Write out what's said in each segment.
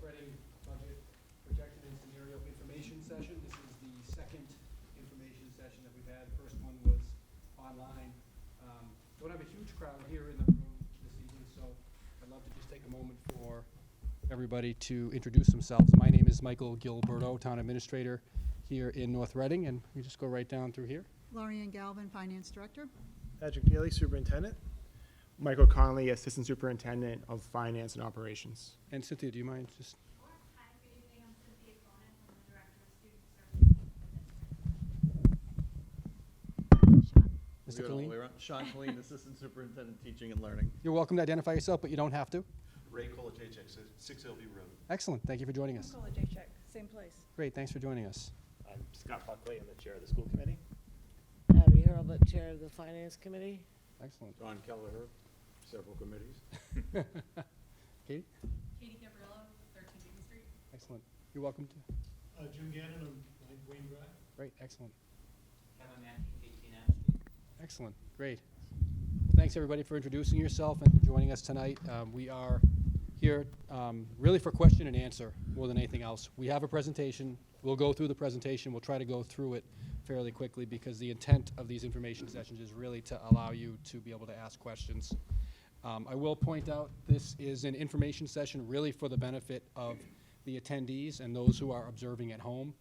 Reading Budget Projection and Scenario Information Session. This is the second information session that we've had. The first one was online. Don't have a huge crowd here in the room this evening, so I'd love to just take a moment for everybody to introduce themselves. My name is Michael Gilberto, Town Administrator here in North Reading, and we just go right down through here. Lorianne Galvin, Finance Director. Patrick Daly, Superintendent. Michael Conley, Assistant Superintendent of Finance and Operations. And Cynthia, do you mind just? Hi, good evening. I'm Cynthia Conan. I'm the Director of Student Services. Mr. Colleen? Sean Colleen, Assistant Superintendent, Teaching and Learning. You're welcome to identify yourself, but you don't have to. Ray Kolajczyk, 6 Hillview Road. Excellent. Thank you for joining us. Kolajczyk, same place. Great. Thanks for joining us. I'm Scott Buckley. I'm the Chair of the School Committee. Abby Hurlbut, Chair of the Finance Committee. Excellent. Don Kelleher, several committees. Katie? Katie Gabriello, 13 Beacon Street. Excellent. You're welcome to. Jim Gannon on Wayne Drive. Great. Excellent. Kevin Matthews, 18 Adams Street. Excellent. Great. Thanks, everybody, for introducing yourself and joining us tonight. We are here really for question and answer more than anything else. We have a presentation. We'll go through the presentation. We'll try to go through it fairly quickly because the intent of these information sessions is really to allow you to be able to ask questions. I will point out this is an information session really for the benefit of the attendees and those who are observing at home.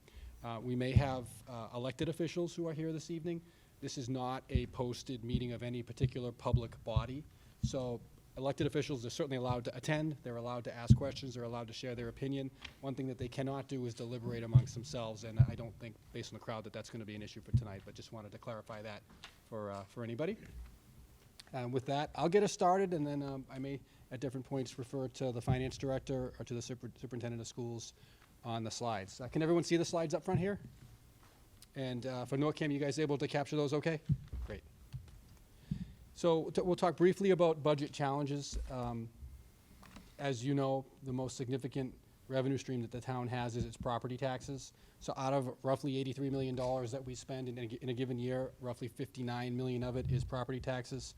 We may have elected officials who are here this evening. This is not a posted meeting of any particular public body. So elected officials are certainly allowed to attend. They're allowed to ask questions. They're allowed to share their opinion. One thing that they cannot do is deliberate amongst themselves, and I don't think, based on the crowd, that that's going to be an issue for tonight, but just wanted to clarify that for anybody. With that, I'll get us started, and then I may, at different points, refer to the Finance Director or to the Superintendent of Schools on the slides. Can everyone see the slides up front here? And for NORCAM, you guys able to capture those okay? Great. So we'll talk briefly about budget challenges. As you know, the most significant revenue stream that the town has is its property taxes. So out of roughly $83 million that we spend in a given year, roughly $59 million of it is property taxes.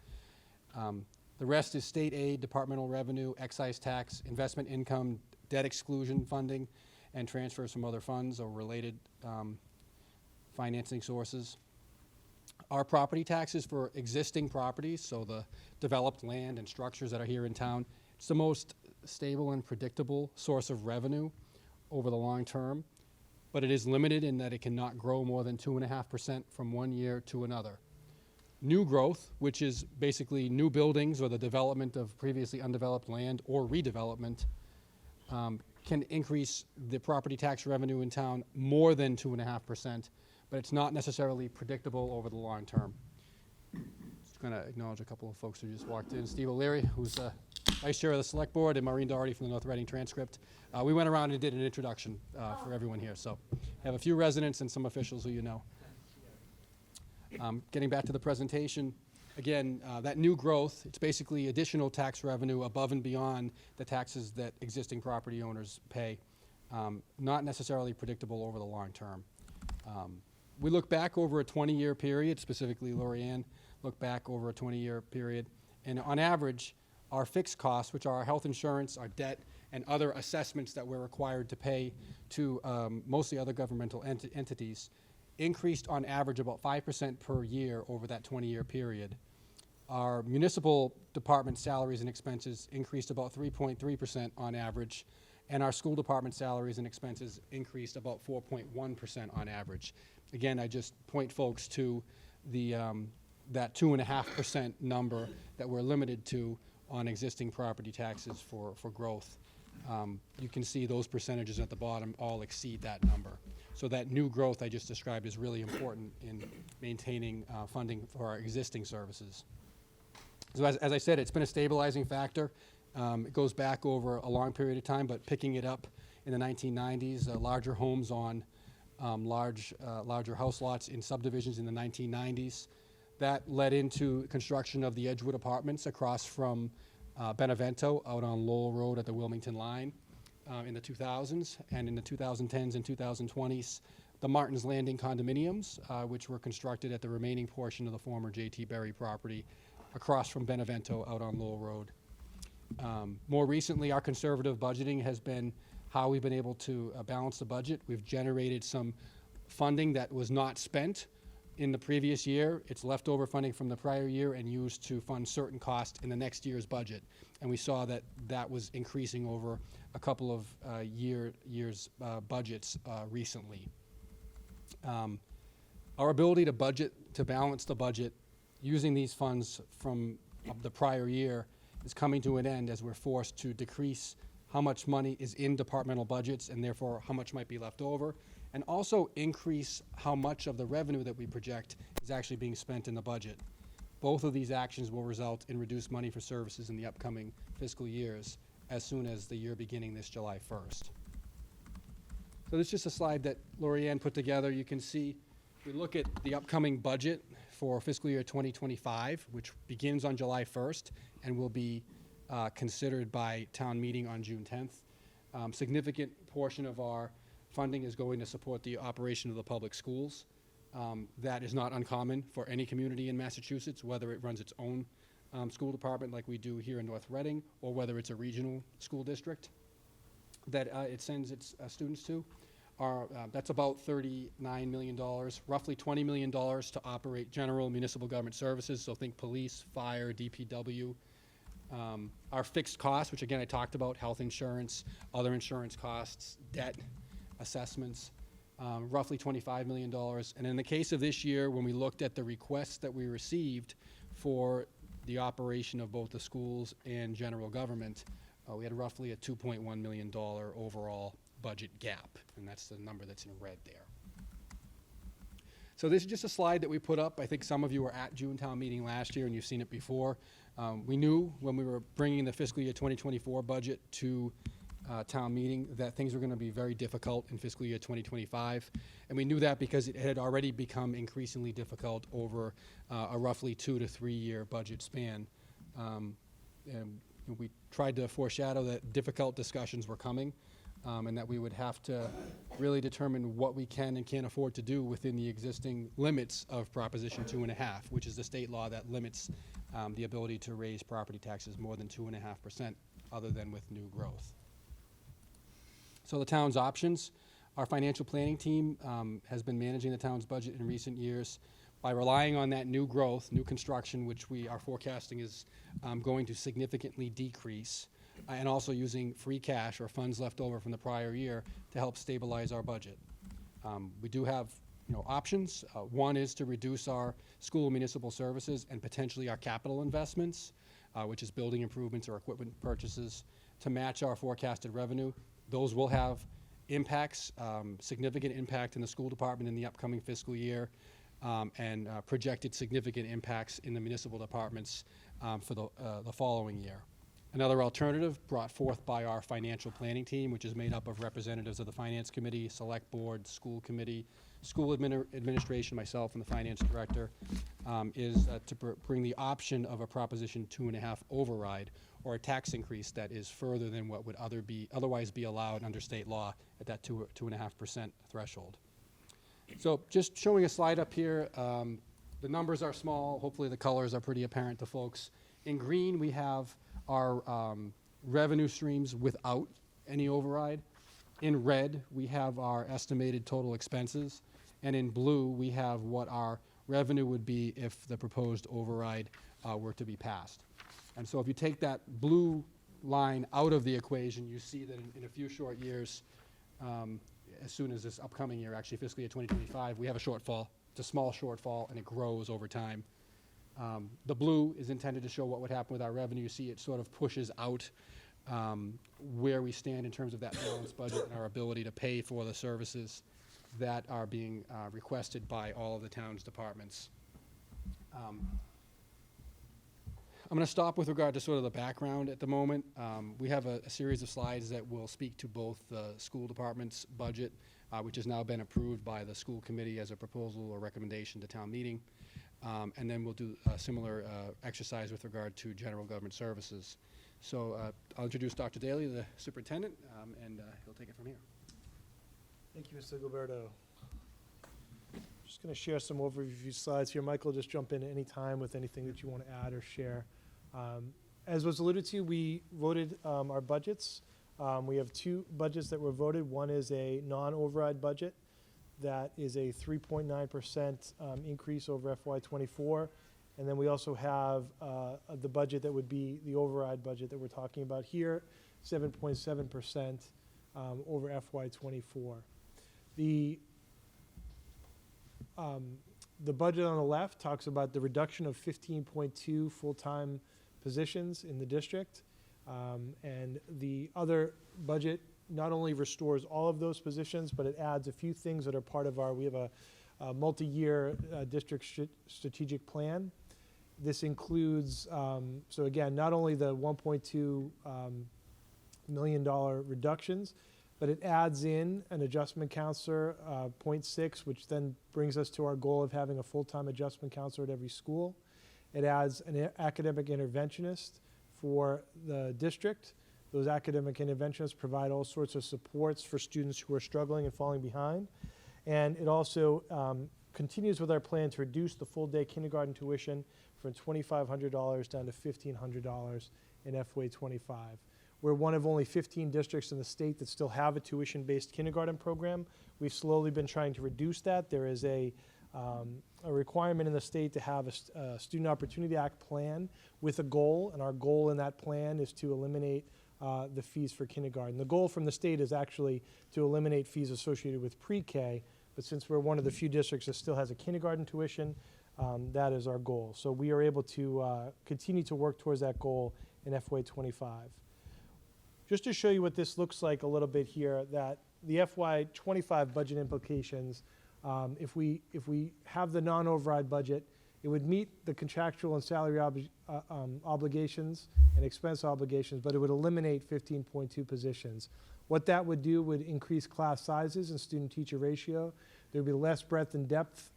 The rest is state aid, departmental revenue, excise tax, investment income, debt exclusion funding, and transfers from other funds or related financing sources. Our property taxes for existing properties, so the developed land and structures that are here in town, it's the most stable and predictable source of revenue over the long term, but it is limited in that it cannot grow more than 2.5% from one year to another. New growth, which is basically new buildings or the development of previously undeveloped land or redevelopment, can increase the property tax revenue in town more than 2.5%, but it's not necessarily predictable over the long term. Just going to acknowledge a couple of folks who just walked in. Steve O'Leary, who's Vice Chair of the Select Board, and Maureen Doherty from the North Reading Transcript. We went around and did an introduction for everyone here, so I have a few residents and some officials who you know. Getting back to the presentation, again, that new growth, it's basically additional tax revenue above and beyond the taxes that existing property owners pay, not necessarily predictable over the long term. We look back over a 20-year period, specifically Lorianne looked back over a 20-year period, and on average, our fixed costs, which are our health insurance, our debt, and other assessments that we're required to pay to mostly other governmental entities, increased on average about 5% per year over that 20-year period. Our municipal department salaries and expenses increased about 3.3% on average, and our school department salaries and expenses increased about 4.1% on average. Again, I just point folks to the that 2.5% number that we're limited to on existing property taxes for growth. You can see those percentages at the bottom all exceed that number. So that new growth I just described is really important in maintaining funding for our existing services. So as I said, it's been a stabilizing factor. It goes back over a long period of time, but picking it up in the 1990s, larger homes on larger house lots in subdivisions in the 1990s. That led into construction of the Edgewood Apartments across from Benevento out on Lowell Road at the Wilmington line in the 2000s, and in the 2010s and 2020s, the Martin's Landing condominiums, which were constructed at the remaining portion of the former J.T. Berry property across from Benevento out on Lowell Road. More recently, our conservative budgeting has been how we've been able to balance the budget. We've generated some funding that was not spent in the previous year. It's leftover funding from the prior year and used to fund certain costs in the next year's budget. And we saw that that was increasing over a couple of years' budgets recently. Our ability to budget, to balance the budget using these funds from the prior year is coming to an end as we're forced to decrease how much money is in departmental budgets and therefore how much might be left over, and also increase how much of the revenue that we project is actually being spent in the budget. Both of these actions will result in reduced money for services in the upcoming fiscal years as soon as the year beginning this July 1st. So this is just a slide that Lorianne put together. You can see, we look at the upcoming budget for fiscal year 2025, which begins on July 1st and will be considered by town meeting on June 10th. Significant portion of our funding is going to support the operation of the public schools. That is not uncommon for any community in Massachusetts, whether it runs its own school department like we do here in North Reading, or whether it's a regional school district that it sends its students to. That's about $39 million, roughly $20 million to operate general municipal government services, so think police, fire, DPW. Our fixed costs, which again I talked about, health insurance, other insurance costs, debt, assessments, roughly $25 million. And in the case of this year, when we looked at the requests that we received for the operation of both the schools and general government, we had roughly a $2.1 million overall budget gap, and that's the number that's in red there. So this is just a slide that we put up. I think some of you were at June town meeting last year and you've seen it before. We knew when we were bringing the fiscal year 2024 budget to town meeting that things were going to be very difficult in fiscal year 2025, and we knew that because it had already become increasingly difficult over a roughly 2 to 3 year budget span. And we tried to foreshadow that difficult discussions were coming, and that we would have to really determine what we can and can't afford to do within the existing limits of Proposition 2.5, which is the state law that limits the ability to raise property taxes more than 2.5% other than with new growth. So the town's options, our financial planning team has been managing the town's budget in recent years by relying on that new growth, new construction, which we are forecasting is going to significantly decrease, and also using free cash or funds left over from the prior year to help stabilize our budget. We do have options. One is to reduce our school municipal services and potentially our capital investments, which is building improvements or equipment purchases, to match our forecasted revenue. Those will have impacts, significant impact in the school department in the upcoming fiscal year, and projected significant impacts in the municipal departments for the following year. Another alternative brought forth by our financial planning team, which is made up of representatives of the Finance Committee, Select Board, School Committee, School Administration, myself, and the Finance Director, is to bring the option of a Proposition 2.5 override, or a tax increase that is further than what would otherwise be allowed under state law at that 2.5% threshold. So just showing a slide up here. The numbers are small. Hopefully the colors are pretty apparent to folks. In green, we have our revenue streams without any override. In red, we have our estimated total expenses. And in blue, we have what our revenue would be if the proposed override were to be passed. And so if you take that blue line out of the equation, you see that in a few short years, as soon as this upcoming year, actually fiscal year 2025, we have a shortfall. It's a small shortfall, and it grows over time. The blue is intended to show what would happen with our revenue. You see it sort of pushes out where we stand in terms of that balanced budget and our ability to pay for the services that are being requested by all of the town's departments. I'm going to stop with regard to sort of the background at the moment. We have a series of slides that will speak to both the school department's budget, which has now been approved by the school committee as a proposal or recommendation to town meeting. And then we'll do a similar exercise with regard to general government services. So I'll introduce Dr. Daly, the superintendent, and he'll take it from here. Thank you, Mr. Gilberto. Just going to share some overview slides here. Michael, just jump in at any time with anything that you want to add or share. As was alluded to, we voted our budgets We have two budgets that were voted. One is a non-override budget that is a 3.9% increase over FY24. And then we also have the budget that would be the override budget that we're talking about here, 7.7% over FY24. The budget on the left talks about the reduction of 15.2 full-time positions in the district. And the other budget not only restores all of those positions, but it adds a few things that are part of we have a multi-year district strategic plan. This includes, so again, not only the $1.2 million reductions, but it adds in an adjustment counselor, 0.6, which then brings us to our goal of having a full-time adjustment counselor at every school. It adds an academic interventionist for the district. Those academic interventionists provide all sorts of supports for students who are struggling and falling behind. And it also continues with our plan to reduce the full-day kindergarten tuition from $2,500 down to $1,500 in FY25. We're one of only 15 districts in the state that still have a tuition-based kindergarten program. We've slowly been trying to reduce that. There is a requirement in the state to have a Student Opportunity Act plan with a goal, and our goal in that plan is to eliminate the fees for kindergarten. The goal from the state is actually to eliminate fees associated with pre-K, but since we're one of the few districts that still has a kindergarten tuition, that is our goal. So we are able to continue to work towards that goal in FY25. Just to show you what this looks like a little bit here, that the FY25 budget implications, if we have the non-override budget, it would meet the contractual and salary obligations and expense obligations, but it would eliminate 15.2 positions. What that would do would increase class sizes and student-teacher ratio. There would be less breadth and depth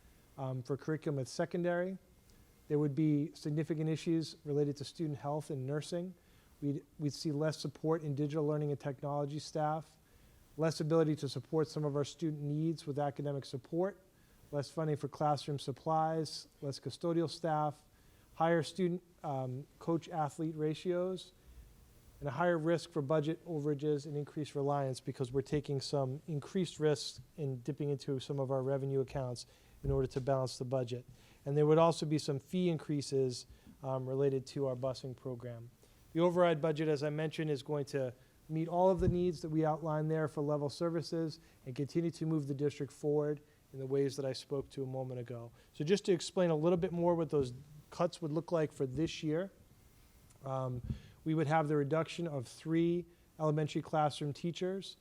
for curriculum at secondary. There would be significant issues related to student health and nursing. We'd see less support in digital learning and technology staff, less ability to support some of our student needs with academic support, less funding for classroom supplies, less custodial staff, higher student coach-athlete ratios, and a higher risk for budget overages and increased reliance because we're taking some increased risks in dipping into some of our revenue accounts in order to balance the budget. And there would also be some fee increases related to our busing program. The override budget, as I mentioned, is going to meet all of the needs that we outlined there for level services and continue to move the district forward in the ways that I spoke to a moment ago. So just to explain a little bit more what those cuts would look like for this year, we would have the reduction of 3 elementary classroom teachers.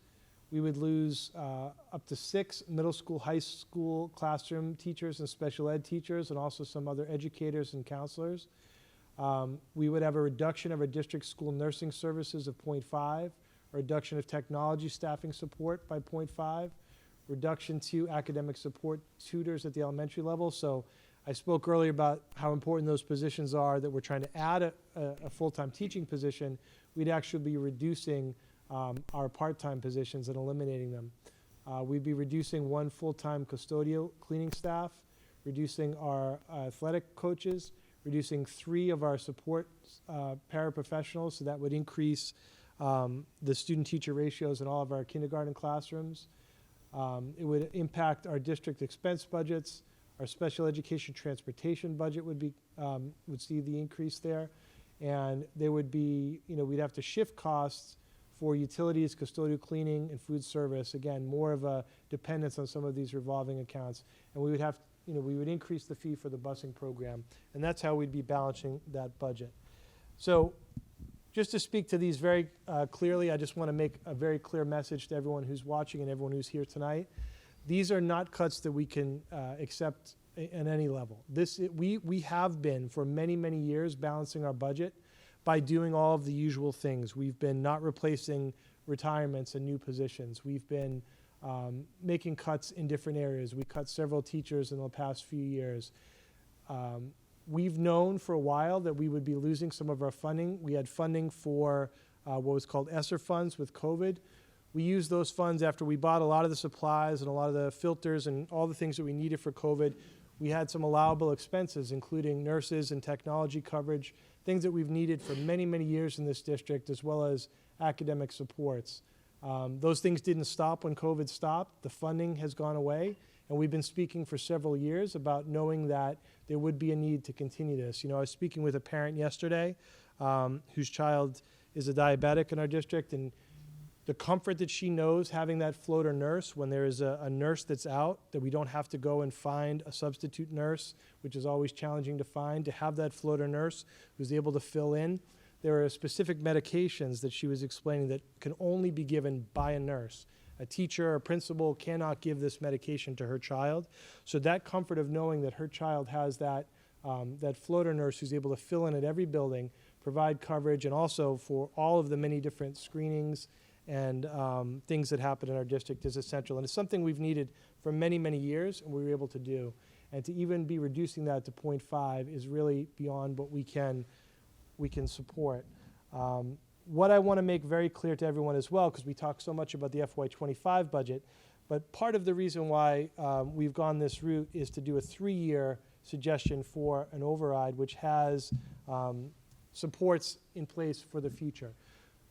We would lose up to 6 middle school, high school classroom teachers and special ed teachers, and also some other educators and counselors. We would have a reduction of our district school nursing services of 0.5, a reduction of technology staffing support by 0.5, reduction to academic support tutors at the elementary level. So I spoke earlier about how important those positions are, that we're trying to add a full-time teaching position. We'd actually be reducing our part-time positions and eliminating them. We'd be reducing 1 full-time custodial cleaning staff, reducing our athletic coaches, reducing 3 of our support paraprofessionals, so that would increase the student-teacher ratios in all of our kindergarten classrooms. It would impact our district expense budgets. Our special education transportation budget would see the increase there. And there would be, we'd have to shift costs for utilities, custodial cleaning, and food service. Again, more of a dependence on some of these revolving accounts. And we would have, we would increase the fee for the busing program. And that's how we'd be balancing that budget. So just to speak to these very clearly, I just want to make a very clear message to everyone who's watching and everyone who's here tonight. These are not cuts that we can accept at any level. We have been, for many, many years, balancing our budget by doing all of the usual things. We've been not replacing retirements and new positions. We've been making cuts in different areas. We cut several teachers in the past few years. We've known for a while that we would be losing some of our funding. We had funding for what was called ESSER funds with COVID. We used those funds after we bought a lot of the supplies and a lot of the filters and all the things that we needed for COVID. We had some allowable expenses, including nurses and technology coverage things that we've needed for many, many years in this district, as well as academic supports. Those things didn't stop when COVID stopped. The funding has gone away, and we've been speaking for several years about knowing that there would be a need to continue this. You know, I was speaking with a parent yesterday whose child is a diabetic in our district, and the comfort that she knows having that floater nurse when there is a nurse that's out, that we don't have to go and find a substitute nurse, which is always challenging to find, to have that floater nurse who's able to fill in. There are specific medications that she was explaining that can only be given by a nurse. A teacher or principal cannot give this medication to her child. So that comfort of knowing that her child has that, that floater nurse who's able to fill in at every building, provide coverage, and also for all of the many different screenings and things that happen in our district is essential. And it's something we've needed for many, many years, and we were able to do. And to even be reducing that to 0.5 is really beyond what we can support. What I want to make very clear to everyone as well, because we talk so much about the FY25 budget, but part of the reason why we've gone this route is to do a 3-year suggestion for an override, which has supports in place for the future.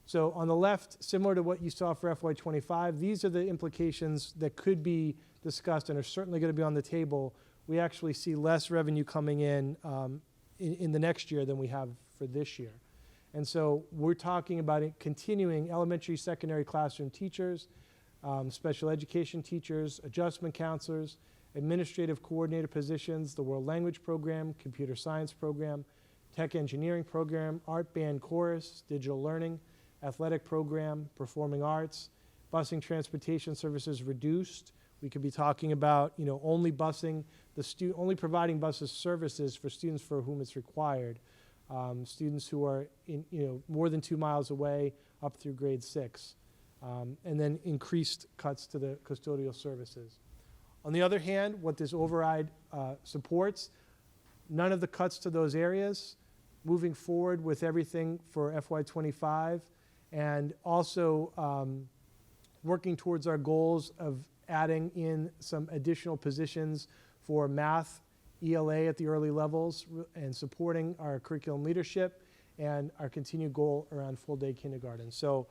So on the left, similar to what you saw for FY25, these are the implications that could be discussed and are certainly going to be on the table. We actually see less revenue coming in the next year than we have for this year. And so we're talking about it continuing elementary, secondary classroom teachers, special education teachers, adjustment counselors, administrative coordinator positions, the world language program, computer science program, tech engineering program, art band chorus, digital learning, athletic program, performing arts, busing transportation services reduced. We could be talking about, you know, only busing only providing buses services for students for whom it's required. Students who are in, you know, more than 2 miles away up through grade 6. And then increased cuts to the custodial services. On the other hand, what this override supports, none of the cuts to those areas, moving forward with everything for FY25, and also working towards our goals of adding in some additional positions for math, ELA at the early levels, and supporting our curriculum leadership and our continued goal around full-day kindergarten. So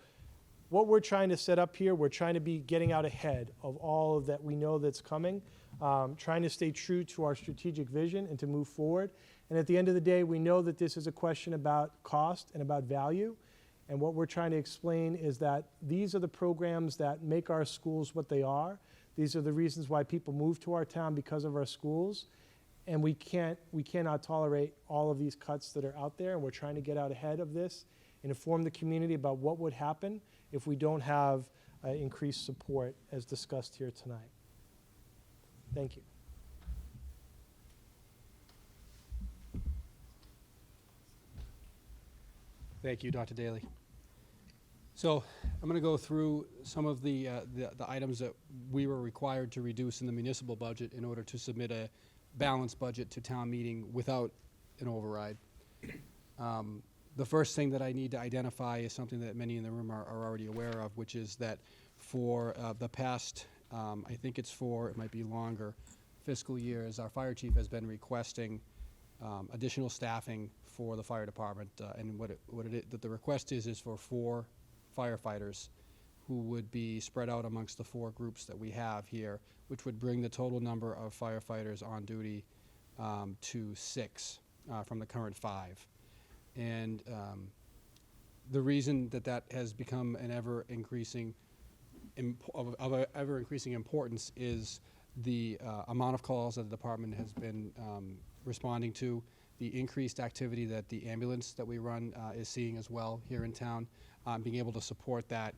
what we're trying to set up here, we're trying to be getting out ahead of all of that we know that's coming, trying to stay true to our strategic vision and to move forward. And at the end of the day, we know that this is a question about cost and about value. And what we're trying to explain is that these are the programs that make our schools what they are. These are the reasons why people move to our town, because of our schools. And we cannot tolerate all of these cuts that are out there. And we're trying to get out ahead of this and inform the community about what would happen if we don't have increased support as discussed here tonight. Thank you. Thank you, Dr. Daly. So I'm going to go through some of the items that we were required to reduce in the municipal budget in order to submit a balanced budget to town meeting without an override. The first thing that I need to identify is something that many in the room are already aware of, which is that for the past, I think it might be longer, fiscal years, our fire chief has been requesting additional staffing for the fire department, and the request is for 4 firefighters who would be spread out amongst the 4 groups that we have here, which would bring the total number of firefighters on duty to 6 from the current 5. And the reason that has become an ever-increasing importance is the amount of calls that the department has been responding to, the increased activity that the ambulance that we run is seeing as well here in town, being able to support that.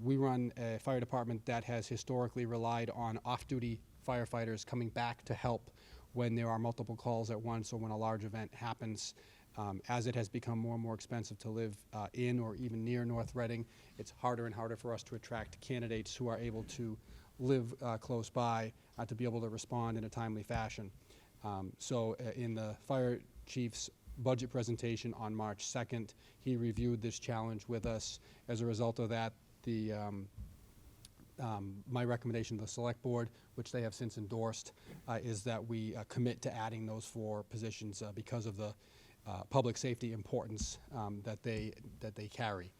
We run a fire department that has historically relied on off-duty firefighters coming back to help when there are multiple calls at once or when a large event happens. As it has become more and more expensive to live in or even near North Reading, it's harder and harder for us to attract candidates who are able to live close by to be able to respond in a timely fashion. So in the fire chief's budget presentation on March 2nd, he reviewed this challenge with us. As a result of that, my recommendation to the select board, which they have since endorsed, is that we commit to adding those 4 positions because of the public safety importance that they carry.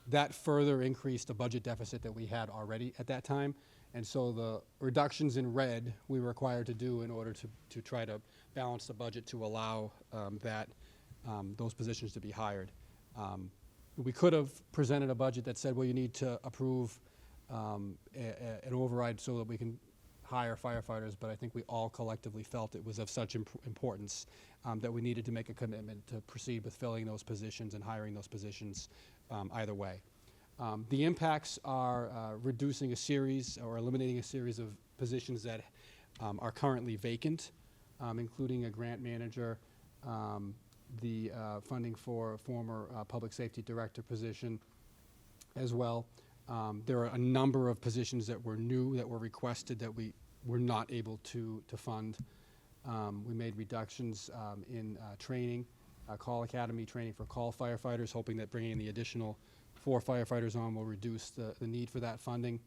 That further increased the budget deficit that we had already at that time. And so the reductions in red we were required to do in order to try to balance the budget to allow those positions to be hired. We could have presented a budget that said, well, you need to approve an override so that we can hire firefighters, but I think we all collectively felt it was of such importance that we needed to make a commitment to proceed with filling those positions and hiring those positions either way. The impacts are reducing a series or eliminating a series of positions that are currently vacant, including a grant manager, the funding for a former public safety director position as well. There are a number of positions that were new, that were requested, that we were not able to fund. We made reductions in training, call academy training for call firefighters, hoping that bringing in the additional 4 firefighters on will reduce the need for that funding.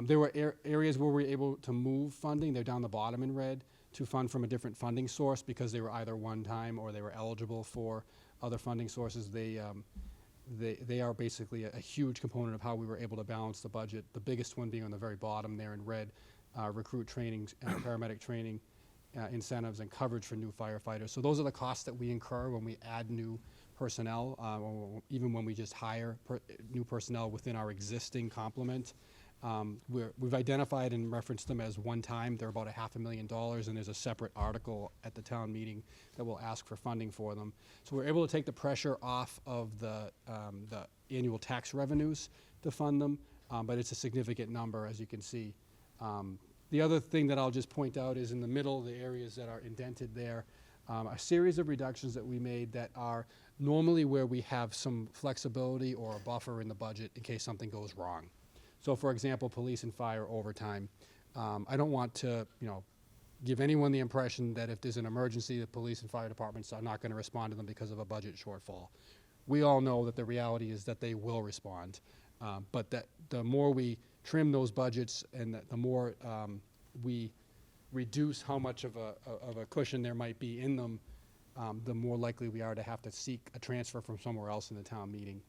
There were areas where we were able to move funding. They're down the bottom in red, to fund from a different funding source because they were either one-time or they were eligible for other funding sources. They are basically a huge component of how we were able to balance the budget. The biggest one being on the very bottom there in red, recruit training, paramedic training, incentives, and coverage for new firefighters. So those are the costs that we incur when we add new personnel, or even when we just hire new personnel within our existing complement. We've identified and referenced them as one-time. They're about $500,000, and there's a separate article at the town meeting that will ask for funding for them. So we're able to take the pressure off of the annual tax revenues to fund them, but it's a significant number, as you can see. The other thing that I'll just point out is in the middle, the areas that are indented there, a series of reductions that we made that are normally where we have some flexibility or a buffer in the budget in case something goes wrong. So, for example, police and fire overtime. I don't want to, give anyone the impression that if there's an emergency, the police and fire departments are not going to respond to them because of a budget shortfall. We all know that the reality is that they will respond, but that the more we trim those budgets and the more we reduce how much of a cushion there might be in them, the more likely we are to have to seek a transfer from somewhere else in the town meeting.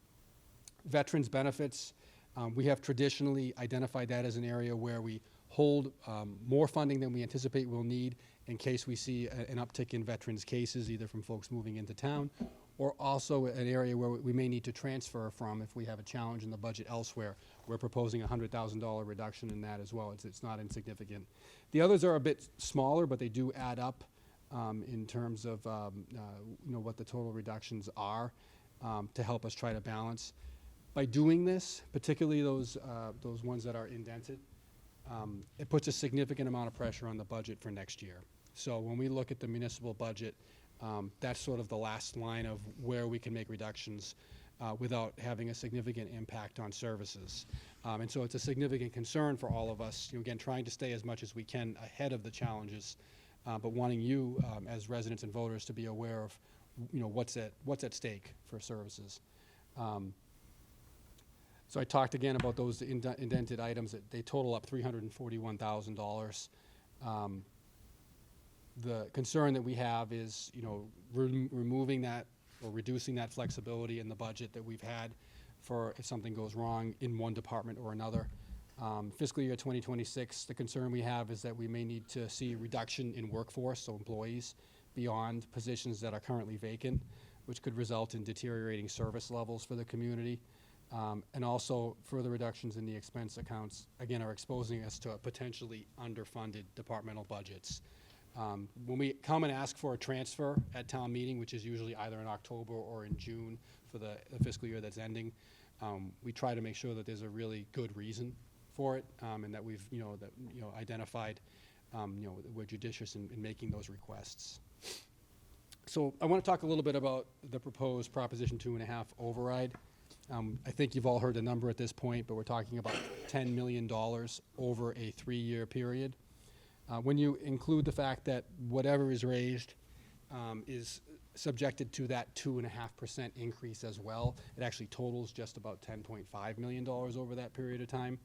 Veterans benefits. We have traditionally identified that as an area where we hold more funding than we anticipate we'll need in case we see an uptick in veterans cases, either from folks moving into town, or also an area where we may need to transfer from if we have a challenge in the budget elsewhere. We're proposing a $100,000 reduction in that as well. It's not insignificant. The others are a bit smaller, but they do add up in terms of what the total reductions are to help us try to balance. By doing this, particularly those ones that are indented, it puts a significant amount of pressure on the budget for next year. So when we look at the municipal budget, that's sort of the last line of where we can make reductions without having a significant impact on services. And so it's a significant concern for all of us, again, trying to stay as much as we can ahead of the challenges, but wanting you as residents and voters to be aware of what's at stake for services. So I talked again about those indented items. They total up $341,000. The concern that we have is, removing that or reducing that flexibility in the budget that we've had for if something goes wrong in one department or another. Fiscal year 2026, the concern we have is that we may need to see reduction in workforce, so employees, beyond positions that are currently vacant, which could result in deteriorating service levels for the community. And also further reductions in the expense accounts, again, are exposing us to potentially underfunded departmental budgets. When we come and ask for a transfer at town meeting, which is usually either in October or in June for the fiscal year that's ending, we try to make sure that there's a really good reason for it, and that we've identified we're judicious in making those requests. So I want to talk a little bit about the proposed Proposition 2.5 override. I think you've all heard the number at this point, but we're talking about $10 million over a 3-year period. When you include the fact that whatever is raised is subjected to that 2.5% increase as well, it actually totals just about $10.5 million over that period of time.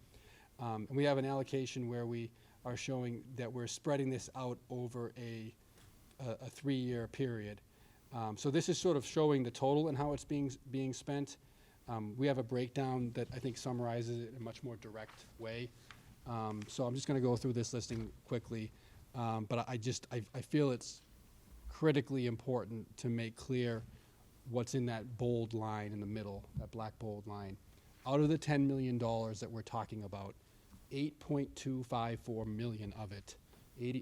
And we have an allocation where we are showing that we're spreading this out over a 3-year period. So this is sort of showing the total and how it's being spent. We have a breakdown that I think summarizes it in a much more direct way. So I'm just going to go through this listing quickly. But I feel it's critically important to make clear what's in that bold line in the middle, that black bold line. Out of the $10 million that we're talking about, 8.254 million of it,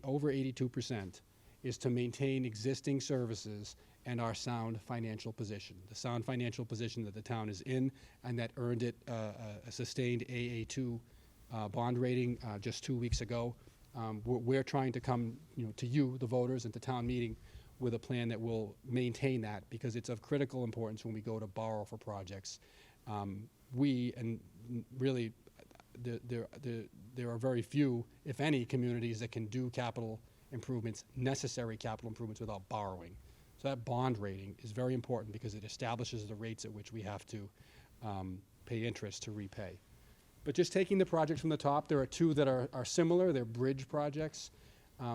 over 82%, is to maintain existing services and our sound financial position. The sound financial position that the town is in and that earned it a sustained AA2 bond rating just 2 weeks ago. We're trying to come, to you, the voters, and to town meeting with a plan that will maintain that, because it's of critical importance when we go to borrow for projects. Really, there are very few, if any, communities that can do capital improvements, necessary capital improvements, without borrowing. So that bond rating is very important because it establishes the rates at which we have to pay interest to repay. But just taking the projects from the top, there are two that are similar. They're bridge projects.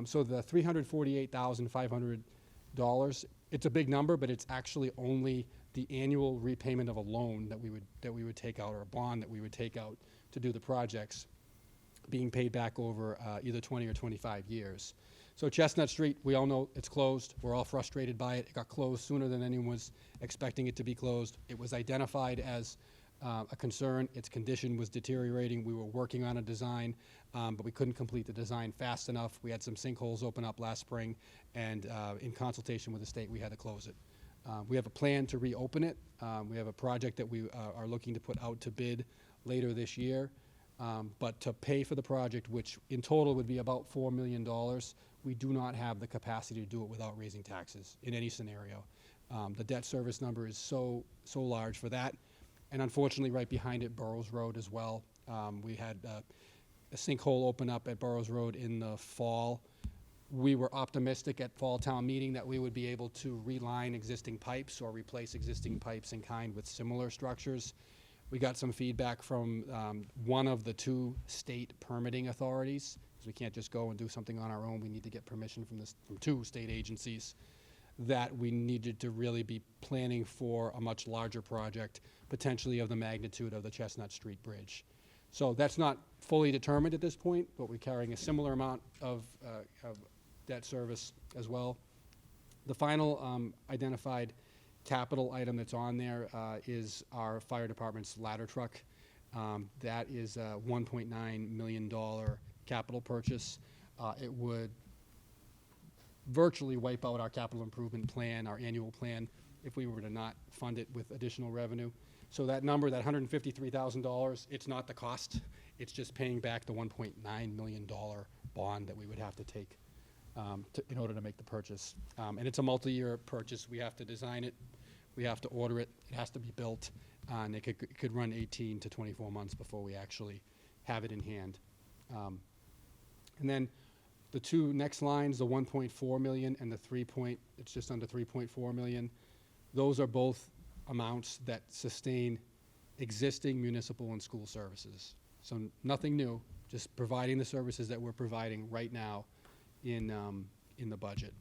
So the $348,500, it's a big number, but it's actually only the annual repayment of a loan that we would take out, or a bond that we would take out to do the projects, being paid back over either 20 or 25 years. So Chestnut Street, we all know it's closed. We're all frustrated by it. It got closed sooner than anyone was expecting it to be closed. It was identified as a concern. Its condition was deteriorating. We were working on a design, but we couldn't complete the design fast enough. We had some sinkholes open up last spring, and in consultation with the state, we had to close it. We have a plan to reopen it. We have a project that we are looking to put out to bid later this year. But to pay for the project, which in total would be about $4 million, we do not have the capacity to do it without raising taxes in any scenario. The debt service number is so large for that. And unfortunately, right behind it, Burroughs Road as well. We had a sinkhole open up at Burroughs Road in the fall. We were optimistic at fall town meeting that we would be able to reline existing pipes or replace existing pipes in kind with similar structures. We got some feedback from one of the two state permitting authorities, because we can't just go and do something on our own. We need to get permission from two state agencies, that we needed to really be planning for a much larger project, potentially of the magnitude of the Chestnut Street Bridge. So that's not fully determined at this point, but we're carrying a similar amount of debt service as well. The final identified capital item that's on there is our fire department's ladder truck. That is a $1.9 million capital purchase. It would virtually wipe out our capital improvement plan, our annual plan, if we were to not fund it with additional revenue. So that number, that $153,000, it's not the cost. It's just paying back the $1.9 million bond that we would have to take in order to make the purchase. And it's a multi-year purchase. We have to design it. We have to order it. It has to be built. And it could run 18 to 24 months before we actually have it in hand. And then the two next lines, the 1.4 million and it's just under 3.4 million. Those are both amounts that sustain existing municipal and school services. So nothing new, just providing the services that we're providing right now in the budget.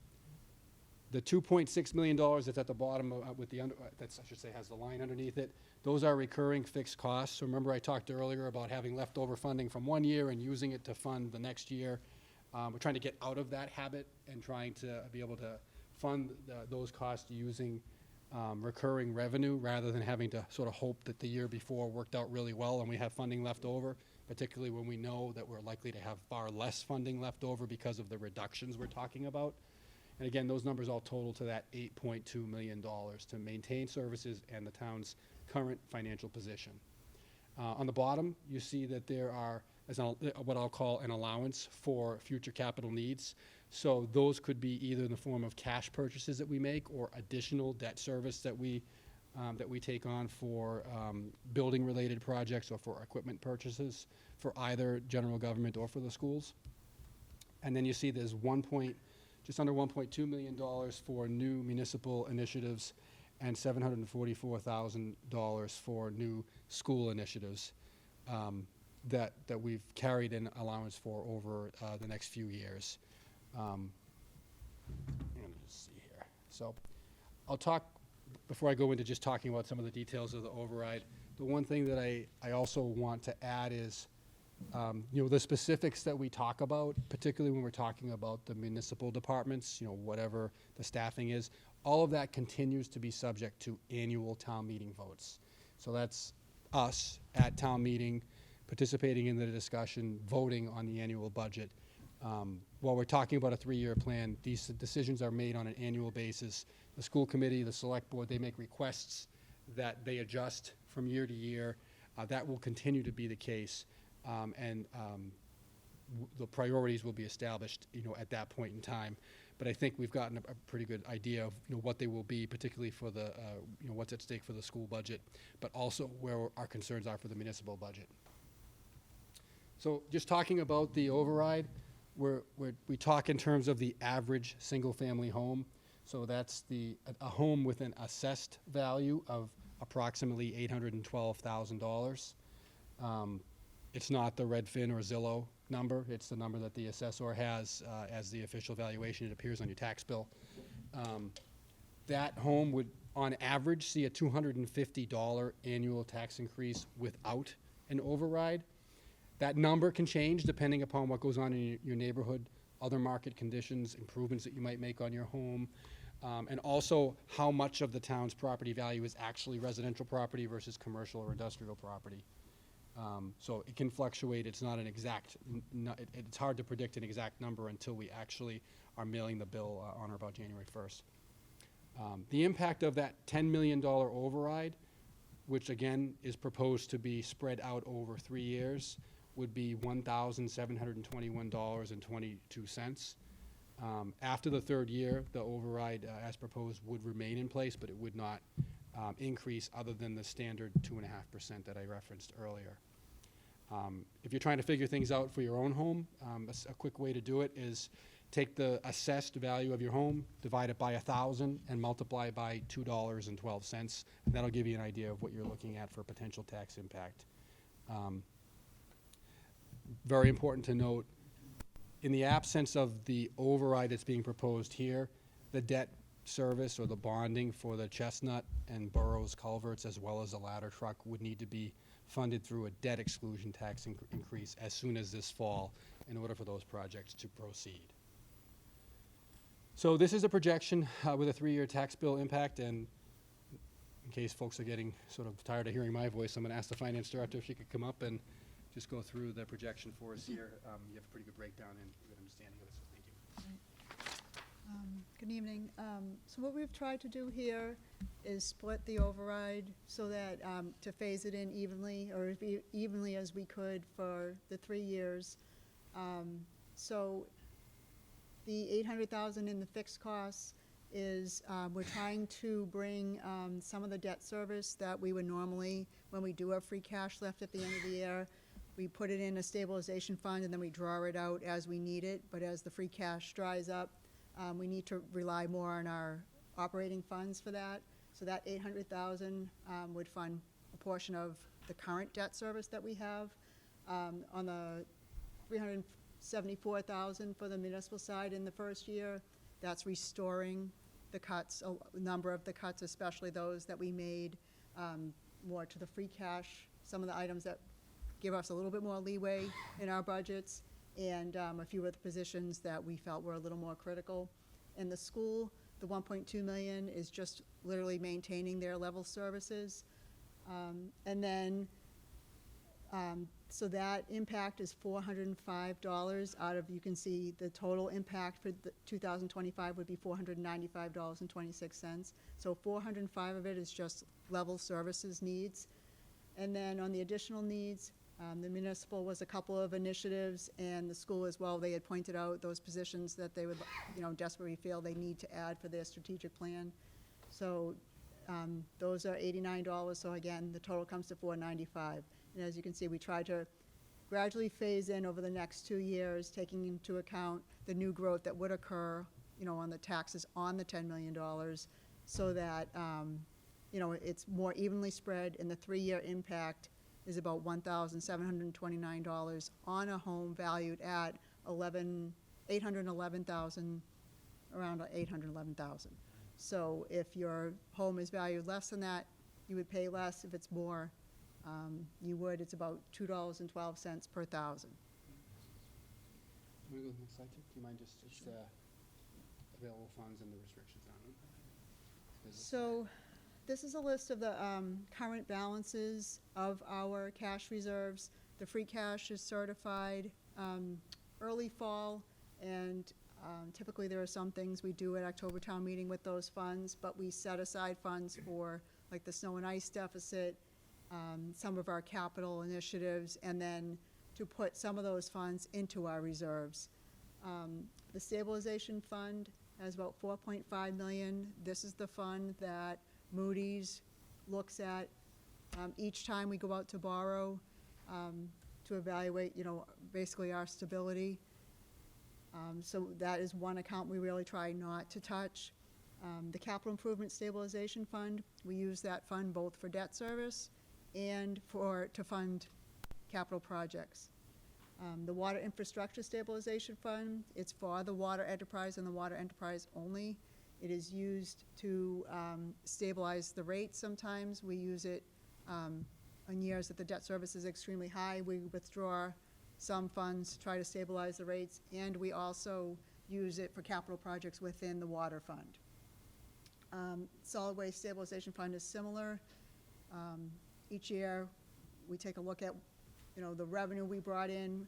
The $2.6 million that's at the bottom with the that's, I should say, has the line underneath it. Those are recurring fixed costs. So remember, I talked earlier about having leftover funding from one year and using it to fund the next year. We're trying to get out of that habit and trying to be able to fund those costs using recurring revenue, rather than having to sort of hope that the year before worked out really well and we have funding left over, particularly when we know that we're likely to have far less funding left over because of the reductions we're talking about. And again, those numbers all total to that $8.2 million to maintain services and the town's current financial position. On the bottom, you see that there are what I'll call an allowance for future capital needs. So those could be either in the form of cash purchases that we make, or additional debt service that we take on for building-related projects, or for equipment purchases for either general government or for the schools. And then you see there's just under $1.2 million for new municipal initiatives, and $744,000 for new school initiatives that we've carried in allowance for over the next few years. Let me just see here. So I'll talk, before I go into just talking about some of the details of the override, the one thing that I also want to add is, the specifics that we talk about, particularly when we're talking about the municipal departments, whatever the staffing is, all of that continues to be subject to annual town meeting votes. So that's us at town meeting, participating in the discussion, voting on the annual budget. While we're talking about a 3-year plan, these decisions are made on an annual basis. The school committee, the select board, they make requests that they adjust from year to year. That will continue to be the case. The priorities will be established, at that point in time. But I think we've gotten a pretty good idea of, what they will be, particularly for the, what's at stake for the school budget, but also where our concerns are for the municipal budget. So just talking about the override, we talk in terms of the average single-family home. So that's a home with an assessed value of approximately $812,000. It's not the Redfin or Zillow number. It's the number that the assessor has as the official valuation. It appears on your tax bill. That home would, on average, see a $250 annual tax increase without an override. That number can change depending upon what goes on in your neighborhood, other market conditions, improvements that you might make on your home, and also how much of the town's property value is actually residential property versus commercial or industrial property. So it can fluctuate. It's not an exact, it's hard to predict an exact number until we actually are mailing the bill on or about January 1st. The impact of that $10 million override, which again is proposed to be spread out over 3 years, would be $1,721.22. After the 3rd year, the override, as proposed, would remain in place, but it would not increase other than the standard 2.5% that I referenced earlier. If you're trying to figure things out for your own home, a quick way to do it is take the assessed value of your home, divide it by 1,000, and multiply by $2.12, and that'll give you an idea of what you're looking at for potential tax impact. Very important to note, in the absence of the override that's being proposed here, the debt service or the bonding for the Chestnut and Burroughs culverts, as well as the ladder truck, would need to be funded through a debt exclusion tax increase as soon as this fall in order for those projects to proceed. So this is a projection with a 3-year tax bill impact, and in case folks are getting sort of tired of hearing my voice, I'm going to ask the finance director if she could come up and just go through the projection for us here. You have a pretty good breakdown and a good understanding of it, so thank you. Good evening. So what we've tried to do here is split the override so that to phase it in evenly, or as evenly as we could for the 3 years. So the $800,000 in the fixed costs is we're trying to bring some of the debt service that we would normally, when we do have free cash left at the end of the year, we put it in a stabilization fund and then we draw it out as we need it. But as the free cash dries up, we need to rely more on our operating funds for that. So that $800,000 would fund a portion of the current debt service that we have. On the $374,000 for the municipal side in the first year, that's restoring the cuts, a number of the cuts, especially those that we made more to the free cash, some of the items that give us a little bit more leeway in our budgets, and a few of the positions that we felt were a little more critical. In the school, the $1.2 million is just literally maintaining their level services. And then, so that impact is $405 out of, you can see the total impact for the 2025 would be $495.26. So 405 of it is just level services needs. And then on the additional needs, the municipal was a couple of initiatives, and the school as well. They had pointed out those positions that they would, desperately feel they need to add for their strategic plan. So those are $89. So again, the total comes to $495. And as you can see, we tried to gradually phase in over the next 2 years, taking into account the new growth that would occur, on the taxes on the $10 million, so that it's more evenly spread, and the 3-year impact is about $1,729 on a home valued at $811,000, around $811,000. So if your home is valued less than that, you would pay less. If it's more, you would. It's about $2.12 per thousand. Can we go to the next slide, too? Do you mind just available funds and the restrictions on them? So this is a list of the current balances of our cash reserves. The free cash is certified early fall, and typically there are some things we do at October town meeting with those funds, but we set aside funds for like the snow and ice deficit, some of our capital initiatives, and then to put some of those funds into our reserves. The stabilization fund has about $4.5 million. This is the fund that Moody's looks at each time we go out to borrow to evaluate, basically our stability. So that is one account we really try not to touch. The Capital Improvement Stabilization Fund, we use that fund both for debt service and to fund capital projects. The Water Infrastructure Stabilization Fund, it's for the water enterprise and the water enterprise only. It is used to stabilize the rates sometimes. We use it on years that the debt service is extremely high. We withdraw some funds to try to stabilize the rates, and we also use it for capital projects within the water fund. Solid Waste Stabilization Fund is similar. Each year, we take a look at the revenue we brought in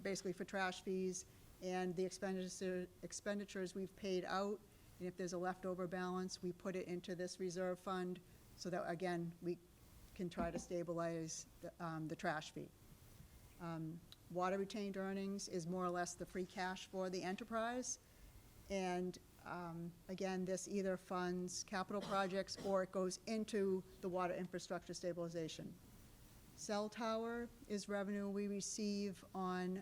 basically for trash fees and the expenditures we've paid out. And if there's a leftover balance, we put it into this reserve fund so that, again, we can try to stabilize the trash fee. Water retained earnings is more or less the free cash for the enterprise. And again, this either funds capital projects or it goes into the water infrastructure stabilization. Cell tower is revenue we receive on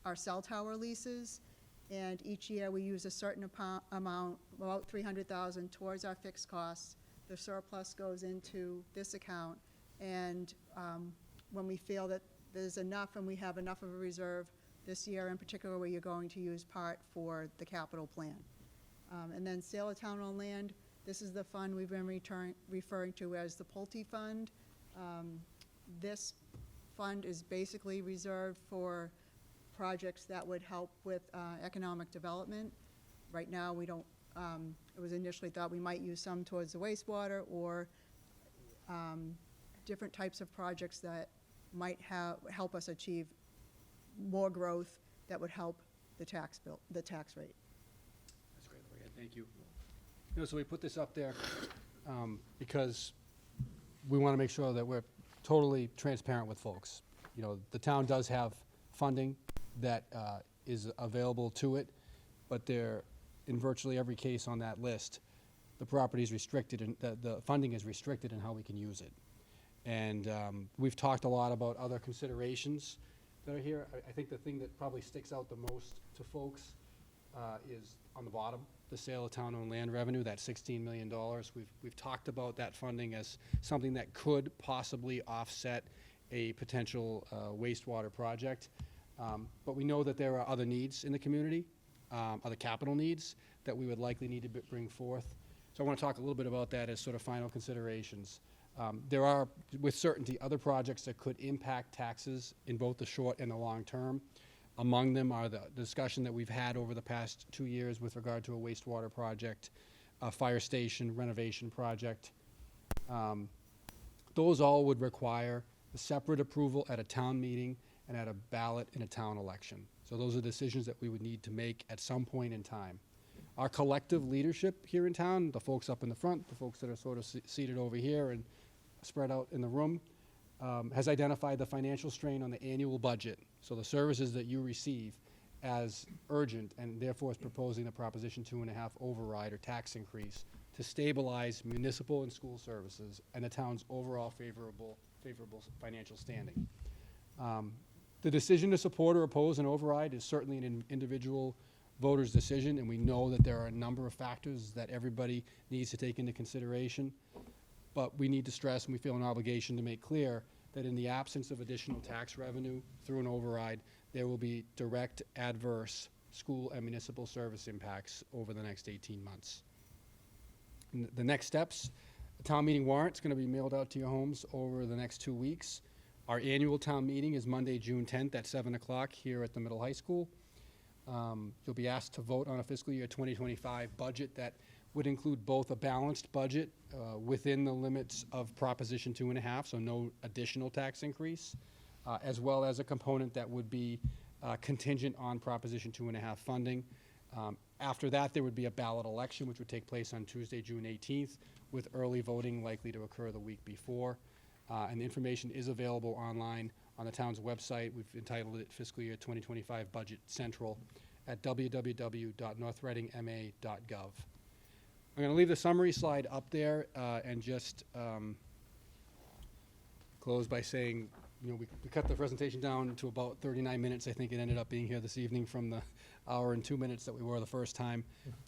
our cell tower leases, and each year we use a certain amount, about $300,000, towards our fixed costs. The surplus goes into this account, and when we feel that there's enough and we have enough of a reserve, this year in particular, where you're going to use part for the capital plan. And then sale of town-owned land, this is the fund we've been referring to as the Pulte Fund. This fund is basically reserved for projects that would help with economic development. Right now, we don't, it was initially thought we might use some towards the wastewater or different types of projects that might help us achieve more growth that would help the tax rate. That's great, Lori. Thank you. So we put this up there because we want to make sure that we're totally transparent with folks. The town does have funding that is available to it, but in virtually every case on that list, the property is restricted and the funding is restricted in how we can use it. And we've talked a lot about other considerations that are here. I think the thing that probably sticks out the most to folks is on the bottom, the sale of town-owned land revenue, that $16 million. We've talked about that funding as something that could possibly offset a potential wastewater project. But we know that there are other needs in the community, other capital needs that we would likely need to bring forth. So I want to talk a little bit about that as sort of final considerations. There are, with certainty, other projects that could impact taxes in both the short and the long term. Among them are the discussion that we've had over the past 2 years with regard to a wastewater project, a fire station renovation project. Those all would require a separate approval at a town meeting and at a ballot in a town election. So those are decisions that we would need to make at some point in time. Our collective leadership here in town, the folks up in the front, the folks that are sort of seated over here and spread out in the room, has identified the financial strain on the annual budget, so the services that you receive, as urgent, and therefore is proposing the Proposition 2.5 override or tax increase to stabilize municipal and school services and the town's overall favorable financial standing. The decision to support or oppose an override is certainly an individual voter's decision, and we know that there are a number of factors that everybody needs to take into consideration. But we need to stress, and we feel an obligation to make clear, that in the absence of additional tax revenue through an override, there will be direct adverse school and municipal service impacts over the next 18 months. The next steps, the town meeting warrant's going to be mailed out to your homes over the next 2 weeks. Our annual town meeting is Monday, June 10th at 7 o'clock here at the middle high school. You'll be asked to vote on a fiscal year 2025 budget that would include both a balanced budget within the limits of Proposition 2.5, so no additional tax increase, as well as a component that would be contingent on Proposition 2.5 funding. After that, there would be a ballot election, which would take place on Tuesday, June 18th, with early voting likely to occur the week before. And the information is available online on the town's website. We've entitled it Fiscal Year 2025 Budget Central at www.northreadingma.gov. I'm going to leave the summary slide up there and just close by saying, you know, we cut the presentation down to about 39 minutes. I think it ended up being here this evening from the hour and 2 minutes that we were the first time.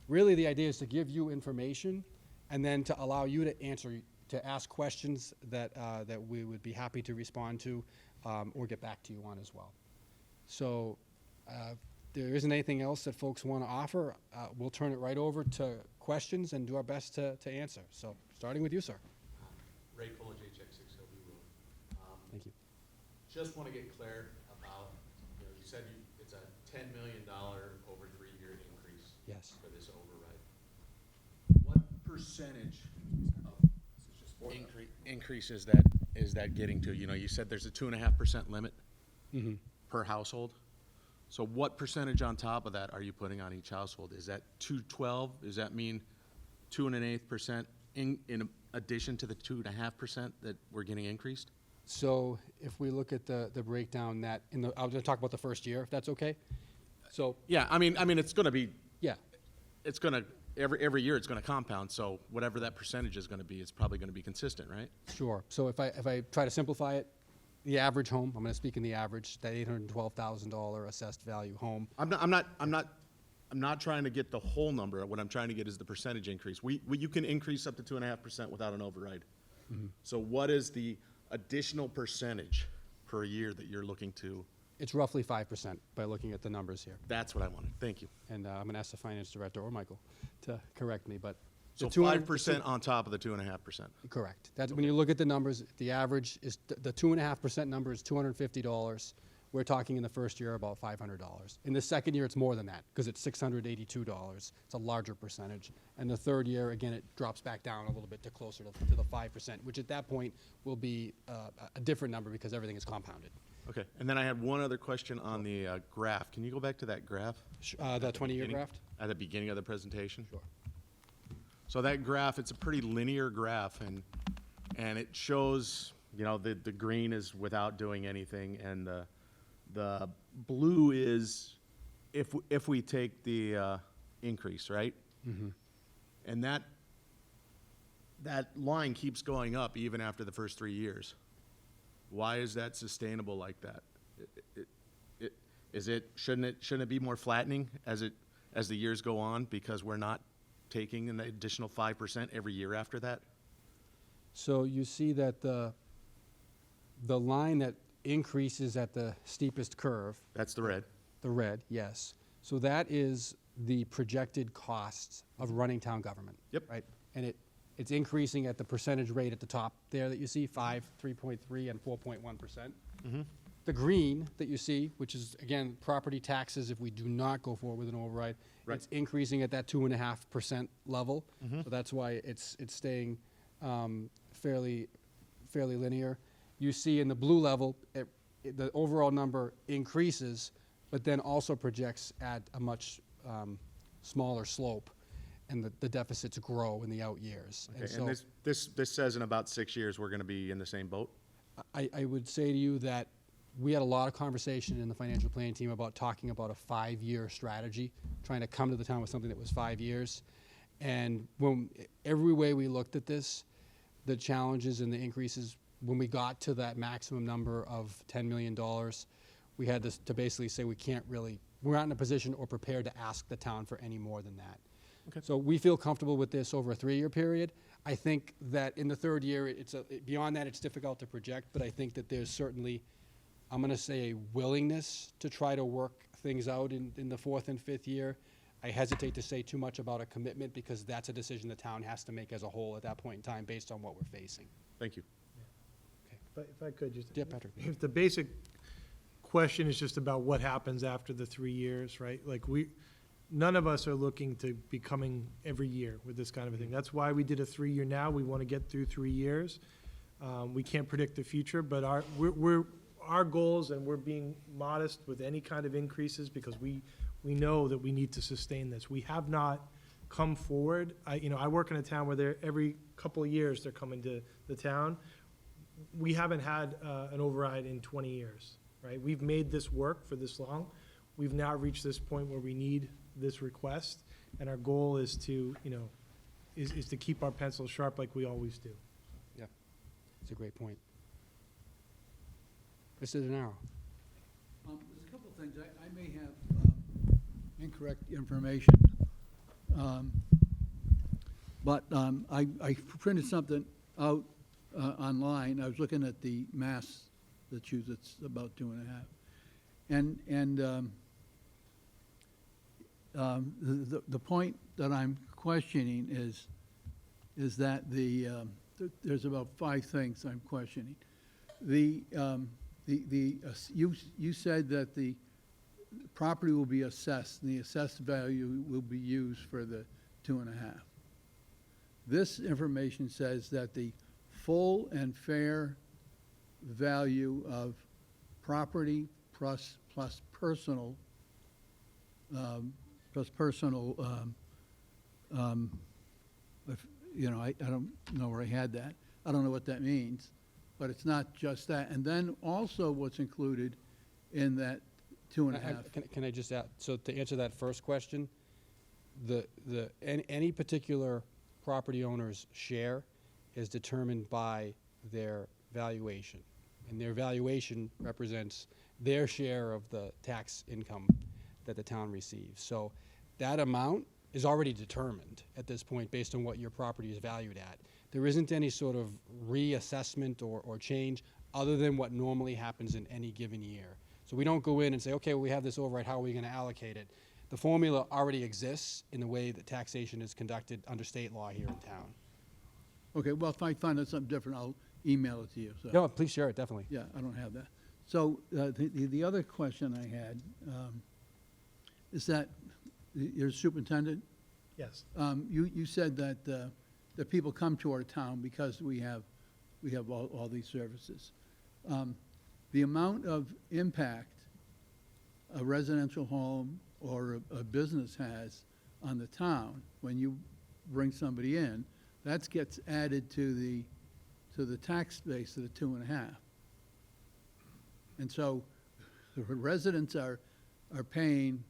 Really, the idea is to give you information and then to allow you to ask questions that we would be happy to respond to or get back to you on as well. So if there isn't anything else that folks want to offer, we'll turn it right over to questions and do our best to answer. So starting with you, sir. Ray Coolidge, HX 6 Hillview Road. Thank you. Just want to get clear about, you know, you said it's a $10 million over 3-year increase. Yes. For this override. What percentage of increase is that getting to? You know, you said there's a 2.5% limit per household. So what percentage on top of that are you putting on each household? Is that 212? Does that mean 2.125% in addition to the 2.5% that we're getting increased? So if we look at the breakdown that I was going to talk about the first year, if that's okay. So Yeah, I mean, it's going to be, yeah, it's going to, every year it's going to compound, so whatever that percentage is going to be, it's probably going to be consistent, right? sure. So if I try to simplify it, the average home, I'm going to speak in the average, that $812,000 assessed value home. I'm not trying to get the whole number. What I'm trying to get is the percentage increase. You can increase up to 2.5% without an override. So what is the additional percentage per year that you're looking to? It's roughly 5% by looking at the numbers here. That's what I wanted. Thank you. And I'm going to ask the finance director or Michael to correct me, but So the 200 5% on top of the 2.5%. Correct. That's when you look at the numbers, the average is the 2.5% number is $250. We're talking in the first year about $500. In the second year, it's more than that because it's $682. It's a larger percentage. And the third year, again, it drops back down a little bit to closer to the 5%, which at that point will be a different number because everything is compounded. Okay. And then I had one other question on the graph. Can you go back to that graph? The 20-year graph? At the beginning of the presentation? Sure. So that graph, it's a pretty linear graph, and it shows, you know, the green is without doing anything, and the blue is if we take the increase, right? And that line keeps going up even after the first 3 years. Why is that sustainable like that? Shouldn't it be more flattening as the years go on because we're not taking an additional 5% every year after that? So you see that the line that increases at the steepest curve, That's the red. the red, yes. So that is the projected costs of running town government. Yep. Right? And it's increasing at the percentage rate at the top there that you see, 5, 3.3, and 4.1%. The green that you see, which is, again, property taxes if we do not go forward with an override, Right. it's increasing at that 2.5% level. So that's why it's staying fairly linear. You see in the blue level, the overall number increases, but then also projects at a much smaller slope, and the deficits grow in the out years. Okay, so and this says in about 6 years we're going to be in the same boat? I would say to you that we had a lot of conversation in the financial planning team about talking about a 5-year strategy, trying to come to the town with something that was 5 years. And every way we looked at this, the challenges and the increases, when we got to that maximum number of $10 million, we had to basically say we're not in a position or prepared to ask the town for any more than that. Okay. So we feel comfortable with this over a 3-year period. I think that in the third year, beyond that, it's difficult to project, but I think that there's certainly, I'm going to say, a willingness to try to work things out in the fourth and fifth year. I hesitate to say too much about a commitment because that's a decision the town has to make as a whole at that point in time based on what we're facing. Thank you. But if I could just. Yeah, Patrick. If the basic question is just about what happens after the 3 years, right? Like none of us are looking to be coming every year with this kind of a thing. That's why we did a 3-year now. We want to get through 3 years. We can't predict the future, but our goals, and we're being modest with any kind of increases because we know that we need to sustain this. We have not come forward. I work in a town where every couple of years they're coming to the town. We haven't had an override in 20 years, right? We've made this work for this long. We've now reached this point where we need this request, and our goal is to, is to keep our pencils sharp like we always do. It's a great point. Mr. DeNaro. There's a couple of things. I may have incorrect information. But I printed something out online. I was looking at the Massachusetts, about 2.5. And the point that I'm questioning is that there's about 5 things I'm questioning. You said that the property will be assessed, and the assessed value will be used for the 2.5. This information says that the full and fair value of property plus personal, I don't know where I had that. I don't know what that means, but it's not just that. And then also what's included in that 2.5. Can I just add, so to answer that first question, any particular property owner's share is determined by their valuation. And their valuation represents their share of the tax income that the town receives. So that amount is already determined at this point based on what your property is valued at. There isn't any sort of reassessment or change other than what normally happens in any given year. So we don't go in and say, okay, well, we have this override, how are we going to allocate it? The formula already exists in the way that taxation is conducted under state law here in town. Okay, well, if I find out something different, I'll email it to you. So. No, please share it, definitely. Yeah, I don't have that. So the other question I had is that you're superintendent. Yes. You said that that people come to our town because we have all these services. The amount of impact a residential home or a business has on the town when you bring somebody in, that gets added to the tax base of the 2.5. And so the residents are paying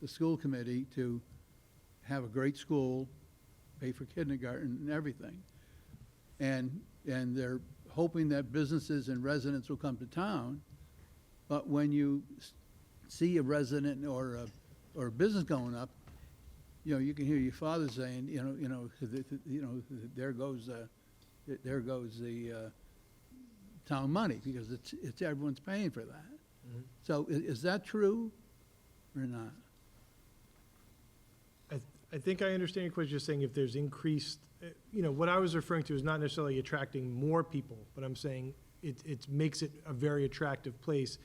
the school committee to have a great school, pay for kindergarten and everything. And they're hoping that businesses and residents will come to town. But when you see a resident or a business going up, you can hear your father saying, there goes the town money, because it's everyone's paying for that. Mhm. So is that true or not? I think I understand your question, just saying if there's increased, what I was referring to is not necessarily attracting more people, but I'm saying it makes it a very attractive place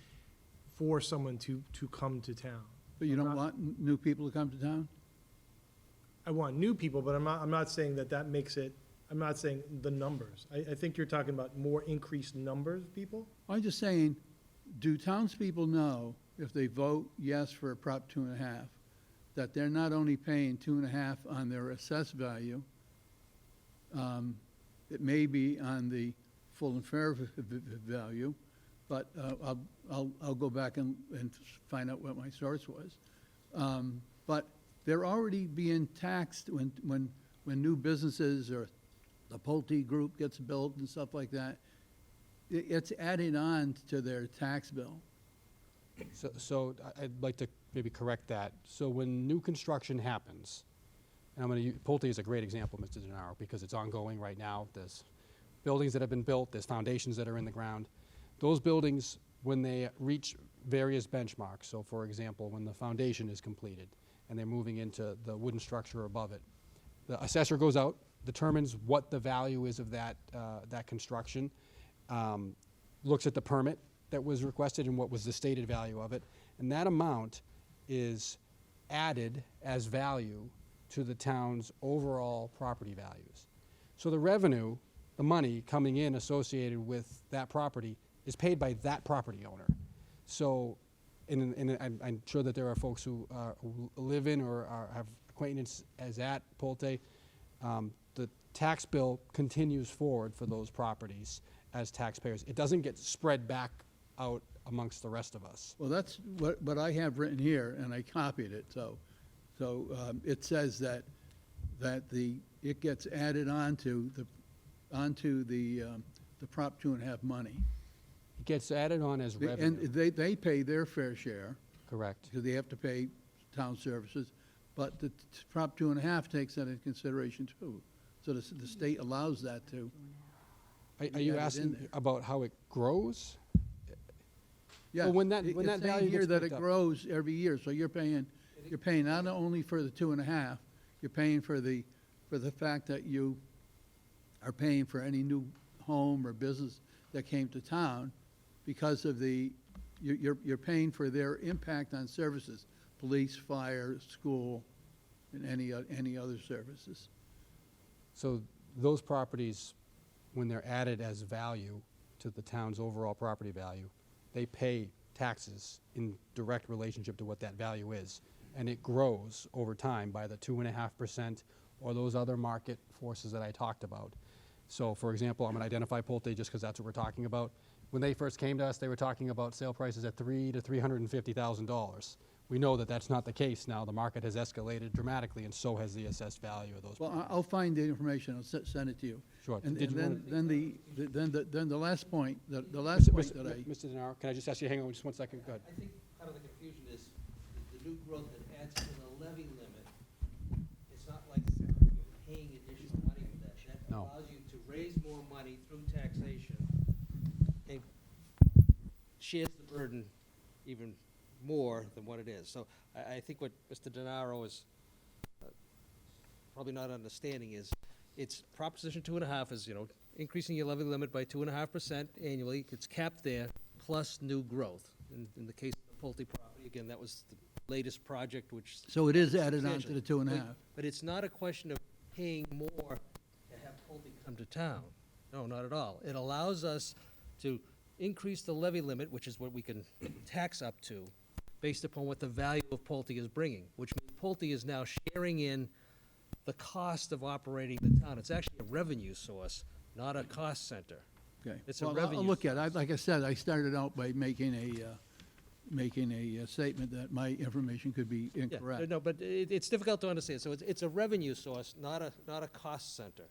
for someone to come to town. But you don't want new people to come to town? I want new people, but I'm not saying that makes it, I'm not saying the numbers. I think you're talking about more increased numbers of people? I'm just saying, do townspeople know, if they vote yes for Prop 2.5, that they're not only paying 2.5 on their assessed value, it may be on the full and fair value, but I'll go back and find out what my source was. But they're already being taxed when new businesses or the Pulte Group gets built and stuff like that. It's added on to their tax bill. So I'd like to maybe correct that. So when new construction happens, and I'm going to use, Pulte is a great example, Mr. DeNaro, because it's ongoing right now. There's buildings that have been built, there's foundations that are in the ground. Those buildings when they reach various benchmarks, so for example, when the foundation is completed and they're moving into the wooden structure above it, the assessor goes out, determines what the value is of that, that construction, looks at the permit that was requested and what was the stated value of it, and that amount is added as value to the town's overall property values. So the revenue, the money coming in associated with that property is paid by that property owner. So, and I'm sure that there are folks who live in or have acquaintance as at Pulte. The tax bill continues forward for those properties as taxpayers. It doesn't get spread back out amongst the rest of us. Well, that's what I have written here, and I copied it, so it says that it gets added onto the Prop 2.5 money. It gets added on as And revenue. they pay their fair share, Correct. because they have to pay town services, but the Prop 2.5 takes that into consideration too. So the state allows that to. Are you added in asking there. about how it grows? Yeah, Well, when that it's value saying here gets that picked it up. grows every year, so you're paying not only for the 2.5, you're paying for the fact that you are paying for any new home or business that came to town because of you're paying for their impact on services, police, fire, school, and any other services. So those properties, when they're added as value to the town's overall property value, they pay taxes in direct relationship to what that value is. And it grows over time by the 2.5% or those other market forces that I talked about. So for example, I'm gonna identify Pulte just because that's what we're talking about. When they first came to us, they were talking about sale prices at $300,000 to $350,000. We know that that's not the case now. The market has escalated dramatically, and so has the assessed value of those. Well, I'll find the information, I'll send it to you. Sure. And Did you wanna- then the last point, the last point that I. Mr. DeNaro, can I just ask you to hang on just 1 second? Go ahead. I think part of the confusion is the new growth that adds to the levy limit. It's not like you're paying additional money for that. That No. allows you to raise more money through taxation and shares the burden even more than what it is. So I think what Mr. DeNaro is probably not understanding is, it's Proposition 2.5 is, increasing your levy limit by 2.5% annually. It's capped there, plus new growth. In the case of the Pulte property, again, that was the latest project, which. So it is added on to the substantial. 2.5. But it's not a question of paying more to have Pulte come to town. No, not at all. It allows us to increase the levy limit, which is what we can tax up to, based upon what the value of Pulte is bringing, which means Pulte is now sharing in the cost of operating the town. It's actually a revenue source, not a cost center. Okay. It's a Well, revenue I'll look at it. Like I said, I started out by making a statement that my information could be Yeah, incorrect. no, but it's difficult to understand. So it's a revenue source, not a cost center.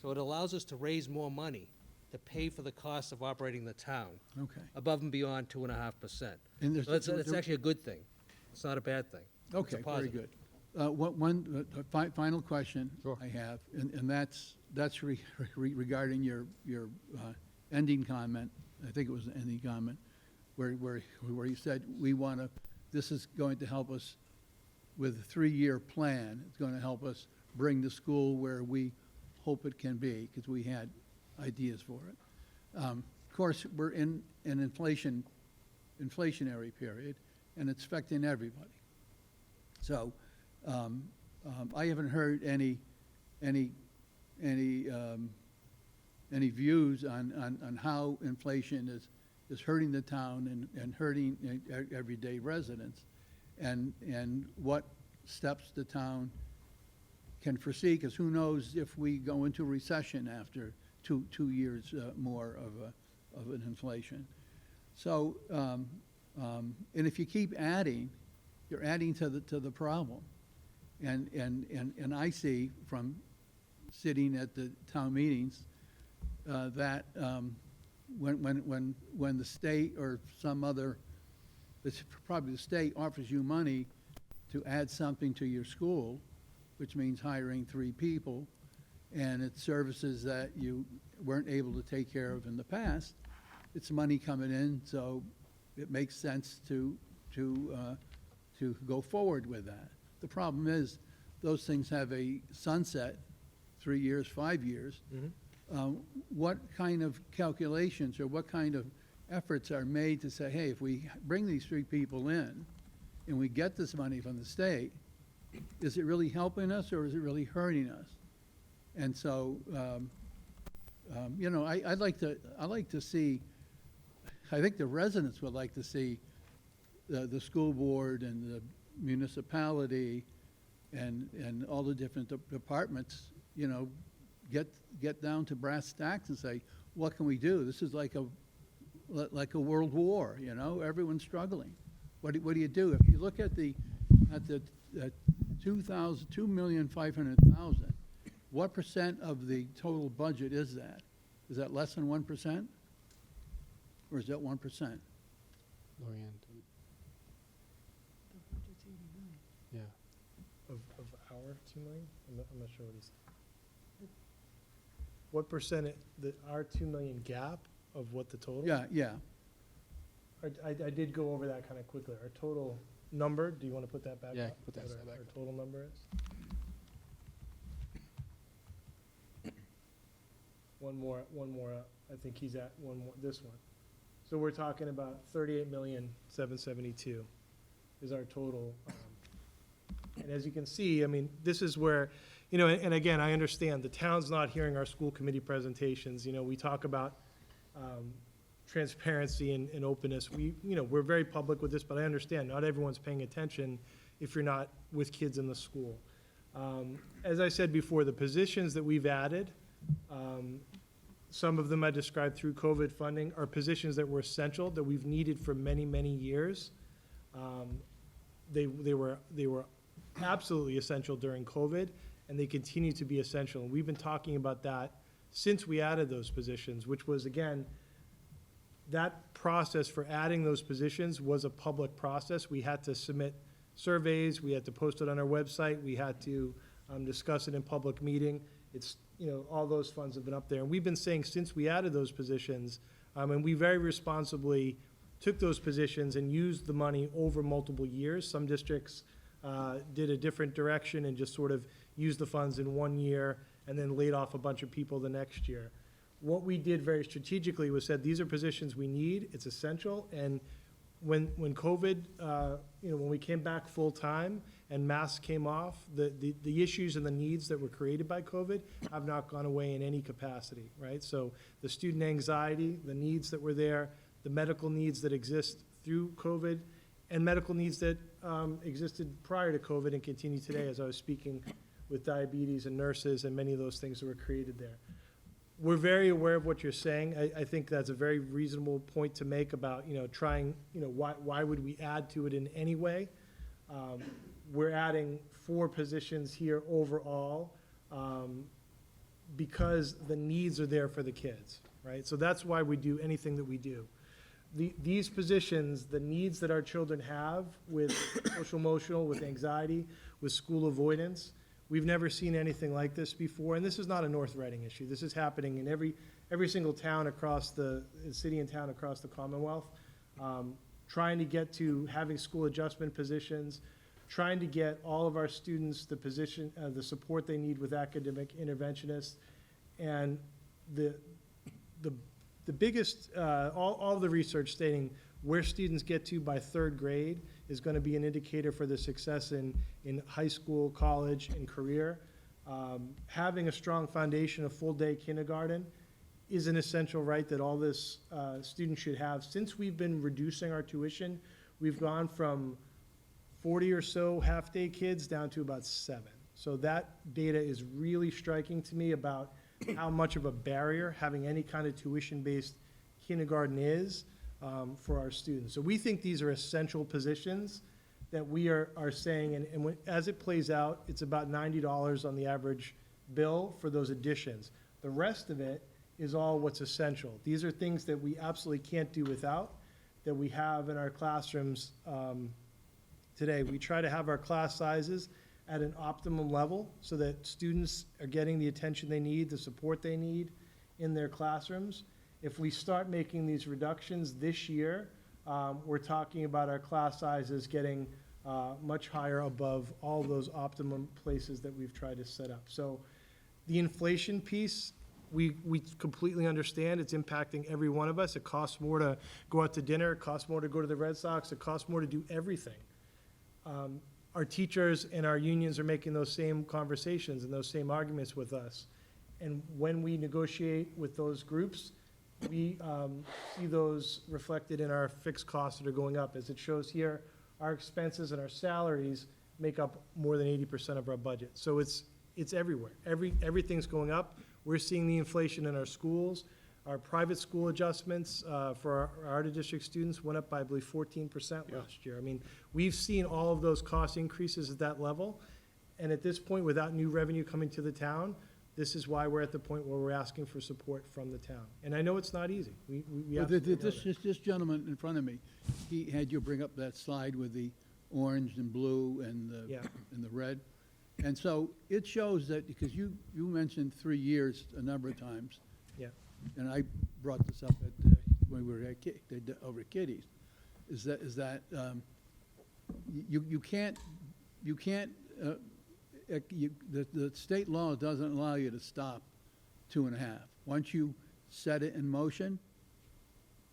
So it allows us to raise more money to pay for the cost of operating the town, Okay. above and beyond 2.5%. And there's- So that's actually a good thing. It's not a bad thing. It's a Okay, very positive. good. Final question Sure. I have, and that's regarding your ending comment. I think it was an ending comment, where you said, this is going to help us with a 3-year plan. It's going to help us bring the school where we hope it can be, because we had ideas for it. Of course, we're in an inflationary period, and it's affecting everybody. So, I haven't heard any views on how inflation is hurting the town and hurting everyday residents, and what steps the town can foresee, because who knows if we go into a recession after two years more of an inflation. So, and if you keep adding, you're adding to the problem. And I see from sitting at the town meetings that when the state or some other, it's probably the state, offers you money to add something to your school, which means hiring 3 people, and it's services that you weren't able to take care of in the past, it's money coming in, so it makes sense to go forward with that. The problem is, those things have a sunset, 3 years, 5 years. What kind of calculations or what kind of efforts are made to say, hey, if we bring these 3 people in and we get this money from the state, is it really helping us or is it really hurting us? And so, you know, I'd like to see, I think the residents would like to see the school board and the municipality and all the different departments, you know, get down to brass tacks and say, what can we do? This is like a world war, you know, everyone's struggling. What do you do? If you look at the 2,500,000, what percent of the total budget is that? Is that less than 1%? Or is that 1%? Lorianne. Yeah. Of our 2 million? I'm not sure what he's. What percent, our 2 million gap of what the total? Yeah. I did go over that kind of quickly. Our total number, do you want to put that back up? Yeah, put that What slide back our up. total number is? One more up. I think he's at one more, this one. So we're talking about 38,772,000 is our total. And as you can see, I mean, this is where, you know, and again, I understand the town's not hearing our school committee presentations. You know, we talk about transparency and openness. We're very public with this, but I understand not everyone's paying attention if you're not with kids in the school. As I said before, the positions that we've added, some of them I described through COVID funding, are positions that were essential, that we've needed for many, many years. They were absolutely essential during COVID, and they continue to be essential. And we've been talking about that since we added those positions, which was, again, that process for adding those positions was a public process. We had to submit surveys, we had to post it on our website, we had to discuss it in public meeting. It's, you know, all those funds have been up there. And we've been saying since we added those positions, and we very responsibly took those positions and used the money over multiple years. Some districts did a different direction and just sort of used the funds in 1 year and then laid off a bunch of people the next year. What we did very strategically was said, these are positions we need, it's essential, and when COVID, when we came back full-time and masks came off, the issues and the needs that were created by COVID have not gone away in any capacity, right? So the student anxiety, the needs that were there, the medical needs that exist through COVID, and medical needs that existed prior to COVID and continue today, as I was speaking with diabetes and nurses and many of those things that were created there. We're very aware of what you're saying. I think that's a very reasonable point to make about, trying, why would we add to it in any way? We're adding 4 positions here overall because the needs are there for the kids, right? So that's why we do anything that we do. These positions, the needs that our children have with social emotional, with anxiety, with school avoidance, we've never seen anything like this before, and this is not a North Reading issue. This is happening in every single town across the city and town across the Commonwealth. Trying to get to having school adjustment positions, trying to get all of our students the support they need with academic interventionists, and the biggest, all of the research stating where students get to by 3rd grade is going to be an indicator for the success in high school, college, and career. Having a strong foundation of full-day kindergarten is an essential right that all this students should have. Since we've been reducing our tuition, we've gone from 40 or so half-day kids down to about 7. So that data is really striking to me about how much of a barrier having any kind of tuition-based kindergarten is for our students. So we think these are essential positions that we are saying, and as it plays out, it's about $90 on the average bill for those additions. The rest of it is all what's essential. These are things that we absolutely can't do without, that we have in our classrooms today. We try to have our class sizes at an optimum level so that students are getting the attention they need, the support they need in their classrooms. If we start making these reductions this year, we're talking about our class sizes getting much higher above all those optimum places that we've tried to set up. So the inflation piece, we completely understand. It's impacting every one of us. It costs more to go out to dinner. It costs more to go to the Red Sox. It costs more to do everything. Our teachers and our unions are making those same conversations and those same arguments with us. And when we negotiate with those groups, we see those reflected in our fixed costs that are going up. As it shows here, our expenses and our salaries make up more than 80% of our budget. So it's everywhere. Everything's going up. We're seeing the inflation in our schools. Our private school adjustments for our out-of-district students went up by, I believe, 14% last year. I mean, we've seen all of those cost increases at that level. And at this point, without new revenue coming to the town, this is why we're at the point where we're asking for support from the town. And I know it's not easy. We But absolutely know that. this gentleman in front of me, he had you bring up that slide with the orange and blue and Yeah. the red. And so it shows that, because you mentioned 3 years a number of times. Yeah. And I brought this up when we were over at Kitty's, is that you can't, the state law doesn't allow you to stop 2.5. Once you set it in motion,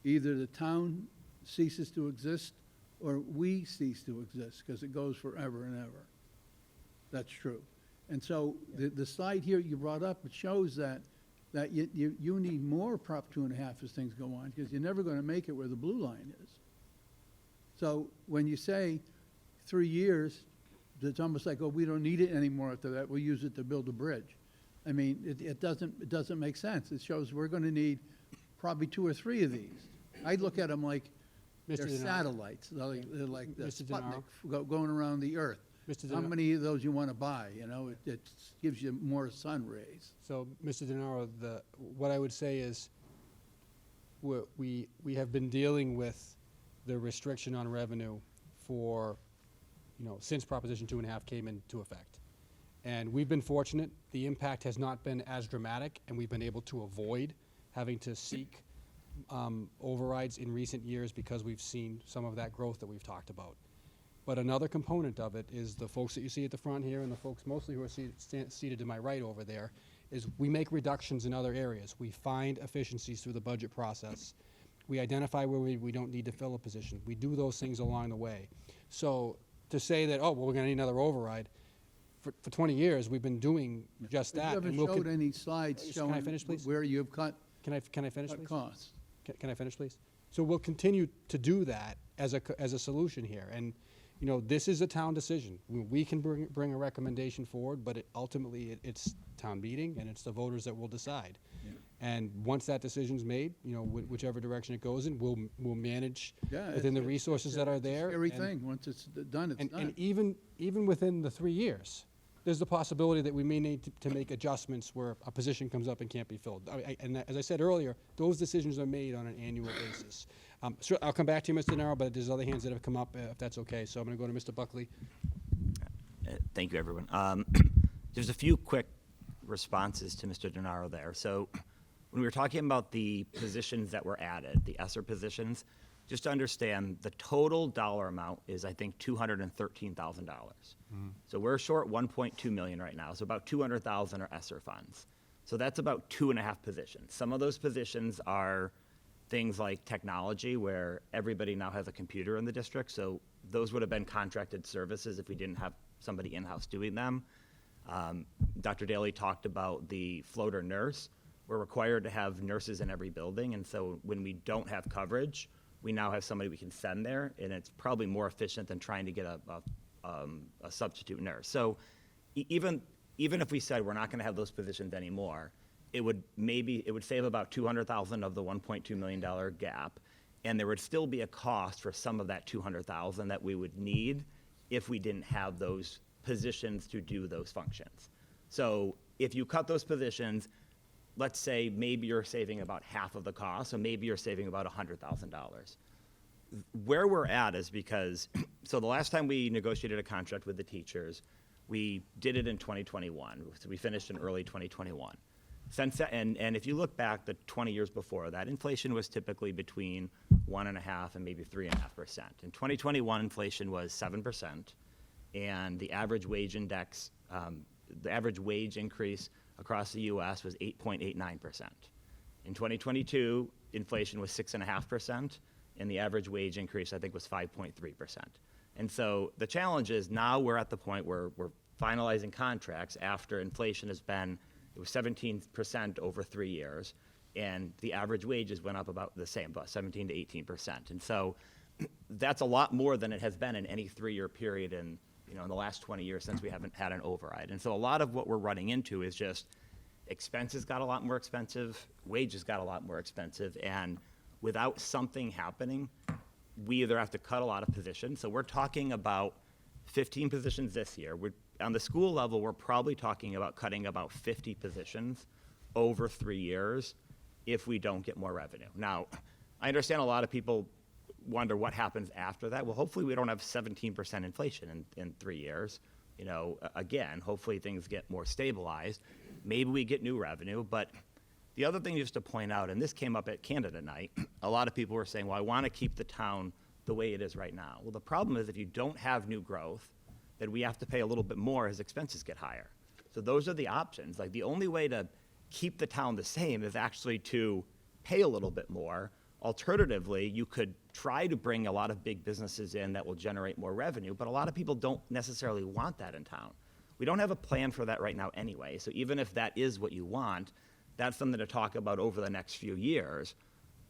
either the town ceases to exist or we cease to exist, because it goes forever and ever. That's true. And so the slide here you brought up, it shows that you need more Prop 2.5 as things go on, because you're never going to make it where the blue line is. So when you say 3 years, it's almost like, oh, we don't need it anymore after that, we'll use it to build a bridge. I mean, it doesn't make sense. It shows we're going to need probably 2 or 3 of these. I look at them like Mr. they're DeNaro. satellites. They're like the Mr. Sputnik going around the Earth. Mr. How DeNaro. many of those you want to buy, you know? It gives you more sun rays. So, Mr. DeNaro, what I would say is, we have been dealing with the restriction on revenue for, since Proposition 2.5 came into effect. And we've been fortunate. The impact has not been as dramatic, and we've been able to avoid having to seek overrides in recent years because we've seen some of that growth that we've talked about. But another component of it is the folks that you see at the front here and the folks mostly who are seated to my right over there, is we make reductions in other areas. We find efficiencies through the budget process. We identify where we don't need to fill a position. We do those things along the way. So to say that, oh, well, we're going to need another override, for 20 years, we've been doing just that. You haven't and we'll showed any slides Can I showing finish, please? where you've cut Can I finish, please? costs. Can I finish, please? So we'll continue to do that as a solution here. And, this is a town decision. We can bring a recommendation forward, but ultimately it's town meeting and it's the voters that will decide. Yeah. And once that decision's made, whichever direction it goes in, we'll manage Yeah, within the it's- resources that are there. Scary and- thing. Once it's done, it's done. And even within the 3 years, there's the possibility that we may need to make adjustments where a position comes up and can't be filled. And as I said earlier, those decisions are made on an annual basis. So I'll come back to you, Mr. Naro, but there's other hands that have come up, if that's okay. So I'm going to go to Mr. Buckley. Thank you, everyone. There's a few quick responses to Mr. DeNaro there. So when we were talking about the positions that were added, the ESSER positions, just to understand, the total dollar amount is, I think, $213,000. So we're short 1.2 million right now. So about 200,000 are ESSER funds. So that's about 2.5 positions. Some of those positions are things like technology, where everybody now has a computer in the district. So those would have been contracted services if we didn't have somebody in-house doing them. Dr. Daly talked about the floater nurse. We're required to have nurses in every building. And so when we don't have coverage, we now have somebody we can send there, and it's probably more efficient than trying to get a substitute nurse. So even if we said we're not going to have those positions anymore, it would save about 200,000 of the $1.2 million gap, and there would still be a cost for some of that 200,000 that we would need if we didn't have those positions to do those functions. So if you cut those positions, let's say maybe you're saving about half of the cost, so maybe you're saving about $100,000. Where we're at is because, so the last time we negotiated a contract with the teachers, we did it in 2021. So we finished in early 2021. since that, and if you look back the 20 years before that, inflation was typically between 1.5% and maybe 3.5%. In 2021, inflation was 7%, and the average wage index, the average wage increase across the U.S. was 8.89%. In 2022, inflation was 6.5%, and the average wage increase, I think, was 5.3%. And so the challenge is now we're at the point where we're finalizing contracts after inflation has been, it was 17% over 3 years, and the average wages went up about the same, about 17 to 18%. And so that's a lot more than it has been in any 3-year period in the last 20 years since we haven't had an override. And so a lot of what we're running into is just expenses got a lot more expensive, wages got a lot more expensive, and without something happening, we either have to cut a lot of positions. So we're talking about 15 positions this year. On the school level, we're probably talking about cutting about 50 positions over 3 years if we don't get more revenue. Now, I understand a lot of people wonder what happens after that. Well, hopefully we don't have 17% inflation in 3 years. Again, hopefully things get more stabilized. Maybe we get new revenue, but the other thing just to point out, and this came up at candidate night, a lot of people were saying, well, I want to keep the town the way it is right now. Well, the problem is if you don't have new growth, then we have to pay a little bit more as expenses get higher. So those are the options. Like, the only way to keep the town the same is actually to pay a little bit more. Alternatively, you could try to bring a lot of big businesses in that will generate more revenue, but a lot of people don't necessarily want that in town. We don't have a plan for that right now anyway, so even if that is what you want, that's something to talk about over the next few years.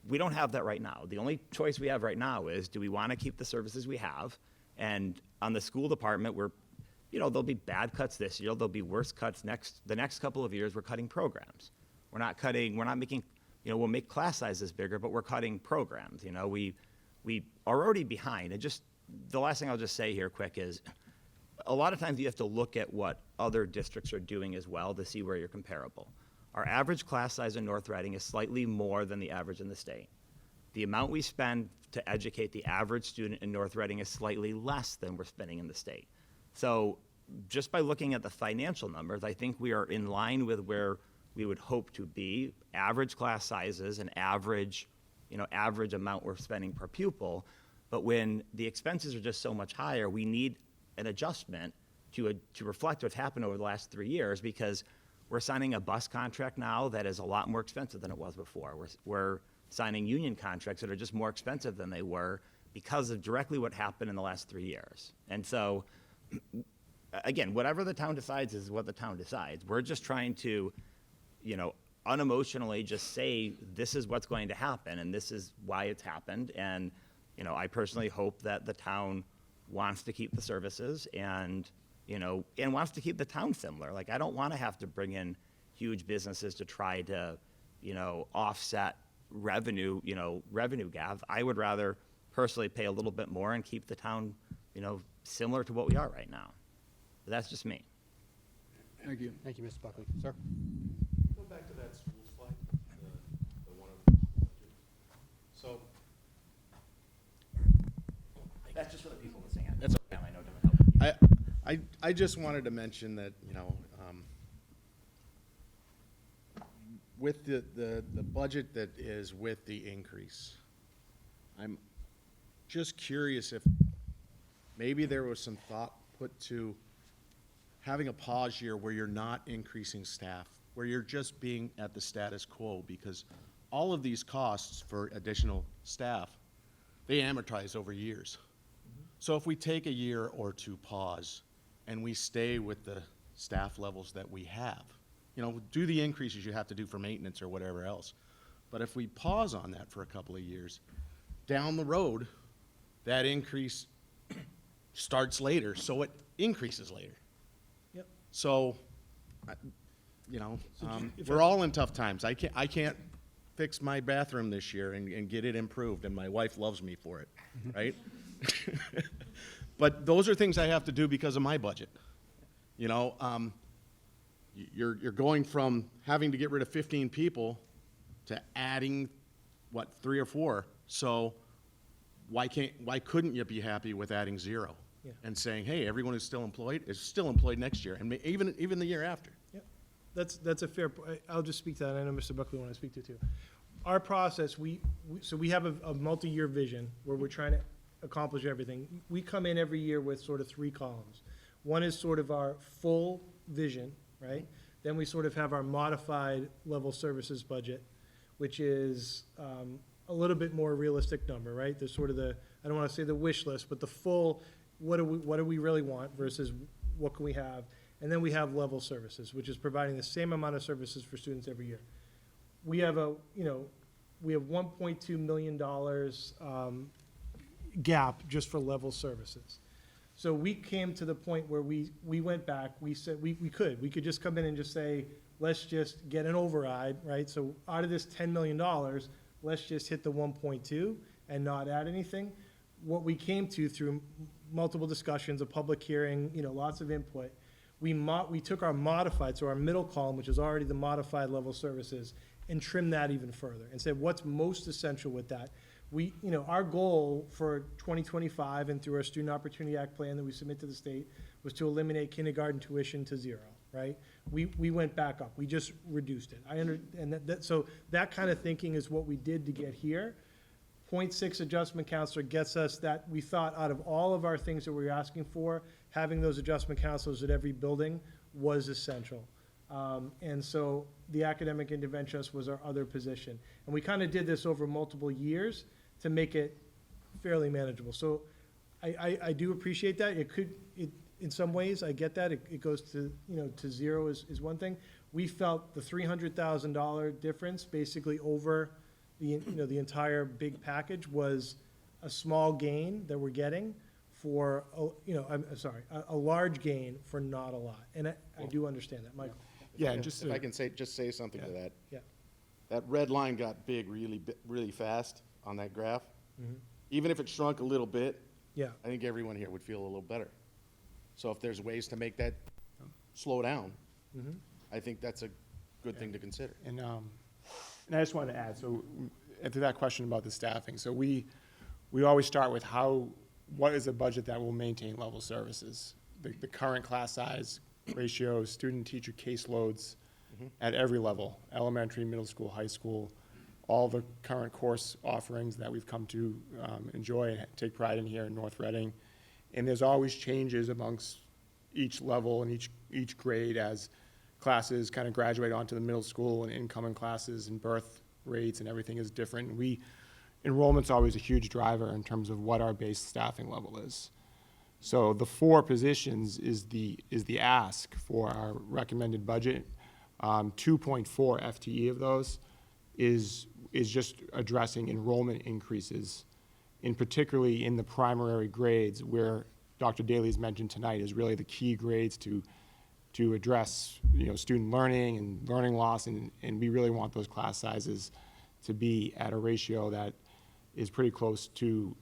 We don't have that right now. The only choice we have right now is, do we want to keep the services we have? And on the school department, there'll be bad cuts this year, there'll be worse cuts the next couple of years. We're cutting programs. We're not making, we'll make class sizes bigger, but we're cutting programs. We are already behind. And just, the last thing I'll just say here quick is, a lot of times you have to look at what other districts are doing as well to see where you're comparable. Our average class size in North Reading is slightly more than the average in the state. The amount we spend to educate the average student in North Reading is slightly less than we're spending in the state. So just by looking at the financial numbers, I think we are in line with where we would hope to be. Average class sizes and average amount we're spending per pupil. But when the expenses are just so much higher, we need an adjustment to reflect what's happened over the last 3 years, because we're signing a bus contract now that is a lot more expensive than it was before. We're signing union contracts that are just more expensive than they were because of directly what happened in the last 3 years. And so, again, whatever the town decides is what the town decides. We're just trying to, unemotionally just say, this is what's going to happen, and this is why it's happened. And, I personally hope that the town wants to keep the services and wants to keep the town similar. Like, I don't want to have to bring in huge businesses to try to, offset revenue gap. I would rather personally pay a little bit more and keep the town, similar to what we are right now. But that's just me. Thank you. Thank you, Mr. Buckley. Sir? Go back to that school slide, the one of the budget. So. That's just for the people listening. That's okay. I know it doesn't help you. I just wanted to mention that, with the budget that is with the increase, I'm just curious if maybe there was some thought put to having a pause year where you're not increasing staff, where you're just being at the status quo, because all of these costs for additional staff, they amortize over years. So if we take a year or two pause and we stay with the staff levels that we have, do the increases you have to do for maintenance or whatever else. But if we pause on that for a couple of years, down the road, that increase starts later, so it increases later. Yep. So, we're all in tough times. I can't fix my bathroom this year and get it improved, and my wife loves me for it, right? But those are things I have to do because of my budget. You're going from having to get rid of 15 people to adding, 3 or 4. So why couldn't you be happy with adding 0? Yeah. And saying, hey, everyone who's still employed is still employed next year, and even the year after. Yep. that's a fair, I'll just speak to that. I know Mr. Buckley want to speak to it too. Our process, so we have a multi-year vision where we're trying to accomplish everything. We come in every year with sort of 3 columns. One is sort of our full vision, right? Then we sort of have our modified level services budget, which is a little bit more realistic number, right? There's sort of I don't want to say the wish list, but the full, what do we really want versus what can we have? And then we have level services, which is providing the same amount of services for students every year. We have we have $1.2 million gap just for level services. So we came to the point where we went back, we said we could just come in and just say, let's just get an override, right? So out of this $10 million, let's just hit the 1.2 and not add anything. What we came to through multiple discussions, a public hearing, lots of input, we took our modified, so our middle column, which is already the modified level services, and trimmed that even further and said, what's most essential with that? Our goal for 2025 and through our Student Opportunity Act plan that we submit to the state was to eliminate kindergarten tuition to 0, right? We went back up. We just reduced it. So that kind of thinking is what we did to get here. 0.6 adjustment counselor gets us that we thought out of all of our things that we were asking for, having those adjustment counselors at every building was essential. And so the academic interventionist was our other position. And we kind of did this over multiple years to make it fairly manageable. So I do appreciate that. In some ways, I get that. It goes to, to 0 is one thing. We felt the $300,000 difference basically over the entire big package was a small gain that we're getting for, a large gain for not a lot. And I do understand that, Michael. Yeah, and just If I can say something to that. Yeah. That red line got big really fast on that graph. Even if it shrunk a little bit, Yeah. I think everyone here would feel a little better. So if there's ways to make that slow down, I think that's a good thing to consider. And I just wanted to add, so to that question about the staffing, so we always start with what is a budget that will maintain level services? The current class size ratios, student-teacher caseloads at every level, elementary, middle school, high school, all the current course offerings that we've come to enjoy and take pride in here in North Reading. And there's always changes amongst each level and each grade as classes kind of graduate onto the middle school and incoming classes and birth rates and everything is different. Enrollment's always a huge driver in terms of what our base staffing level is. So the 4 positions is the ask for our recommended budget. 2.4 FTE of those is just addressing enrollment increases, particularly in the primary grades where Dr. Daly's mentioned tonight is really the key grades to address student learning and learning loss, and we really want those class sizes to be at a ratio that is pretty close to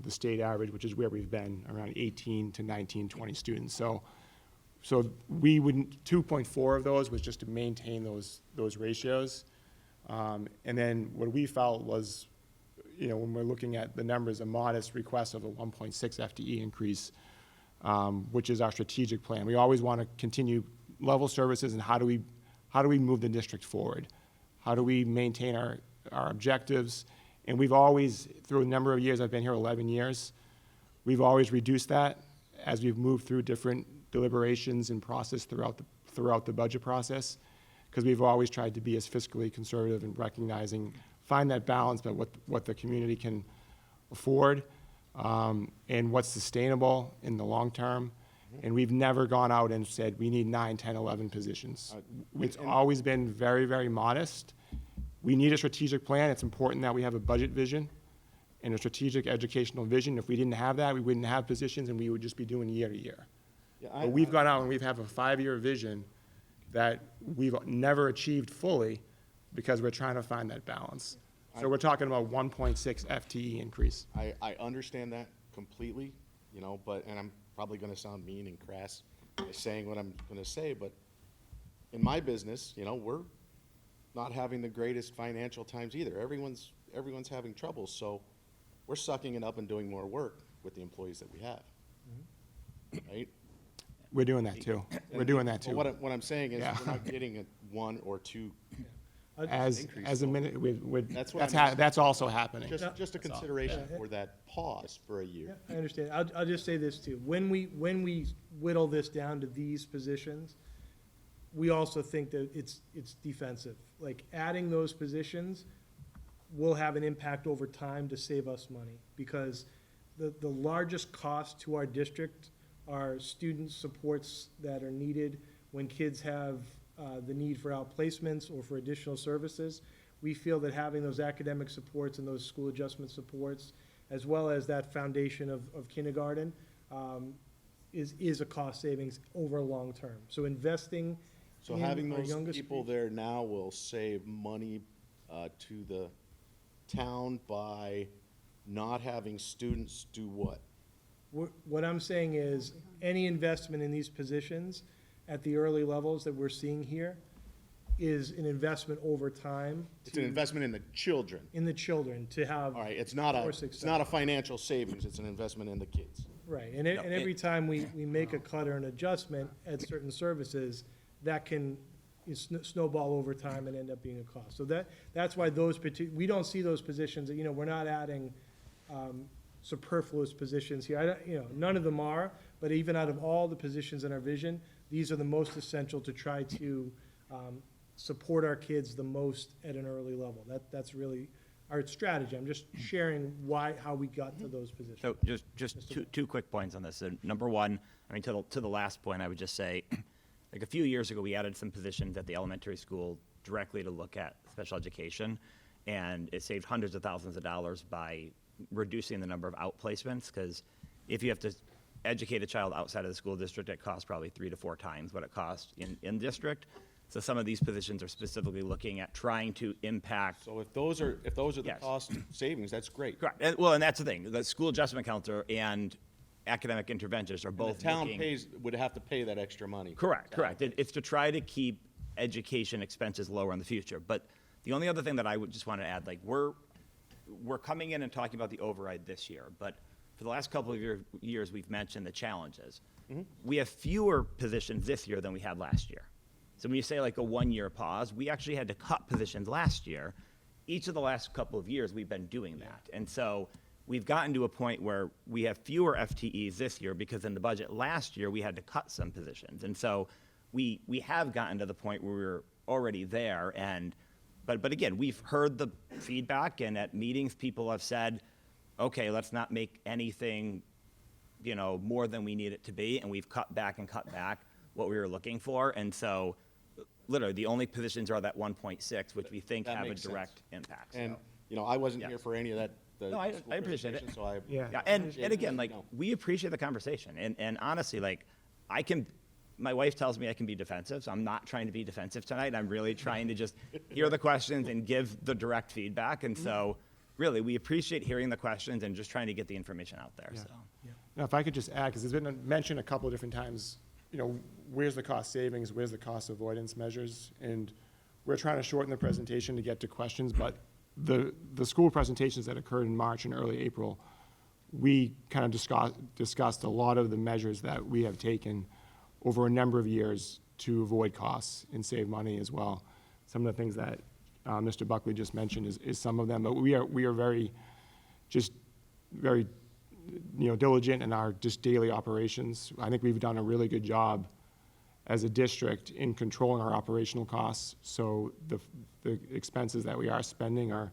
the state average, which is where we've been, around 18 to 19, 20 students. So we wouldn't, 2.4 of those was just to maintain those ratios. And then what we felt was, when we're looking at the numbers, a modest request of a 1.6 FTE increase, which is our strategic plan. We always want to continue level services, and how do we move the district forward? How do we maintain our objectives? And we've always, through a number of years, I've been here 11 years, we've always reduced that as we've moved through different deliberations and process throughout the budget process, because we've always tried to be as fiscally conservative and find that balance about what the community can afford and what's sustainable in the long term. And we've never gone out and said, we need 9, 10, 11 positions. It's always been very, very modest. We need a strategic plan. It's important that we have a budget vision and a strategic educational vision. If we didn't have that, we wouldn't have positions, and we would just be doing year to year. But we've gone out and we have a 5-year vision that we've never achieved fully because we're trying to find that balance. So we're talking about 1.6 FTE increase. I understand that completely, and I'm probably going to sound mean and crass by saying what I'm going to say, but in my business, we're not having the greatest financial times either. Everyone's having trouble, so we're sucking it up and doing more work with the employees that we have, right? We're doing that too. We're doing that too. But what I'm saying is Yeah. we're not getting one or two, As a minute, That's what I mean. that's also happening. just a That's all. consideration for that pause for a year. I understand. I'll just say this too. When we whittle this down to these positions, we also think that it's defensive. Like adding those positions will have an impact over time to save us money. Because the largest cost to our district are student supports that are needed when kids have the need for outplacements or for additional services. We feel that having those academic supports and those school adjustment supports, as well as that foundation of kindergarten, is a cost savings over long term. So investing So in having our those youngest people there now will save money to the town by not having students do what? What I'm saying is, any investment in these positions at the early levels that we're seeing here is an investment over time. It's an investment in the children. In the children, to have. All right, it's not more it's success. not a financial savings, it's an investment in the kids. Right, and every time we make a cut or an adjustment at certain services, that can snowball over time and end up being a cost. So that's why we don't see those positions, we're not adding superfluous positions here. None of them are, but even out of all the positions in our vision, these are the most essential to try to support our kids the most at an early level. That's really our strategy. I'm just sharing how we got to those positions. So just two quick points on this. So number one, to the last point, I would just say, like a few years ago, we added some positions at the elementary school directly to look at special education, and it saved hundreds of thousands of dollars by reducing the number of outplacements, because if you have to educate a child outside of the school district, it costs probably 3 to 4 times what it costs in district. So some of these positions are specifically looking at trying to impact. So if those are the Yes. cost savings, that's great. Correct. And that's the thing. The school adjustment counselor and academic interventionists are The both town looking. would have to pay that extra money. Correct. It's to try to keep education expenses lower in the future. But the only other thing that I would just want to add, like we're coming in and talking about the override this year, but for the last couple of years, we've mentioned the challenges. We have fewer positions this year than we had last year. So when you say like a 1-year pause, we actually had to cut positions last year. Each of the last couple of years, we've been doing that. And so we've gotten to a point where we have fewer FTEs this year because in the budget last year, we had to cut some positions. And so we have gotten to the point where we're already there. But again, we've heard the feedback, and at meetings, people have said, okay, let's not make anything, more than we need it to be. And we've cut back what we were looking for. And so literally the only positions are that 1.6, which we think That have a makes sense. direct impact. And, So, I wasn't here Yes. for any of that. No, I appreciate it. presentation, So I. Yeah. Yeah, and appreciate again, it. like, No. we appreciate the conversation, and honestly, like, my wife tells me I can be defensive, so I'm not trying to be defensive tonight. I'm really trying to just hear the questions and give the direct feedback, and so, really, we appreciate hearing the questions and just trying to get the information out there, so. Now, if I could just add, because it's been mentioned a couple of different times, where's the cost savings, where's the cost avoidance measures? And we're trying to shorten the presentation to get to questions, but the school presentations that occurred in March and early April, we kind of discussed a lot of the measures that we have taken over a number of years to avoid costs and save money as well. Some of the things that Mr. Buckley just mentioned is some of them, but we are very diligent in our just daily operations. I think we've done a really good job as a district in controlling our operational costs. So the expenses that we are spending are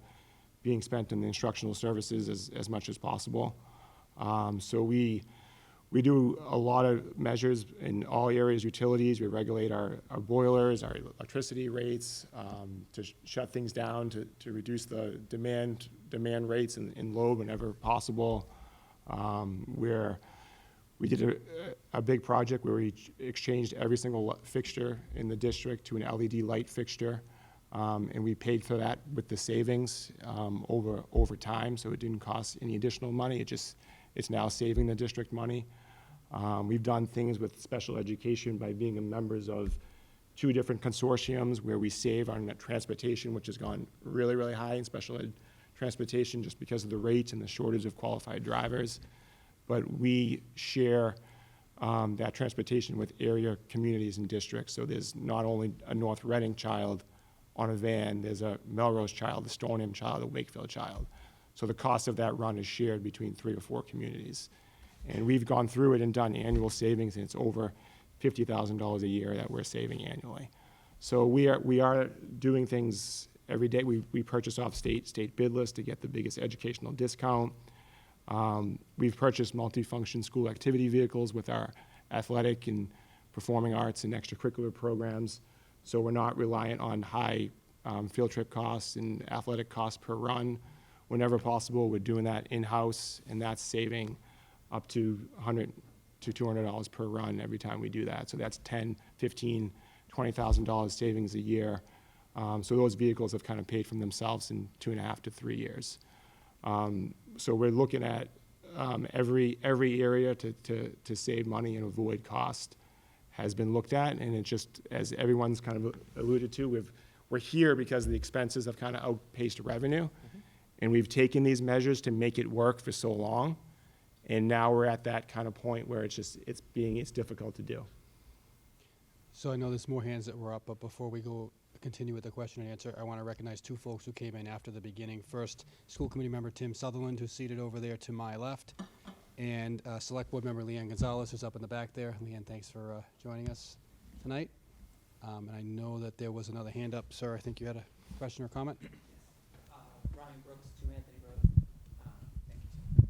being spent in the instructional services as much as possible. So we do a lot of measures in all areas, utilities. We regulate our boilers, our electricity rates, to shut things down, to reduce the demand rates in load whenever possible. Where we did a big project where we exchanged every single fixture in the district to an LED light fixture. And we paid for that with the savings over time, so it didn't cost any additional money. It's now saving the district money. We've done things with special education by being members of 2 different consortiums where we save on transportation, which has gone really, really high in special ed transportation just because of the rates and the shortage of qualified drivers. But we share that transportation with area communities and districts. So there's not only a North Reading child on a van, there's a Melrose child, a Stoneham child, a Wakefield child. So the cost of that run is shared between 3 or 4 communities. And we've gone through it and done annual savings, and it's over $50,000 a year that we're saving annually. So we are doing things every day. We purchase off state bid list to get the biggest educational discount. We've purchased multifunction school activity vehicles with our athletic and performing arts and extracurricular programs. So we're not reliant on high field trip costs and athletic costs per run. Whenever possible, we're doing that in-house, and that's saving up to $100 to $200 per run every time we do that. So that's $10,000, $15,000, $20,000 savings a year. So those vehicles have kind of paid for themselves in 2.5 to 3 years. So we're looking at every area to save money and avoid cost has been looked at, and it just, as everyone's kind of alluded to, we're here because the expenses have kind of outpaced revenue, and we've taken these measures to make it work for so long, and now we're at that kind of point where it's difficult to do. So I know there's more hands that were up, but before we continue with the question and answer, I want to recognize 2 folks who came in after the beginning. First, school committee member Tim Sutherland, who's seated over there to my left, and select board member Leanne Gonzalez, who's up in the back there. Leanne, thanks for joining us tonight. And I know that there was another hand up. Sir, I think you had a question or comment? Brian Brooks, 2 Anthony Road. Thank you.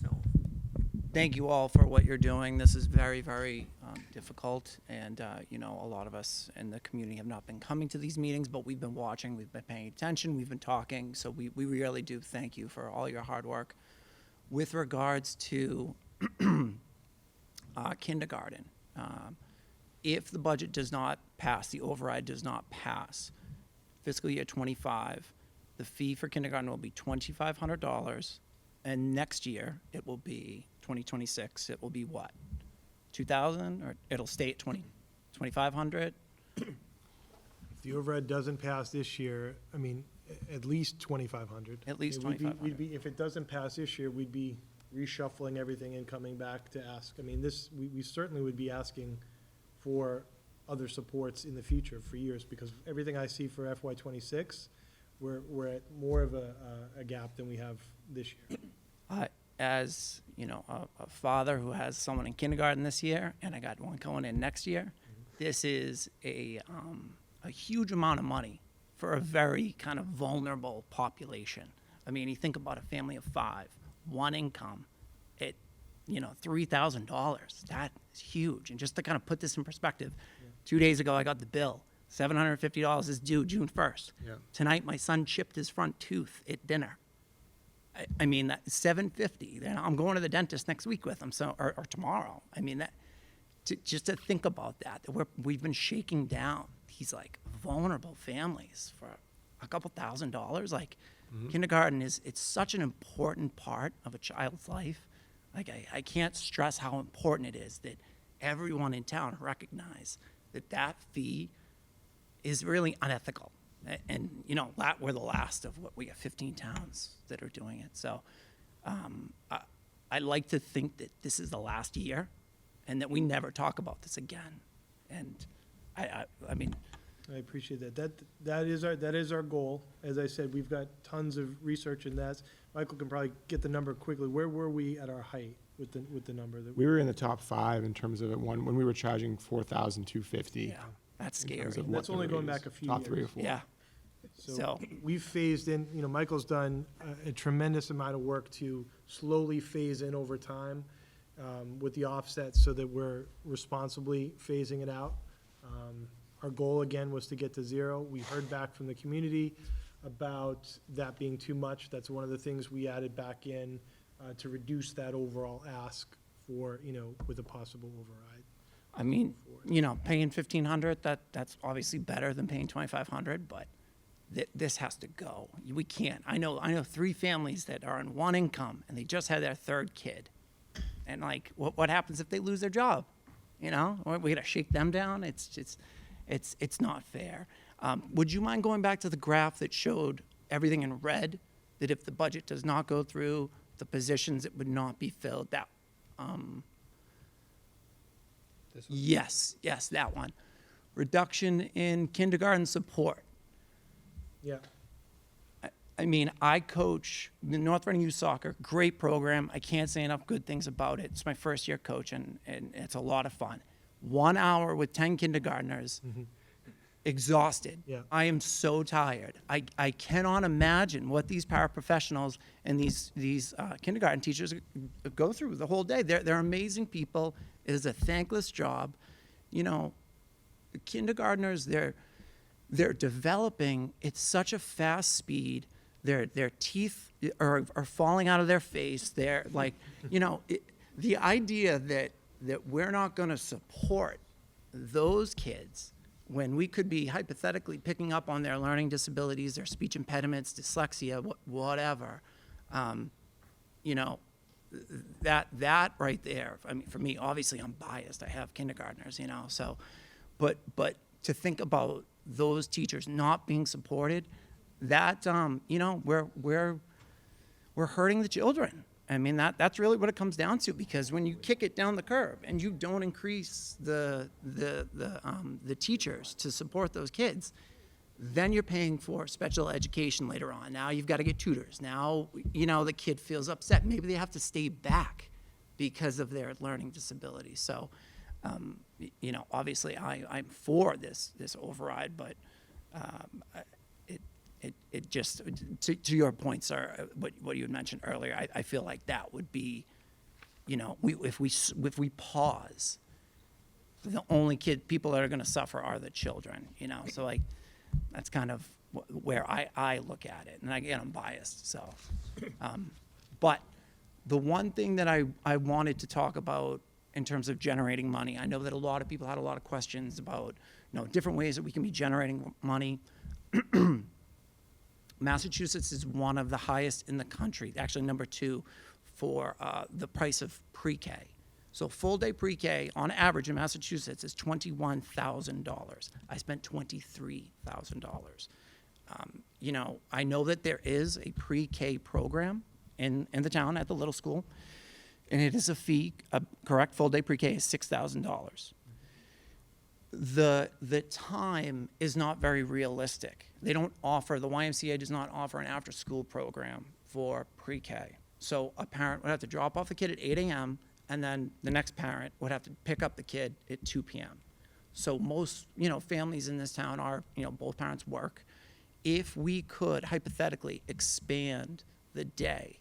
So, thank you all for what you're doing. This is very, very difficult, and you know, a lot of us in the community have not been coming to these meetings, but we've been watching, we've been paying attention, we've been talking, so we really do thank you for all your hard work. With regards to kindergarten, if the budget does not pass, the override does not pass, fiscal year 25, the fee for kindergarten will be $2,500, and next year, it will be 2026, it will be what? 2,000, or it'll stay at 2,500? If the override doesn't pass this year, I mean, at least 2,500. At least I mean, 2,500. if it doesn't pass this year, we'd be reshuffling everything and coming back to ask. I mean, we certainly would be asking for other supports in the future for years, because everything I see for FY26, we're at more of a gap than we have this year. As you know, a father who has someone in kindergarten this year, and I got one going in next year, this is a huge amount of money for a very kind of vulnerable population. I mean, you think about a family of 5, 1 income, $3,000. That is huge. And just to kind of put this in perspective, 2 days ago I got the bill. $750 is due June 1st. Yeah. Tonight my son chipped his front tooth at dinner. I mean, that's $750. Then I'm going to the dentist next week with him, or tomorrow. I mean, just to think about that we've been shaking down these like vulnerable families for a couple $1,000. Like, kindergarten it's such an important part of a child's life. Like, I can't stress how important it is that everyone in town recognize that fee is really unethical. And, you know, we're the last of we got 15 towns that are doing it. So I like to think that this is the last year and that we never talk about this again. And I mean, I appreciate that. That is our goal. As I said, we've got tons of research in that. Michael can probably get the number quickly. Where were we at our height with the number that We were in the top 5 in terms of it when we were charging $4,250. yeah, that's in scary. terms of And that's what the only going rate is. back a few Top 3 or years. 4. Yeah. So we've phased in, you know, Michael's done a tremendous amount of work to slowly phase in over time with the offsets so that we're responsibly phasing it out. Our goal, again, was to get to 0. We heard back from the community about that being too much. That's one of the things we added back in to reduce that overall ask for, you know, with a possible override. I mean, you know, paying $1,500, that's obviously better than paying $2,500, but this has to go. We can't. I know 3 families that are on 1 income and they just had their 3rd kid. And like, what happens if they lose their job? You know, we gotta shake them down. It's not fair. Would you mind going back to the graph that showed everything in red, that if the budget does not go through, the positions that would not be filled, that This one? Yes, that one. Reduction in kindergarten support. Yeah. I mean, I coach the North Reading Youth Soccer, great program. I can't say enough good things about it. It's my first year coaching, and it's a lot of fun. 1 hour with 10 kindergartners, exhausted. Yeah. I am so tired. I cannot imagine what these paraprofessionals and these kindergarten teachers go through the whole day. They're amazing people. It is a thankless job. You know, the kindergartners, they're developing at such a fast speed. Their teeth are falling out of their face. They're like, you know, the idea that we're not going to support those kids when we could be hypothetically picking up on their learning disabilities, their speech impediments, dyslexia, whatever, you know, that right there. I mean, for me, obviously, I'm biased. I have kindergartners, you know, so, but to think about those teachers not being supported, that you know, we're hurting the children. I mean, that's really what it comes down to, because when you kick it down the curb and you don't increase the teachers to support those kids, then you're paying for special education later on. Now you've got to get tutors. Now, you know, the kid feels upset. Maybe they have to stay back because of their learning disability. So, you know, obviously I'm for this override, but it just, to your point, sir, what you had mentioned earlier, I feel like that would be, you know, if we pause, the only people that are going to suffer are the children, you know. So like, that's kind of where I look at it, and again, I'm biased. So, but the one thing that I wanted to talk about in terms of generating money, I know that a lot of people had a lot of questions about, you know, different ways that we can be generating money. Massachusetts is one of the highest in the country, actually number 2 for the price of pre-K. So full day pre-K on average in Massachusetts is $21,000. I spent $23,000. You know, I know that there is a pre-K program in the town at the little school, and it is a fee, correct, full day pre-K is $6,000. The time is not very realistic. They don't offer, the YMCA does not offer an after-school program for pre-K. So a parent would have to drop off the kid at 8 a.m., and then the next parent would have to pick up the kid at 2 p.m. So most, you know, families in this town are, you know, both parents work. If we could hypothetically expand the day,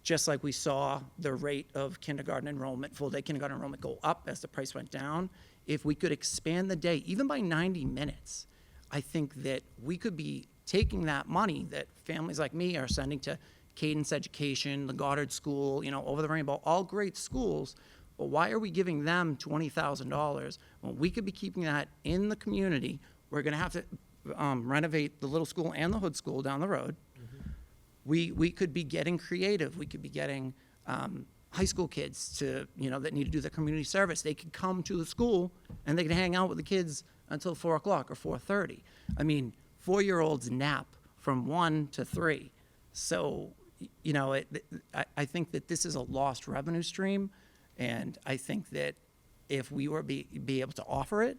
just like we saw the rate of kindergarten enrollment, full-day kindergarten enrollment go up as the price went down, if we could expand the day, even by 90 minutes, I think that we could be taking that money that families like me are sending to Cadence Education, the Goddard School, you know, Over the Rainbow, all great schools, but why are we giving them $20,000 when we could be keeping that in the community? We're going to have to renovate the little school and the hood school down the road. We could be getting creative. We could be getting high school kids to, you know, that need to do their community service. They could come to the school and they could hang out with the kids until 4 o'clock or 4:30. I mean, 4-year-olds nap from 1 to 3. So, you know, I think that this is a lost revenue stream, and I think that if we were be able to offer it,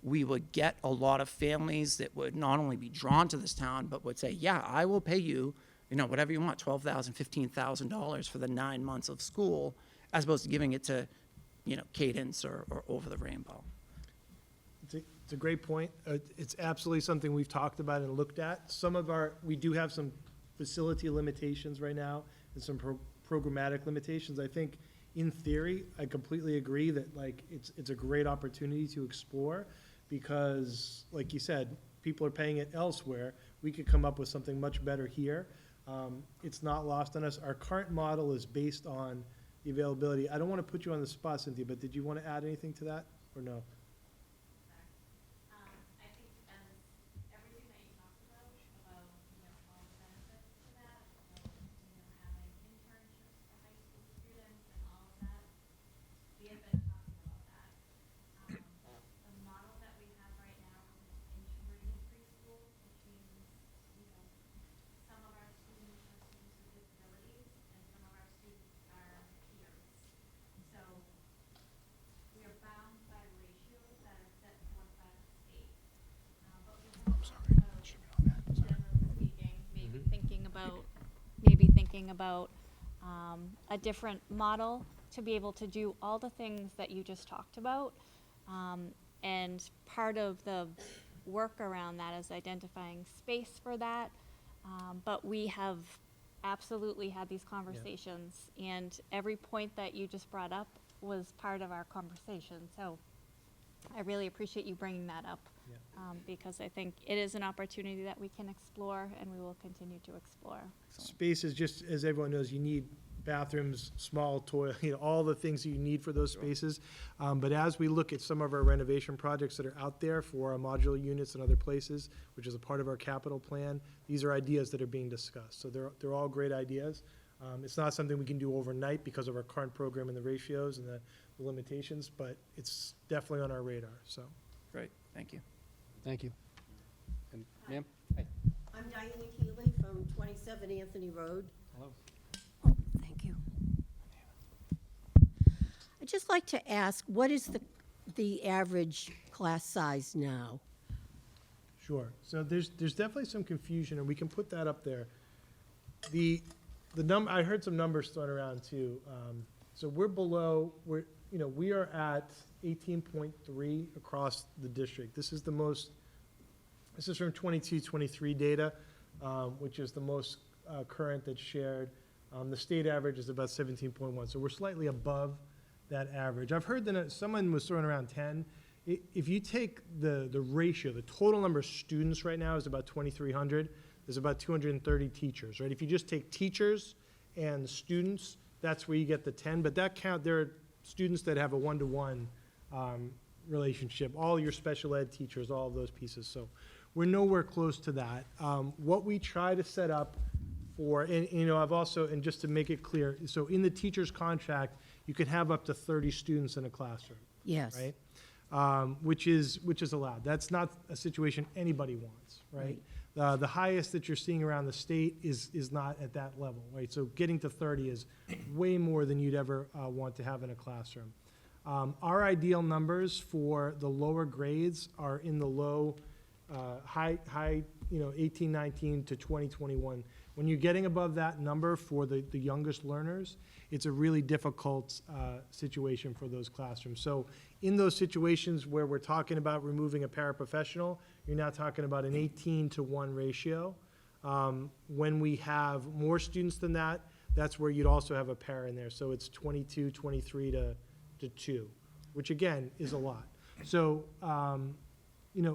we would get a lot of families that would not only be drawn to this town, but would say, yeah, I will pay you, you know, whatever you want, $12,000, $15,000 for the 9 months of school, as opposed to giving it to, you know, Cadence or Over the Rainbow. It's a great point. It's absolutely something we've talked about and looked at. We do have some facility limitations right now and some programmatic limitations. I think in theory, I completely agree that like it's a great opportunity to explore, because like you said, people are paying it elsewhere. We could come up with something much better here. It's not lost on us. Our current model is based on the availability. I don't want to put you on the spot, Cynthia, but did you want to add anything to that or no? I think everything that you talked about, you know, all the benefits to that, about, you know, having internships for high school students and all of that, we have been talking about that. The model that we have right now is integrated preschool, which means, you know, some of our students are students with disabilities and some of our students are peers. So we are bound by thinking about a different model to be able to do all the things that you just talked about. And part of the work around that is identifying space for that. But we have absolutely had these conversations, and every point that you just brought up was part of our conversation. So I really appreciate you bringing that up, because I think it is an opportunity that we can explore and we will continue to explore. Space is just, as everyone knows, you need bathrooms, small toilet, all the things that you need for those spaces. But as we look at some of our renovation projects that are out there for our modular units and other places, which is a part of our capital plan, these are ideas that are being discussed. So they're all great ideas. It's not something we can do overnight because of our current program and the ratios and the limitations, but it's definitely on our radar, so. Great, thank you. Thank you. And ma'am? Hi. I'm Diane Healy from 27 Anthony Road. Hello. Oh, thank you. I'd just like to ask, what is the average class size now? Sure. So there's definitely some confusion, and we can put that up there. The I heard some numbers thrown around too. So we're below, we are at 18.3 across the district. This is from 22-23 data, which is the most current that's shared. The state average is about 17.1, so we're slightly above that average. I've heard that someone was throwing around 10. If you take the ratio, the total number of students right now is about 2,300. There's about 230 teachers, right? If you just take teachers and students, that's where you get the 10. But there are students that have a one-to-one relationship, all your special ed teachers, all of those pieces. So we're nowhere close to that. What we try to set up for, and I've also, and just to make it clear, so in the teacher's contract, you can have up to 30 students in a classroom. Yes. Right? Which is allowed. That's not a situation anybody wants, right? The highest that you're seeing around the state is not at that level, right? So getting to 30 is way more than you'd ever want to have in a classroom. Our ideal numbers for the lower grades are in the low, high, 18, 19 to 20, 21. When you're getting above that number for the youngest learners, it's a really difficult situation for those classrooms. So in those situations where we're talking about removing a paraprofessional, you're now talking about an 18-to-1 ratio. When we have more students than that, that's where you'd also have a para in there. So it's 22, 23 to 2, which again is a lot. So,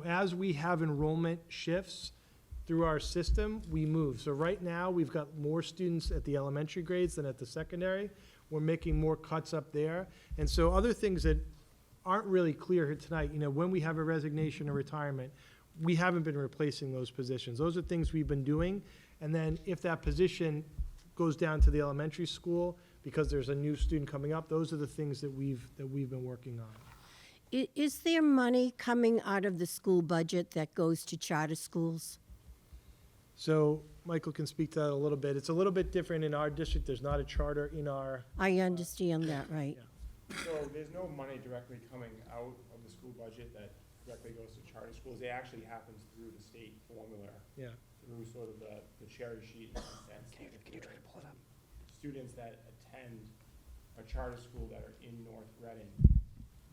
as we have enrollment shifts through our system, we move. So right now, we've got more students at the elementary grades than at the secondary. We're making more cuts up there. And so other things that aren't really clear here tonight, when we have a resignation or retirement, we haven't been replacing those positions. Those are things we've been doing. And then if that position goes down to the elementary school because there's a new student coming up, those are the things that we've been working on. Is there money coming out of the school budget that goes to charter schools? So Michael can speak to that a little bit. It's a little bit different in our district. There's not a charter in our. I understand that, right? Yeah. So there's no money directly coming out of the school budget that directly goes to charter schools. It actually happens through the state formula, Yeah. through sort of the cherry sheet in a sense. Can you try to pull it up? Students that attend a charter school that are in North Reading,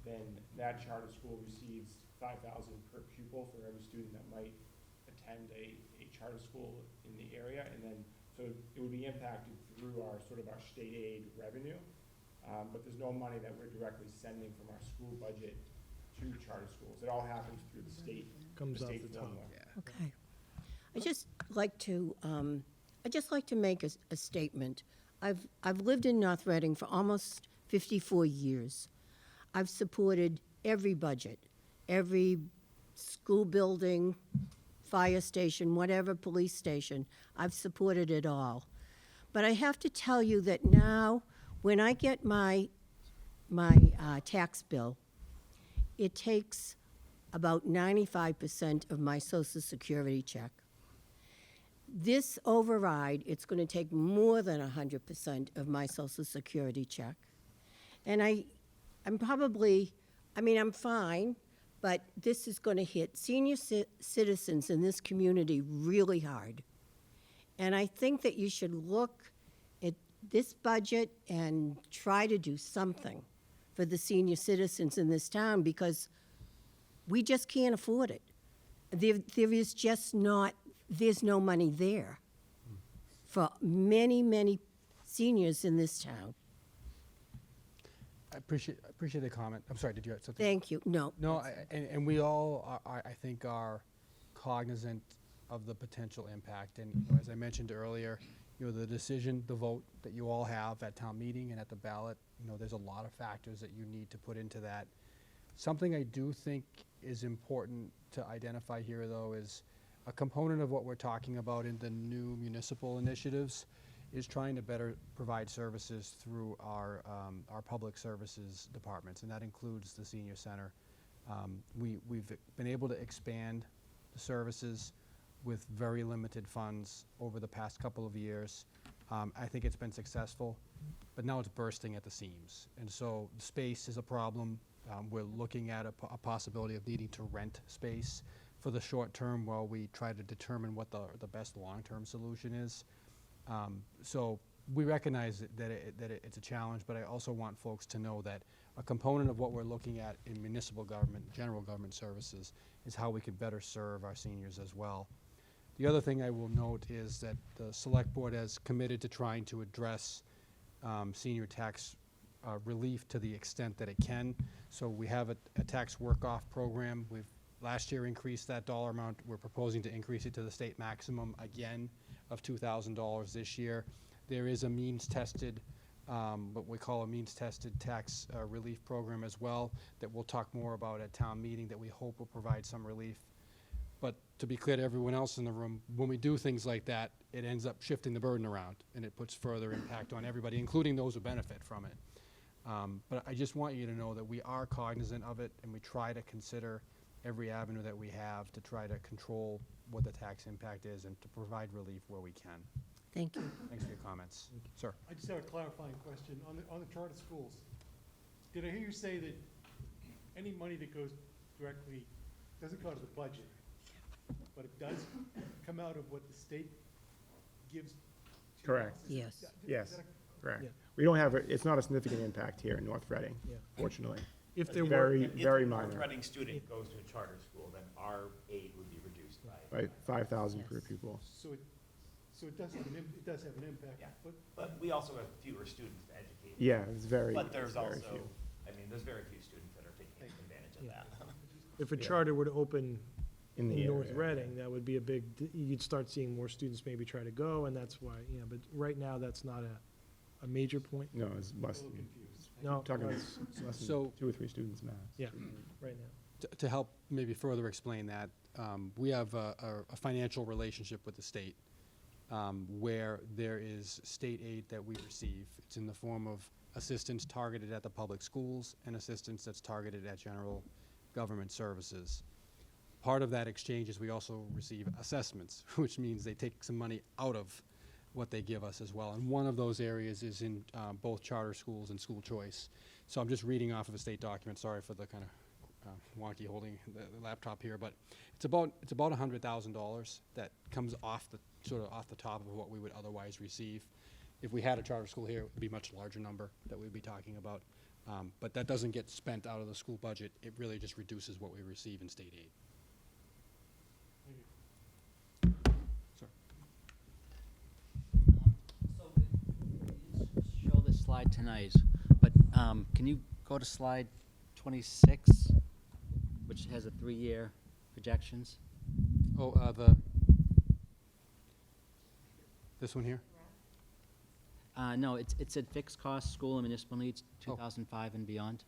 then that charter school receives $5,000 per pupil for every student that might attend a charter school in the area, and then so it would be impacted through our state aid revenue, but there's no money that we're directly sending from our school budget to charter schools. It all happens through the state. Comes the off state the top. formula. Okay. I just like to make a statement. I've lived in North Reading for almost 54 years. I've supported every budget, every school building, fire station, whatever, police station. I've supported it all. But I have to tell you that now, when I get my tax bill, it takes about 95% of my Social Security check. This override, it's going to take more than 100% of my Social Security check. And I'm fine, but this is going to hit senior citizens in this community really hard. And I think that you should look this budget and try to do something for the senior citizens in this town, because we just can't afford it. There is just not, there's no money there for many, many seniors in this town. I appreciate the comment. I'm sorry, did you have something? Thank you. No. No, and we all, I think, are cognizant of the potential impact. And you know, as I mentioned earlier, you know, the decision, the vote that you all have at town meeting and at the ballot, you know, there's a lot of factors that you need to put into that. Something I do think is important to identify here, though, is a component of what we're talking about in the new municipal initiatives is trying to better provide services through our public services departments, and that includes the senior center. We've been able to expand the services with very limited funds over the past couple of years. I think it's been successful, but now it's bursting at the seams. And so space is a problem. We're looking at a possibility of needing to rent space for the short term while we try to determine what the best long-term solution is. So we recognize that it's a challenge, but I also want folks to know that a component of what we're looking at in municipal government, general government services, is how we can better serve our seniors as well. The other thing I will note is that the Select Board has committed to trying to address senior tax relief to the extent that it can. So we have a tax work-off program. We've last year increased that dollar amount. We're proposing to increase it to the state maximum again of $2,000 this year. There is a means-tested, what we call a means-tested tax relief program as well that we'll talk more about at town meeting that we hope will provide some relief. But to be clear to everyone else in the room, when we do things like that, it ends up shifting the burden around, and it puts further impact on everybody, including those who benefit from it. But I just want you to know that we are cognizant of it, and we try to consider every avenue that we have to try to control what the tax impact is and to provide relief where we can. Thank you. Thanks for your comments. Sir? I just have a clarifying question. On the charter schools, did I hear you say that any money that goes directly, doesn't go to the budget, but it does come out of what the state gives to Correct. us? Yes. Yes, correct. Yeah. We don't have, it's not a significant impact here in North Reading, Yeah. fortunately. If there were, Very, If very a North minor, Reading student goes to a charter school, then our aid would be reduced by. right, 5,000 per Yes. pupil. So it does have it does have an impact, Yeah. but But we also have fewer students to educate. Yeah, it's very, But there's it's very also, few. I mean, there's very few students that are taking advantage of Yeah. that. if a Yeah. charter were to open In the in North area. Reading, that would be a big, you'd start seeing more students maybe try to go, and that's why, you know, but right now, that's not a major point. No, it's less, a little than- confused. No, talking it's- it's less than So- 2 or 3 students max. Yeah. right now. To help maybe further explain that, we have a financial relationship with the state where there is state aid that we receive. It's in the form of assistance targeted at the public schools and assistance that's targeted at general government services. Part of that exchange is we also receive assessments, which means they take some money out of what they give us as well. And one of those areas is in both charter schools and school choice. So I'm just reading off of a state document, sorry for the kind of wonky holding the laptop here, but it's about $100,000 that comes off the top of what we would otherwise receive. If we had a charter school here, it would be a much larger number that we'd be talking about. But that doesn't get spent out of the school budget. It really just reduces what we receive in state aid. Sir? So, you didn't show this slide tonight, but can you go to slide 26, which has a 3-year projections? Oh, this one here? No, it said fixed costs, school and municipal needs, 2005 and beyond.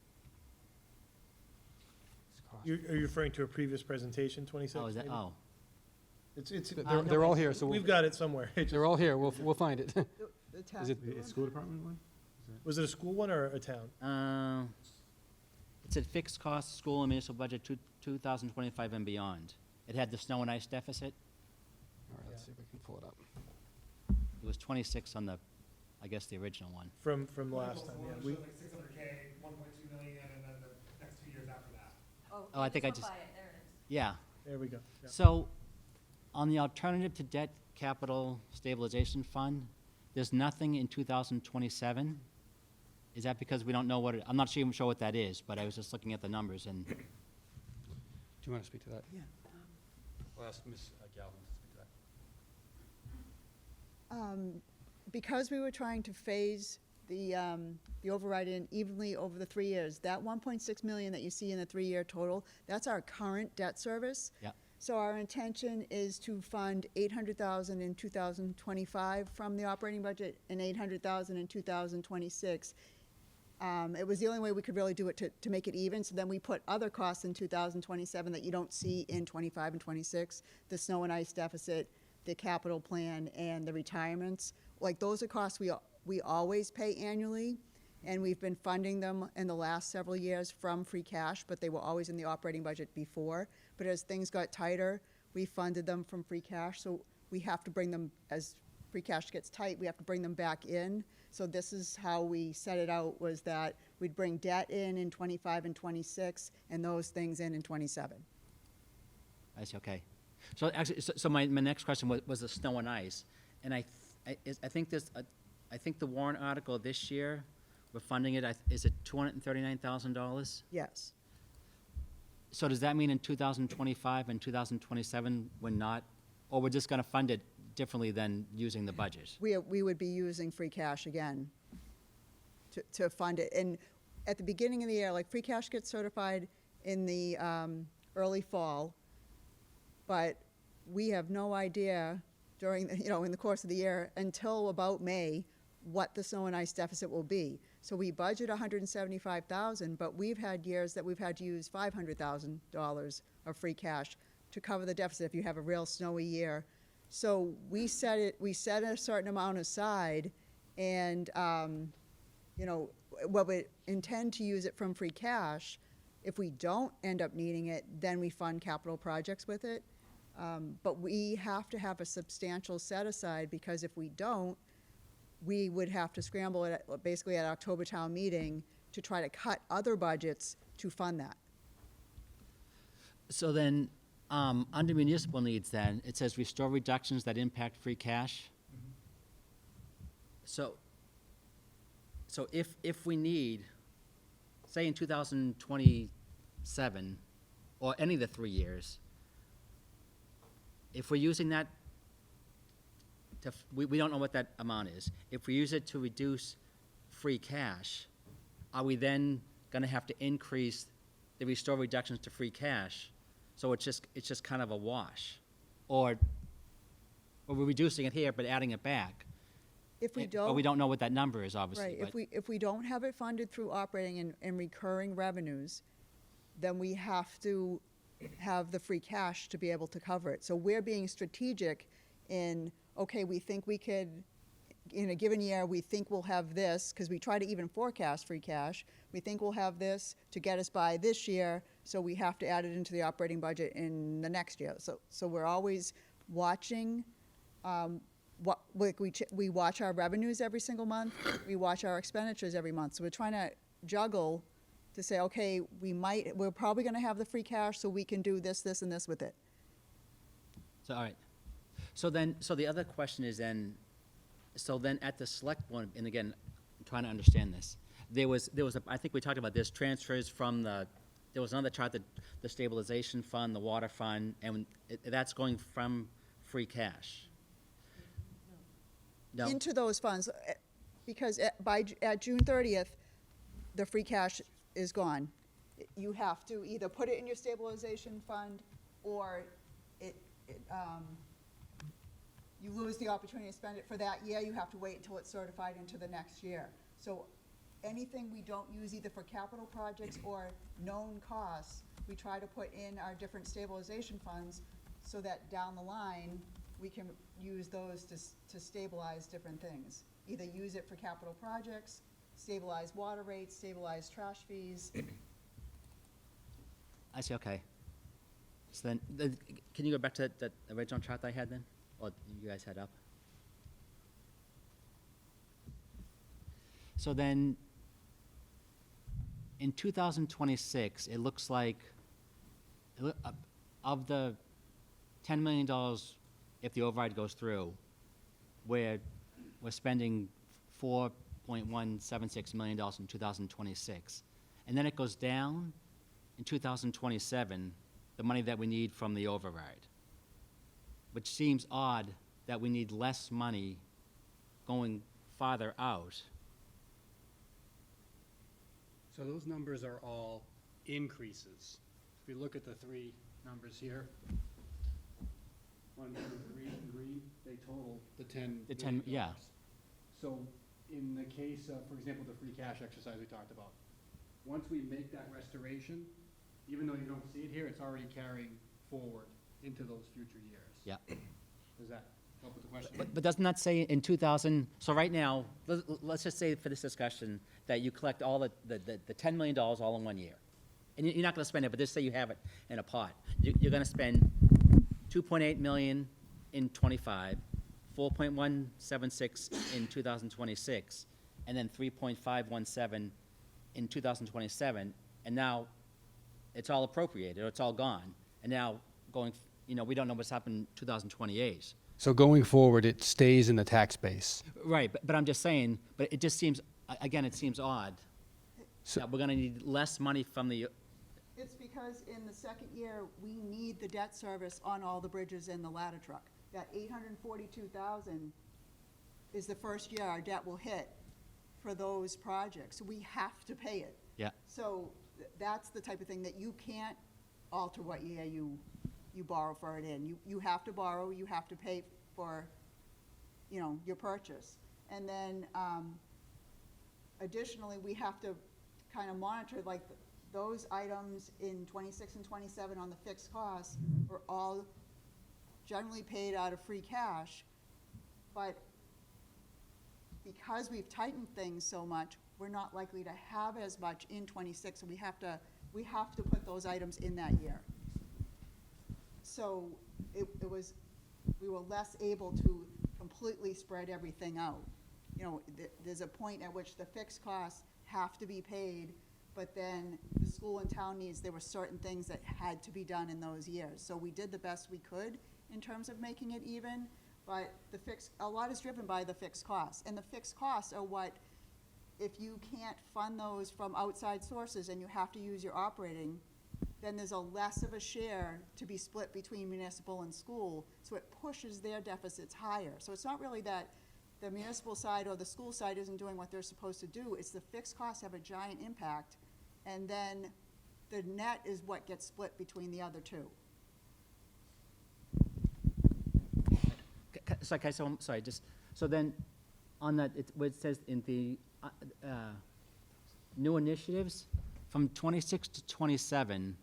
Are you referring to a previous presentation, 26? Oh, is that, maybe? oh. It's, They're all here, so we've got it somewhere. they're all here. We'll find it. The tax Is it- bill. Is school department one? Was it a school one or a town? It said fixed costs, school and municipal budget, 2025 and beyond. It had the snow and ice deficit. All right, let's see if we can pull it up. It was 26 on the, I guess, the original one. From last time, yeah. Like 600K, 1.2 million, and then the next 2 years after that. Oh, I think I just, yeah. There we go. Yeah. So, on the alternative to debt capital stabilization fund, there's nothing in 2027? Is that because we don't know what, I'm not even sure what that is, but I was just looking at the numbers and, Do you want to speak to that? Yeah. I'll ask Ms. Galvin to speak to that. Because we were trying to phase the override in evenly over the 3 years, that 1.6 million that you see in the 3-year total, that's our current debt service. yeah. So our intention is to fund 800,000 in 2025 from the operating budget and 800,000 in 2026. It was the only way we could really do it to make it even, so then we put other costs in 2027 that you don't see in 25 and 26, the snow and ice deficit, the capital plan, and the retirements. Like, those are costs we always pay annually, and we've been funding them in the last several years from free cash, but they were always in the operating budget before. But as things got tighter, we funded them from free cash, so we have to bring them, as free cash gets tight, we have to bring them back in. So this is how we set it out, was that we'd bring debt in 25 and 26, and those things in 27. I see, okay. So actually, so my next question was the snow and ice. And I think I think the warrant article this year, we're funding it, is it $239,000? Yes. So does that mean in 2025 and 2027, we're not, or we're just gonna fund it differently than using the budget? We would be using free cash again to fund it. And at the beginning of the year, like, free cash gets certified in the early fall, but we have no idea during, in the course of the year until about May what the snow and ice deficit will be. So we budget $175,000, but we've had years that we've had to use $500,000 of free cash to cover the deficit if you have a real snowy year. So we set a certain amount aside, and we intend to use it from free cash. If we don't end up needing it, then we fund capital projects with it. But we have to have a substantial set aside, because if we don't, we would have to scramble basically at October town meeting to try to cut other budgets to fund that. So then, under municipal needs then, it says restore reductions that impact free cash. So if we need, say in 2027, or any of the 3 years, if we're using that, we don't know what that amount is. If we use it to reduce free cash, are we then gonna have to increase the restore reductions to free cash? So it's just kind of a wash? Or we're reducing it here but adding it back? If we But don't. we don't know what that number is, obviously. Right, but- if we don't have it funded through operating and recurring revenues, then we have to have the free cash to be able to cover it. So we're being strategic in, okay, we think we could, in a given year, we think we'll have this, because we try to even forecast free cash. We think we'll have this to get us by this year, so we have to add it into the operating budget in the next year. So we're always watching, we watch our revenues every single month, we watch our expenditures every month. So we're trying to juggle to say, okay, we're probably gonna have the free cash, so we can do this, this, and this with it. So, all right. So the other question is then, so then at the select board, and again, I'm trying to understand this. There was I think we talked about this, transfers from there was another chart, the stabilization fund, the water fund, and that's going from free cash. No? Into those funds, because at June 30th, the free cash is gone. You have to either put it in your stabilization fund, or you lose the opportunity to spend it for that year. You have to wait until it's certified into the next year. So anything we don't use either for capital projects or known costs, we try to put in our different stabilization funds, so that down the line, we can use those to stabilize different things. Either use it for capital projects, stabilize water rates, stabilize trash fees. I see, okay. So then, can you go back to that original chart I had then? Or you guys had up? So then, in 2026, it looks like, of the $10 million, if the override goes through, we're we're spending $4.176 million in 2026. And then it goes down in 2027, the money that we need from the override, which seems odd that we need less money going farther out. So those numbers are all increases. If we look at the three numbers here, 1, 2, 3 in green, they total the 10 The 10, million yeah. dollars. So in the case of, for example, the free cash exercise we talked about, once we make that restoration, even though you don't see it here, it's already carrying forward into those future years. Yeah. Does that help with the question? But doesn't that say in 2000, so right now, let's just say for this discussion that you collect all the $10 million all in 1 year. And you're not gonna spend it, but just say you have it in a pot. You're gonna spend 2.8 million in '25, 4.176 in 2026, and then 3.517 in 2027, and now it's all appropriated, or it's all gone. And now going, we don't know what's happened in 2028. So going forward, it stays in the tax base. Right, but I'm just saying, but it just seems, again, it seems odd that we're gonna need less money from the, It's because in the second year, we need the debt service on all the bridges and the ladder truck. That 842,000 is the first year our debt will hit for those projects. We have to pay it. yeah. So that's the type of thing that you can't alter what year you borrow for it in. You have to borrow, you have to pay for, your purchase. And then, additionally, we have to kind of monitor, like, those items in '26 and '27 on the fixed costs are all generally paid out of free cash. But because we've tightened things so much, we're not likely to have as much in '26, so we have to put those items in that year. So we were less able to completely spread everything out. There's a point at which the fixed costs have to be paid, but then the school and town needs, there were certain things that had to be done in those years. So we did the best we could in terms of making it even, but a lot is driven by the fixed costs. And the fixed costs are what, if you can't fund those from outside sources and you have to use your operating, then there's a less of a share to be split between municipal and school, so it pushes their deficits higher. So it's not really that the municipal side or the school side isn't doing what they're supposed to do, it's the fixed costs have a giant impact, and then the net is what gets split between the other two. So then, on that, what it says in the new initiatives, from '26 to '27,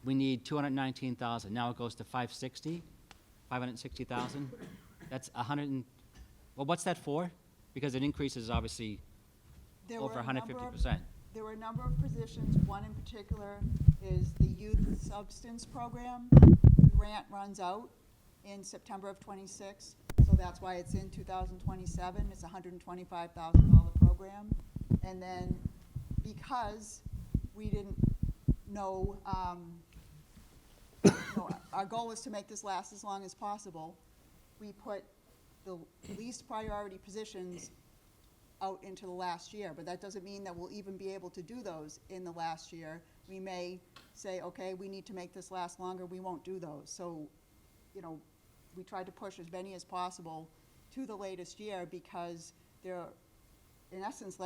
we need 219,000. Now it goes to 560,000. That's 100 well, what's that for? Because it increases, obviously, There over were a number of- 150%. There were a number of positions. One in particular is the Youth Substance Program. The grant runs out in September of '26, so that's why it's in 2027. It's a $125,000 program. And then because we didn't know, our goal was to make this last as long as possible, we put the least priority positions out into the last year, but that doesn't mean that we'll even be able to do those in the last year. We may say, okay, we need to make this last longer, we won't do those. So, we tried to push as many as possible to the latest year because they're, in essence,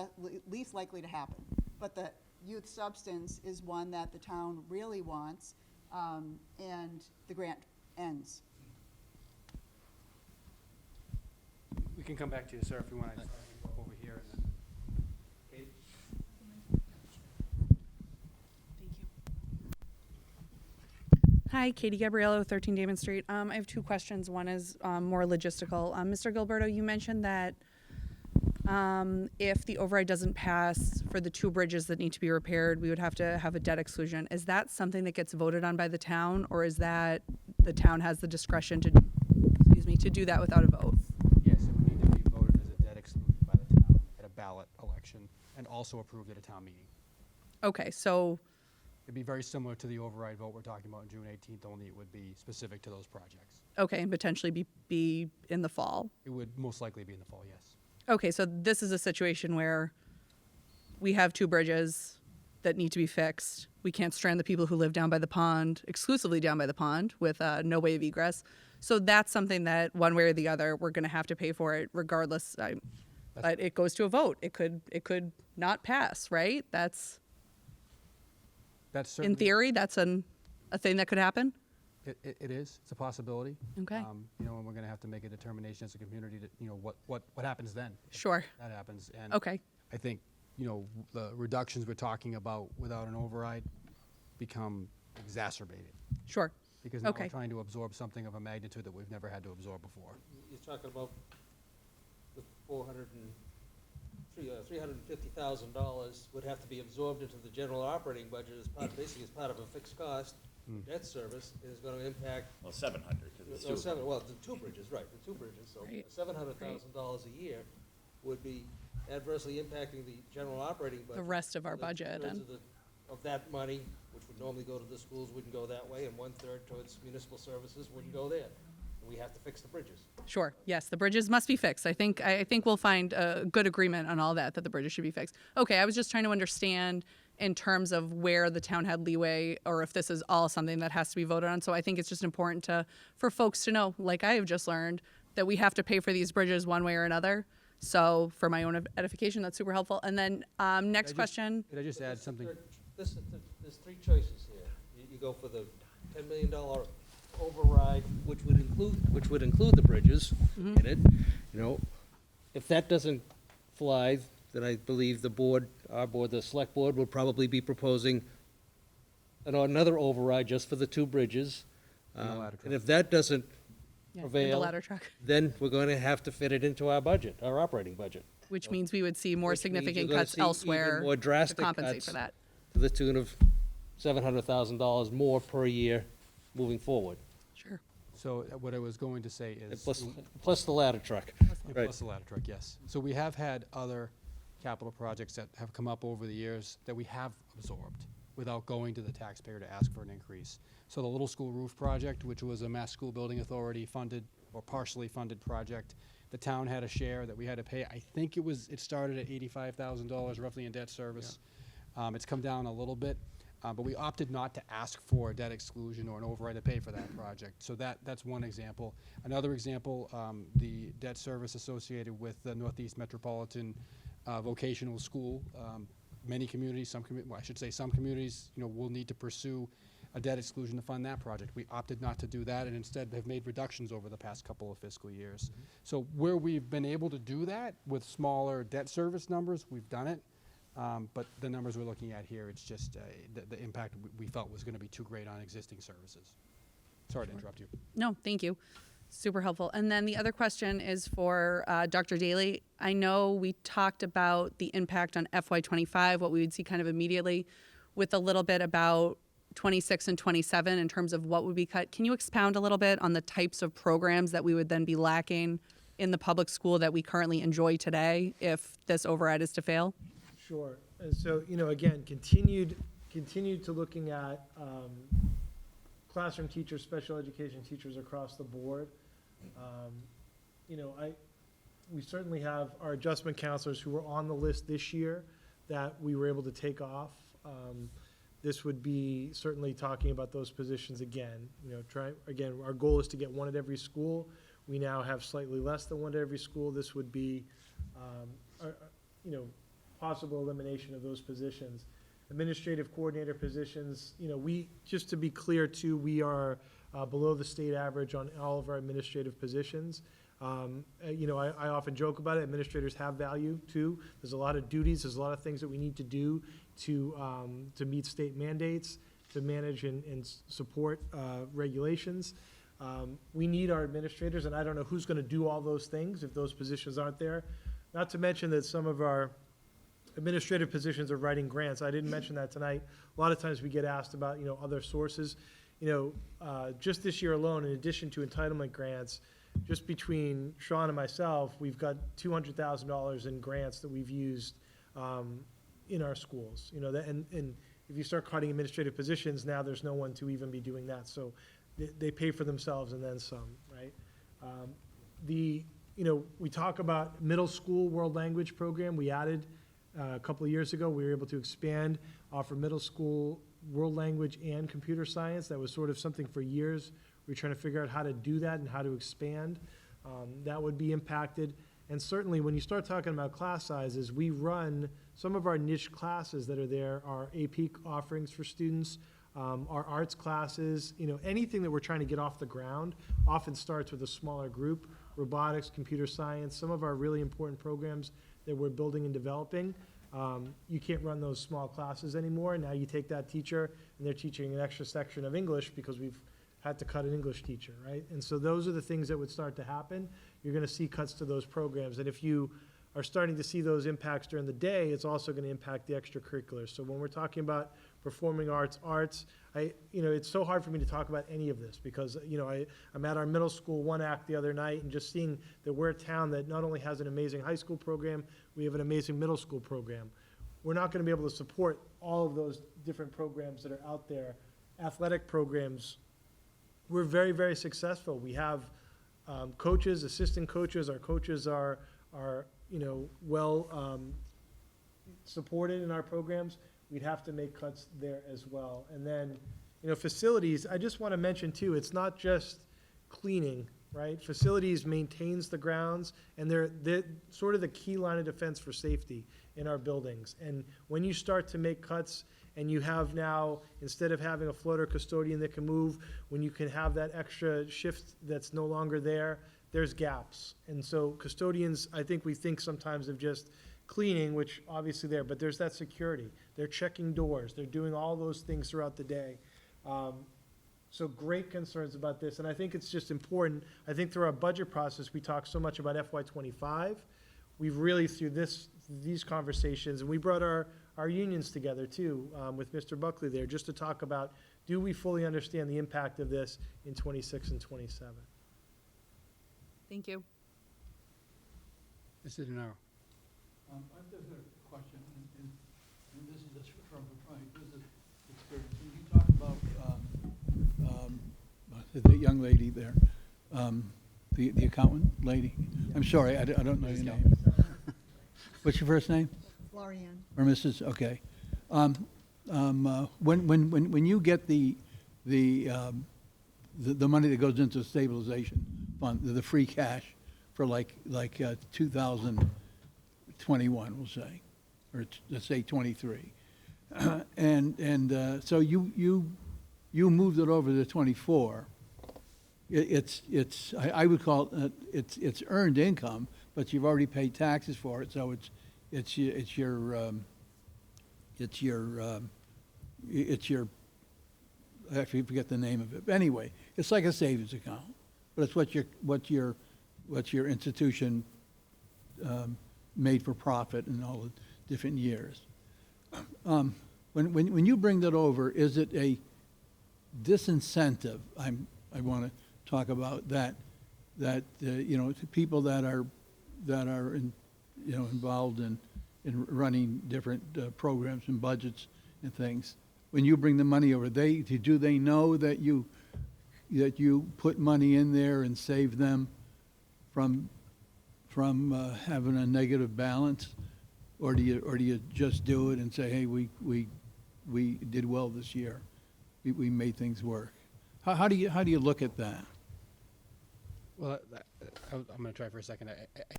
least likely to happen. But the youth substance is one that the town really wants, and the grant ends. We can come back to you, sir, if you want to over here. And then. Kate? Hi, Katie Gabriello, 13 Damon Street. I have two questions. One is more logistical. Mr. Gilberto, you mentioned that if the override doesn't pass for the two bridges that need to be repaired, we would have to have a debt exclusion. Is that something that gets voted on by the town, or is that the town has the discretion to do that without a vote? Yes, it would need to be voted as a debt exclusion by the town at a ballot election and also approved at a town meeting. Okay, so It'd be very similar to the override vote we're talking about on June 18th, only it would be specific to those projects. Okay, and potentially be in the fall. It would most likely be in the fall, yes. Okay, so this is a situation where we have two bridges that need to be fixed. We can't strand the people who live down by the pond, exclusively down by the pond, with no way of egress. So that's something that, one way or the other, we're going to have to pay for it regardless. But it goes to a vote. It could not pass, right? That's Certainly. in theory, that's a thing that could happen. It is. It's a possibility. Okay. You know, and we're going to have to make a determination as a community to, you know, what happens then. if Sure. That happens. And Okay. I think, you know, the reductions we're talking about without an override become exacerbated. Sure. Because now Okay. we're trying to absorb something of a magnitude that we've never had to absorb before. You're talking about the $350,000 would have to be absorbed into the general operating budget as part, basically as part of a fixed cost. Debt service is gonna impact. Well, 700, because Oh, well, the two bridges, right, the two bridges, so Right. $700,000 a year would be adversely impacting the general operating budget. The rest of our So budget two-thirds and- of that money, which would normally go to the schools, wouldn't go that way, and 1/3 towards municipal services wouldn't go there. And we have to fix the bridges. Sure. Yes, the bridges must be fixed. I think we'll find a good agreement on all that the bridges should be fixed. Okay, I was just trying to understand in terms of where the town had leeway, or if this is all something that has to be voted on. So I think it's just important for folks to know, like I have just learned, that we have to pay for these bridges one way or another. So for my own edification, that's super helpful. And then next question. Could I just add something? There's three choices here. You go for the $10 million override, which would include the bridges in it. You know, if that doesn't fly, then I believe our board, the select board, will probably be proposing another override just for the two bridges. And the ladder And if that doesn't Yeah, and the prevail, ladder truck, then we're going to have to fit it into our budget, our operating budget. which means we would see more Which means you're significant gonna cuts see even elsewhere more to drastic compensate cuts for that. to the tune of $700,000 more per year moving forward. Sure. So what I was going to say is. Plus the ladder truck. And Right. plus the ladder truck, yes. So we have had other capital projects that have come up over the years that we have absorbed without going to the taxpayer to ask for an increase. So the little school roof project, which was a Mass School Building Authority funded or partially funded project, the town had a share that we had to pay. I think it started at $85,000 roughly in debt service. It's come down a little bit, but we opted not to ask for a debt exclusion or an override to pay for that project. So that's one example. Another example, the debt service associated with the Northeast Metropolitan Vocational School. Many communities, some communities, you know, will need to pursue a debt exclusion to fund that project. We opted not to do that and instead have made reductions over the past couple of fiscal years. So where we've been able to do that with smaller debt service numbers, we've done it. But the numbers we're looking at here, it's just the impact we felt was going to be too great on existing services. Sorry to interrupt you. No, thank you. Super helpful. And then the other question is for Dr. Daly. I know we talked about the impact on FY25, what we would see kind of immediately, with a little bit about 26 and 27 in terms of what would be cut. Can you expound a little bit on the types of programs that we would then be lacking in the public school that we currently enjoy today if this override is to fail? Sure. And so, you know, again, continued to looking at classroom teachers, special education teachers across the board. You know, we certainly have our adjustment counselors who were on the list this year that we were able to take off. This would be certainly talking about those positions again. You know, our goal is to get one at every school. We now have slightly less than one at every school. This would be, you know, possible elimination of those positions. Administrative coordinator positions, you know, just to be clear too, we are below the state average on all of our administrative positions. You know, I often joke about it, administrators have value too. There's a lot of duties, there's a lot of things that we need to do to meet state mandates, to manage and support regulations. We need our administrators, and I don't know who's gonna do all those things if those positions aren't there. Not to mention that some of our administrative positions are writing grants. I didn't mention that tonight. A lot of times we get asked about, you know, other sources. You know, just this year alone, in addition to entitlement grants, just between Sean and myself, we've got $200,000 in grants that we've used in our schools. You know, and if you start cutting administrative positions, now there's no one to even be doing that. So they pay for themselves and then some, right? We talk about middle school world language program. We added a couple of years ago, we were able to expand, offer middle school world language and computer science. That was sort of something for years. We were trying to figure out how to do that and how to expand. That would be impacted. And certainly, when you start talking about class sizes, we run some of our niche classes that are there, our AP offerings for students, our arts classes, anything that we're trying to get off the ground often starts with a smaller group. Robotics, computer science, some of our really important programs that we're building and developing. You can't run those small classes anymore. Now you take that teacher and they're teaching an extra section of English because we've had to cut an English teacher, right? And so those are the things that would start to happen. You're going to see cuts to those programs. And if you are starting to see those impacts during the day, it's also going to impact the extracurriculars. So when we're talking about performing arts, it's so hard for me to talk about any of this because, I'm at our middle school one act the other night and just seeing that we're a town that not only has an amazing high school program, we have an amazing middle school program. We're not going to be able to support all of those different programs that are out there. Athletic programs, we're very, very successful. We have coaches, assistant coaches. Our coaches are well supported in our programs. We'd have to make cuts there as well. And then, facilities, I just want to mention too, it's not just cleaning, right? Facilities maintains the grounds, and they're sort of the key line of defense for safety in our buildings. And when you start to make cuts, and you have now, instead of having a floater custodian that can move, when you can have that extra shift that's no longer there, there's gaps. And so custodians, I think we think sometimes of just cleaning, which obviously there, but there's that security. They're checking doors. They're doing all those things throughout the day. So great concerns about this. And I think it's just important. I think through our budget process, we talk so much about FY25. We've really, through these conversations, and we brought our unions together too, with Mr. Buckley there, just to talk about, do we fully understand the impact of this in 26 and 27? Thank you. Mr. DeNaro. I've just got a question, and this is just from my business experience. When you talk about the young lady there, the accountant lady, I'm sorry, I don't know your name. What's your first name? Florian. Or Mrs., okay. When you get the money that goes into the stabilization fund, the free cash for like 2021, we'll say, or let's say 23, so you moved it over to 24. I would call it's earned income, but you've already paid taxes for it, so it's your I forget the name of it. But anyway, it's like a savings account, but it's what your institution made for profit in all the different years. When you bring that over, is it a disincentive? I want to talk about that to people that are involved in running different programs and budgets and things. When you bring the money over, do they know that you put money in there and save them from having a negative balance, or do you just do it and say, hey, we did well this year, we made things work? How do you look at that? Well, I'm going to try for a second. I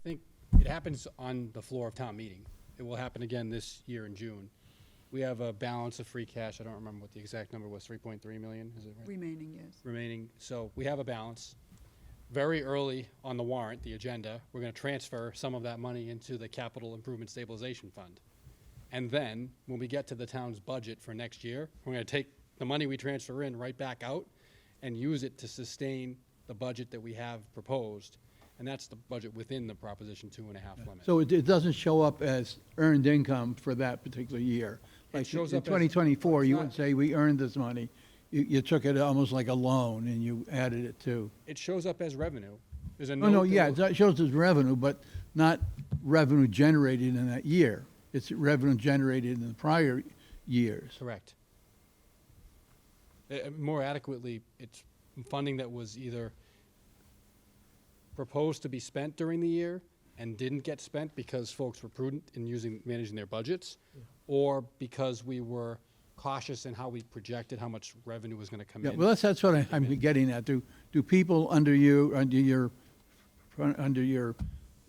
think it happens on the floor of town meeting. It will happen again this year in June. We have a balance of free cash. I don't remember what the exact number was, 3.3 million, is it right? Remaining, yes. Remaining. So we have a balance. Very early on the warrant, the agenda, we're going to transfer some of that money into the Capital Improvement Stabilization Fund. And then, when we get to the town's budget for next year, we're going to take the money we transfer in right back out and use it to sustain the budget that we have proposed. And that's the budget within the Proposition 2.5 limit. So it doesn't show up as earned income for that particular year. Like shows in up as- 2024, you not- wouldn't say, we earned this money. You took it almost like a loan and you added it to. It shows up as revenue. There's a Oh, note. no, that yeah, will- it shows as revenue, but not revenue generated in that year. It's revenue generated in the prior years. Correct. More adequately, it's funding that was either proposed to be spent during the year and didn't get spent because folks were prudent in managing their budgets, or because we were cautious in how we projected how much revenue was going to come Yeah, in. well, that's what I'm getting at. Do people under your,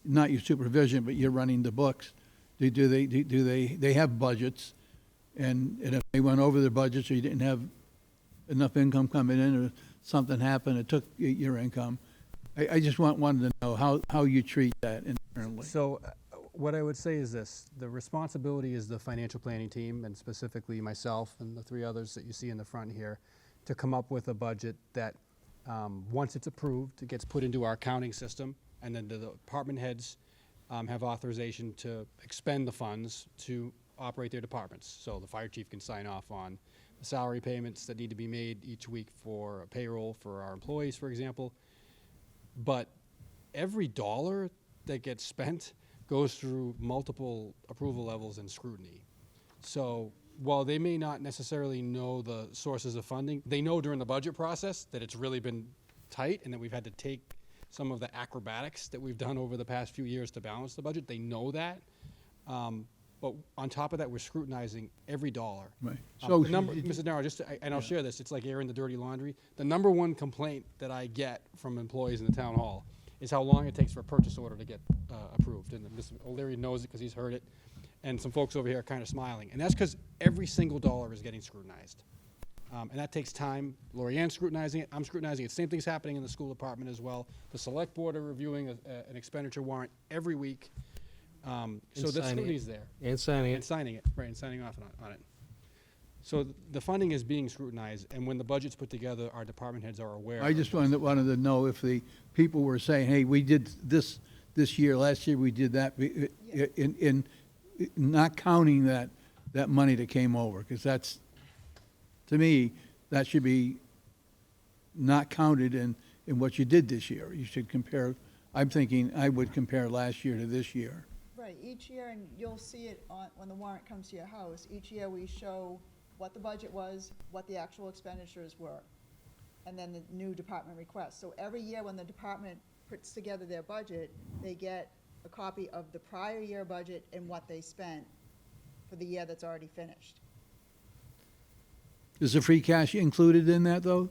not your supervision, but you're running the books, do they have budgets? And if they went over their budgets or you didn't have enough income coming in, or something happened, it took your income, I just wanted to know how you treat that internally. So what I would say is this: the responsibility is the financial planning team, and specifically myself and the three others that you see in the front here, to come up with a budget that, once it's approved, it gets put into our accounting system, and then the department heads have authorization to expend the funds to operate their departments. So the fire chief can sign off on the salary payments that need to be made each week for payroll for our employees, for example. But every dollar that gets spent goes through multiple approval levels and scrutiny. So while they may not necessarily know the sources of funding, they know during the budget process that it's really been tight and that we've had to take some of the acrobatics that we've done over the past few years to balance the budget. They know that. But on top of that, we're scrutinizing every dollar. Right. So the number, Mrs. Darrow, and I'll share this, it's like airing the dirty laundry. The number one complaint that I get from employees in the town hall is how long it takes for a purchase order to get approved. And Mr. O'Leary knows it because he's heard it. And some folks over here are kind of smiling. And that's because every single dollar is getting scrutinized. And that takes time. Lorianne's scrutinizing it. I'm scrutinizing it. Same thing's happening in the school department as well. The select board are reviewing an expenditure warrant every week. So the scrutiny's there. And signing And signing it, right, and signing off on it. So the funding is being scrutinized, and when the budget's put together, our department heads are aware. I just wanted to know if the people were saying, hey, we did this year, last year we did that, in not counting that money that came over, because that's, to me, that should be not counted in what you did this year. You should compare, I'm thinking I would compare last year to this year. Right, each year, and you'll see it when the warrant comes to your house, each year we show what the budget was, what the actual expenditures were, and then the new department requests. So every year when the department puts together their budget, they get a copy of the prior year budget and what they spent for the year that's already finished. Is the free cash included in that, though?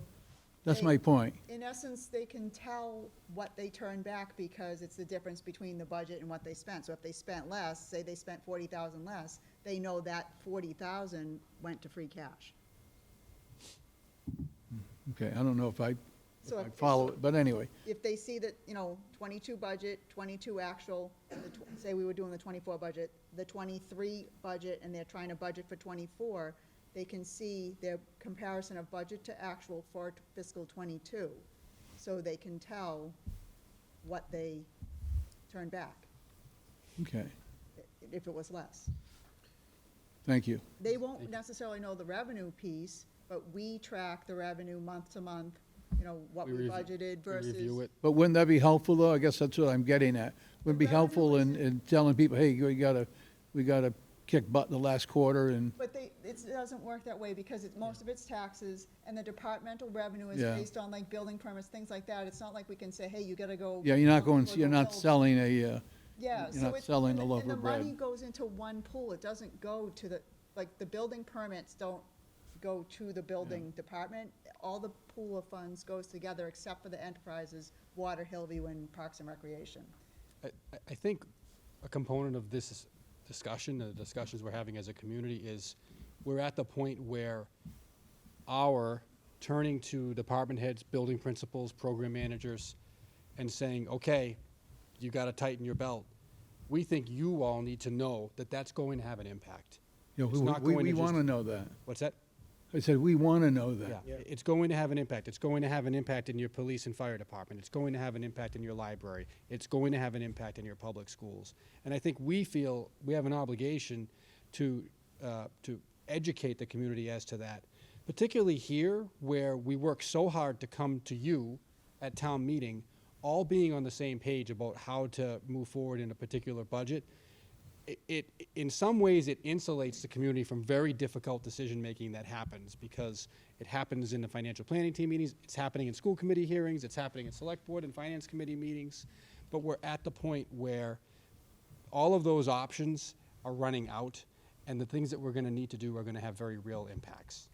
That's They- my point. In essence, they can tell what they turn back because it's the difference between the budget and what they spent. So if they spent less, say they spent 40,000 less, they know that 40,000 went to free cash. Okay, I don't know if I So if- follow it, but anyway. If they see that, 22 budget, 22 actual, say we were doing the 24 budget, the 23 budget, and they're trying to budget for 24, they can see their comparison of budget to actual for fiscal '22. So they can tell what they turned back, Okay, if it was less. thank you. They won't necessarily know the revenue piece, but we track the revenue month to month, what we budgeted versus. We review it. But wouldn't that be helpful, though? I guess that's what I'm getting at. Wouldn't it be revenue helpful in telling people, hey, we gotta kick butt in the last quarter and, But it doesn't work that way because most of it's taxes and the departmental revenue is Yeah. based on like building permits, things like that. It's not like we can say, hey, you gotta go. yeah, you're not go you're not build. selling Yeah, you're so not it's. selling a and- loaf of And the money bread. goes into one pool. It doesn't go to the building permits don't go to the building department. All the pool of funds goes together except for the enterprises, Water, Hillview, and Parks and Recreation. I think a component of this discussion, the discussions we're having as a community, is we're at the point where our turning to department heads, building principals, program managers, and saying, okay, you got to tighten your belt. We think you all need to know that that's going to have an impact. It's not going to we just- want to know that. What's that? I said, we want to know that. Yeah, it's going to have an impact. It's going to have an impact in your police and fire department. It's going to have an impact in your library. It's going to have an impact in your public schools. And I think we feel we have an obligation to educate the community as to that, particularly here where we work so hard to come to you at town meeting, all being on the same page about how to move forward in a particular budget. in some ways, it insulates the community from very difficult decision-making that happens, because it happens in the financial planning team meetings, it's happening in school committee hearings, it's happening in select board and finance committee meetings, but we're at the point where all of those options are running out, and the things that we're gonna need to do are gonna have very real impacts.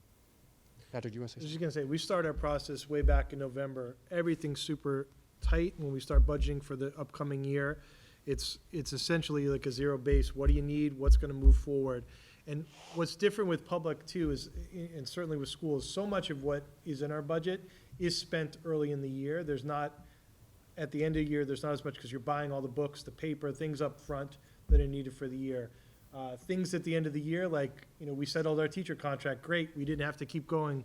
Patrick, do you want to I say was something? just gonna say, we started our process way back in November. Everything's super tight when we start budgeting for the upcoming year. It's essentially like a zero base. What do you need? What's gonna move forward? And what's different with public too is, and certainly with schools, so much of what is in our budget is spent early in the year. There's not, at the end of the year, there's not as much, because you're buying all the books, the paper, things up front that are needed for the year. Things at the end of the year, like, we settled our teacher contract, great, we didn't have to keep going.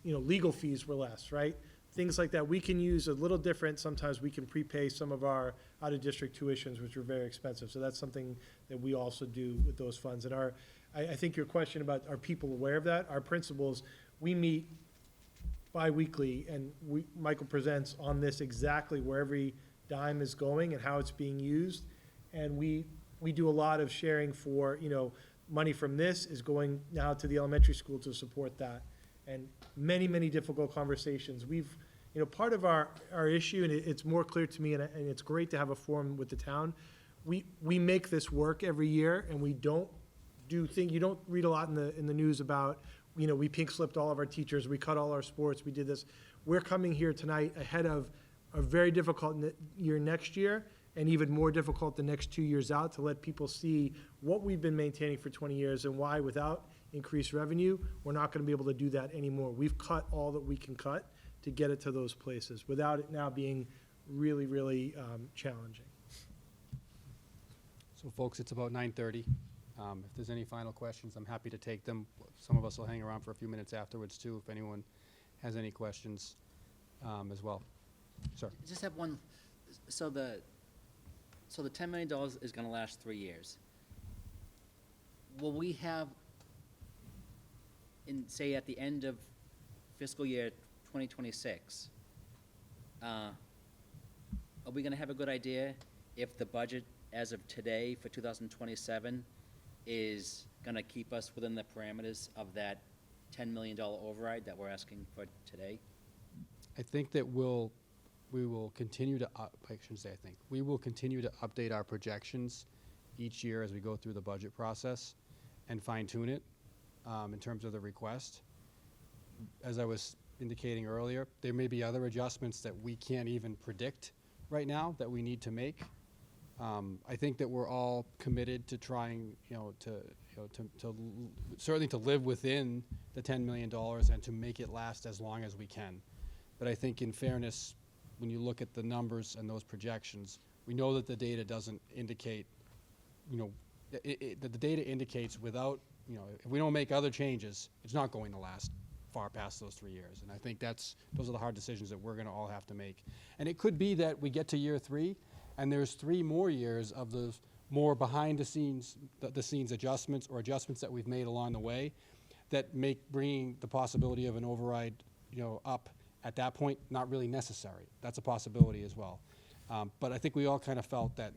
Legal fees were less, right? Things like that, we can use a little different. Sometimes we can prepay some of our out-of-district tuitions, which are very expensive. So that's something that we also do with those funds. And I think your question about, are people aware of that? Our principals, we meet bi-weekly, and Michael presents on this exactly where every dime is going and how it's being used. And we do a lot of sharing for, money from this is going now to the elementary school to support that. And many, many difficult conversations. Part of our issue, and it's more clear to me, and it's great to have a forum with the town, we make this work every year, and we don't do things, you don't read a lot in the news about, we pink slipped all of our teachers, we cut all our sports, we did this. We're coming here tonight ahead of a very difficult year next year, and even more difficult the next 2 years out, to let people see what we've been maintaining for 20 years and why, without increased revenue, we're not gonna be able to do that anymore. We've cut all that we can cut to get it to those places, without it now being really, really challenging. So folks, it's about 9:30. If there's any final questions, I'm happy to take them. Some of us will hang around for a few minutes afterwards too, if anyone has any questions as well. Sir? I just have one, so the $10 million is gonna last 3 years. Will we have, say, at the end of fiscal year 2026, are we gonna have a good idea if the budget as of today for 2027 is gonna keep us within the parameters of that $10 million override that we're asking for today? I think that we will continue to, I shouldn't say I think, we will continue to update our projections each year as we go through the budget process and fine tune it in terms of the request. As I was indicating earlier, there may be other adjustments that we can't even predict right now that we need to make. I think that we're all committed to trying, certainly to live within the $10 million and to make it last as long as we can. But I think in fairness, when you look at the numbers and those projections, we know that the data doesn't indicate, that the data indicates without, if we don't make other changes, it's not going to last far past those 3 years. And I think those are the hard decisions that we're gonna all have to make. And it could be that we get to year 3 and there's 3 more years of those more behind the scenes adjustments or adjustments that we've made along the way that make bringing the possibility of an override, up at that point not really necessary. That's a possibility as well. But I think we all kind of felt that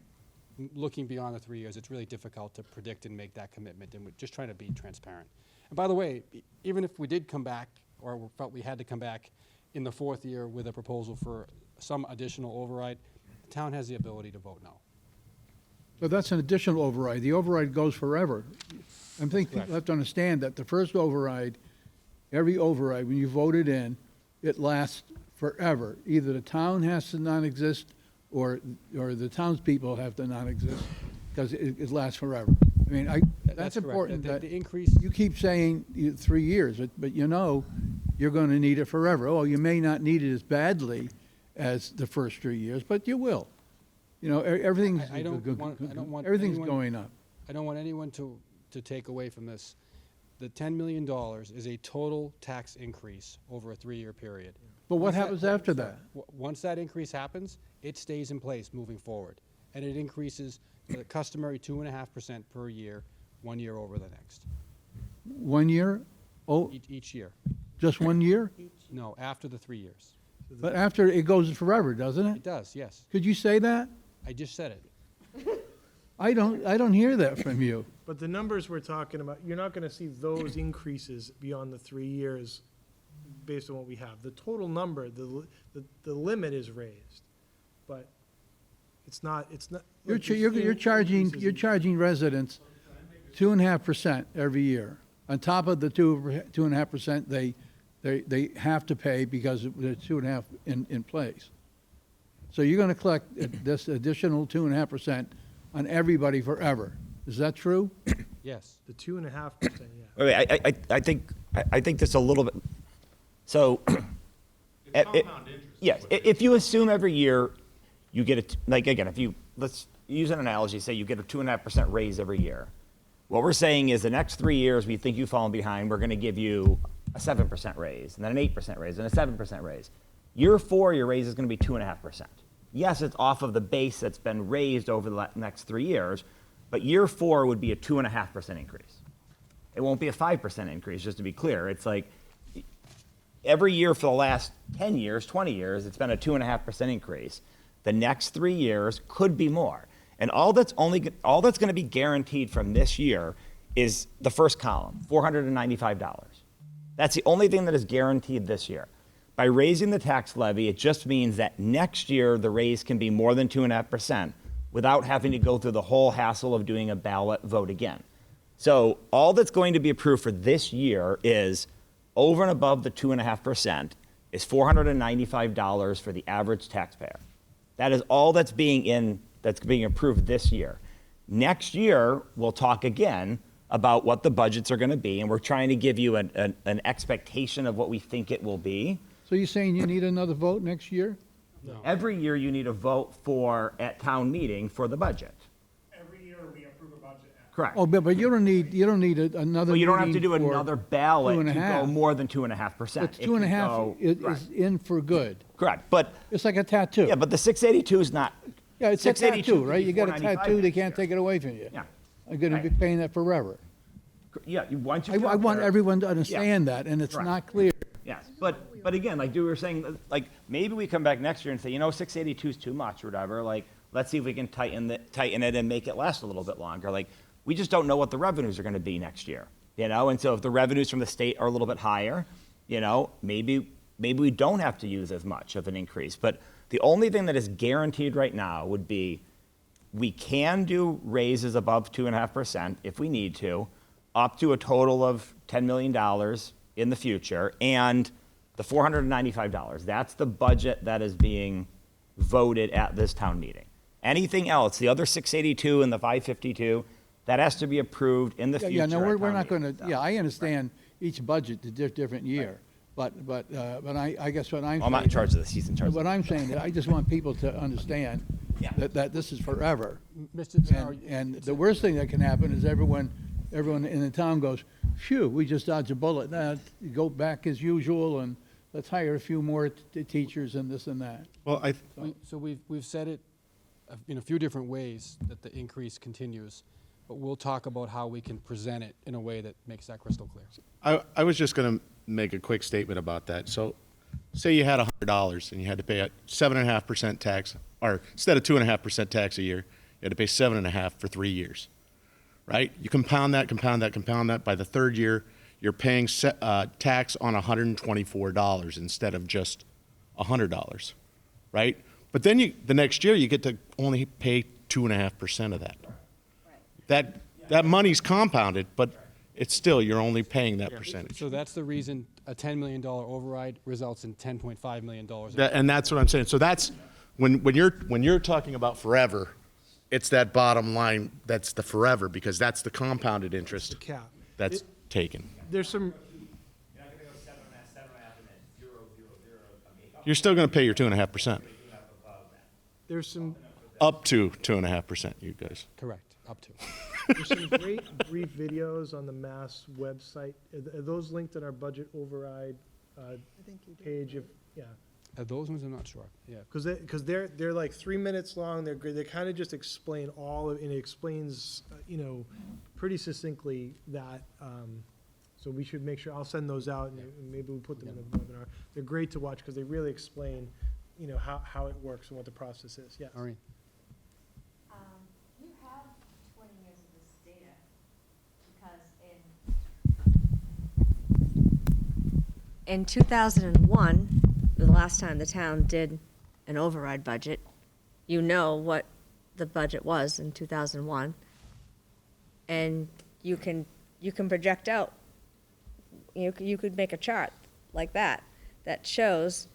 looking beyond the 3 years, it's really difficult to predict and make that commitment, and we're just trying to be transparent. And by the way, even if we did come back, or felt we had to come back in the 4th year with a proposal for some additional override, the town has the ability to vote no. But that's an additional override. The override goes forever. I'm thinking, Correct. you have to understand that the first override, every override, when you vote it in, it lasts forever. Either the town has to non-exist, or the townspeople have to non-exist, because it lasts forever. I mean, that's correct. important. The that increase. You keep saying 3 years, but you're going to need it forever. Oh, you may not need it as badly as the first 3 years, but you will. Everything's I don't want everything's anyone- going up. I don't want anyone to take away from this. The $10 million is a total tax increase over a 3-year period. But what Once happens after sorry, that? Once that increase happens, it stays in place moving forward. And it increases the customary 2.5% per year, 1 year over the next, 1 year? Oh, each year. just 1 year? No, after the 3 years. But after, it goes forever, doesn't It it? does, yes. Could you say that? I just said it. I don't hear that from you. But the numbers we're talking about, you're not gonna see those increases beyond the 3 years based on what we have. The total number, the limit is raised, but it's not. You're, like cha- the you're charging, increases you're in- charging residents 2.5% every year. On top of the 2.5% they have to pay because there's 2.5 in place. So you're gonna collect this additional 2.5% on everybody forever. Is that true? Yes. The 2.5%, yeah. Wait, I think that's a little bit, so. Yes, if you assume every year you get like, again, let's use an analogy, say you get a 2.5% raise every year. What we're saying is the next 3 years, we think you've fallen behind, we're gonna give you a 7% raise, and then an 8% raise, and a 7% raise. Year 4, your raise is gonna be 2.5%. Yes, it's off of the base that's been raised over the next 3 years, but year 4 would be a 2.5% increase. It won't be a 5% increase, just to be clear. It's like, every year for the last 10 years, 20 years, it's been a 2.5% increase. The next 3 years could be more. And all that's gonna be guaranteed from this year is the first column, $495. That's the only thing that is guaranteed this year. By raising the tax levy, it just means that next year the raise can be more than 2.5% without having to go through the whole hassle of doing a ballot vote again. So all that's going to be approved for this year is over and above the 2.5% is $495 for the average taxpayer. That is all that's being approved this year. Next year, we'll talk again about what the budgets are going to be, and we're trying to give you an expectation of what we think it will be. So you're saying you need another vote next year? Every year, you need a vote at town meeting for the budget. Every year we approve a budget. Correct. Oh, but you don't need another. Well, you don't have to meeting do for another ballot to 2.5. go more than 2.5%. It's 2.5 is in for good. Correct, but. It's like a tattoo. Yeah, but the 682 is not. Yeah, it's a 682 tattoo, could right? be You got a 495 tattoo, they next can't year. take it away from you. Yeah. I'm gonna be Right. paying that forever. Yeah, once you. I get up want there- everyone to understand that, and it's Correct. not clear. Yes, but again, like you were saying, like, maybe we come back next year and say, 682 is too much or whatever, like, let's see if we can tighten it and make it last a little bit longer. Like, we just don't know what the revenues are gonna be next year, and so if the revenues from the state are a little bit higher, maybe we don't have to use as much of an increase. But the only thing that is guaranteed right now would be, we can do raises above 2.5% if we need to, up to a total of $10 million in the future, and the $495. That's the budget that is being voted at this town meeting. Anything else, the other 682 and the 552, that has to be approved in the future. Yeah, no, at we're town not meeting. gonna, yeah, I understand each budget is a different year, but I guess what I'm. I'm not in saying- charge of this, he's in charge of What this. I'm saying, is I just want people to understand Yeah. that this is forever. Mr. Denaro, And the worst thing that can happen is everyone in the town goes, phew, we just dodged a bullet. Now, go back as usual and let's hire a few more teachers and this and that. Well, So we've said it in a few different ways that the increase continues, but we'll talk about how we can present it in a way that makes that crystal clear. I was just going to make a quick statement about that. So say you had $100 and you had to pay a 7.5% tax, or instead of 2.5% tax a year, you had to pay 7.5 for 3 years, right? You compound that. By the third year, you're paying tax on $124 instead of just $100, right? But then the next year, you get to only pay 2.5% of that. That money's compounded, but it's still, you're only paying that percentage. So that's the reason a $10 million override results in $10.5 million. And that's what I'm saying. So that's, when you're talking about forever, it's that bottom line, that's the forever, because that's the compounded interest Cap. that's taken. There's some, You're still going to pay your 2.5%, there's some, up to 2.5%, you guys. Correct, up to. there's some great brief videos on the Mass website. Are those linked in our budget override think you did. page? Yeah. Those ones I'm not sure, yeah. Because they're like 3 minutes long. They're great. They kind of just explain all of, and it explains, pretty succinctly that. So we should make sure, I'll send those out, and maybe we'll put them in the webinar. They're great to watch because they really explain, how it works and what the process is. Yes. Maureen? You have in 2001, the last time the town did an override budget, you know what the budget was in 2001, and you can project out. You could make a chart like that shows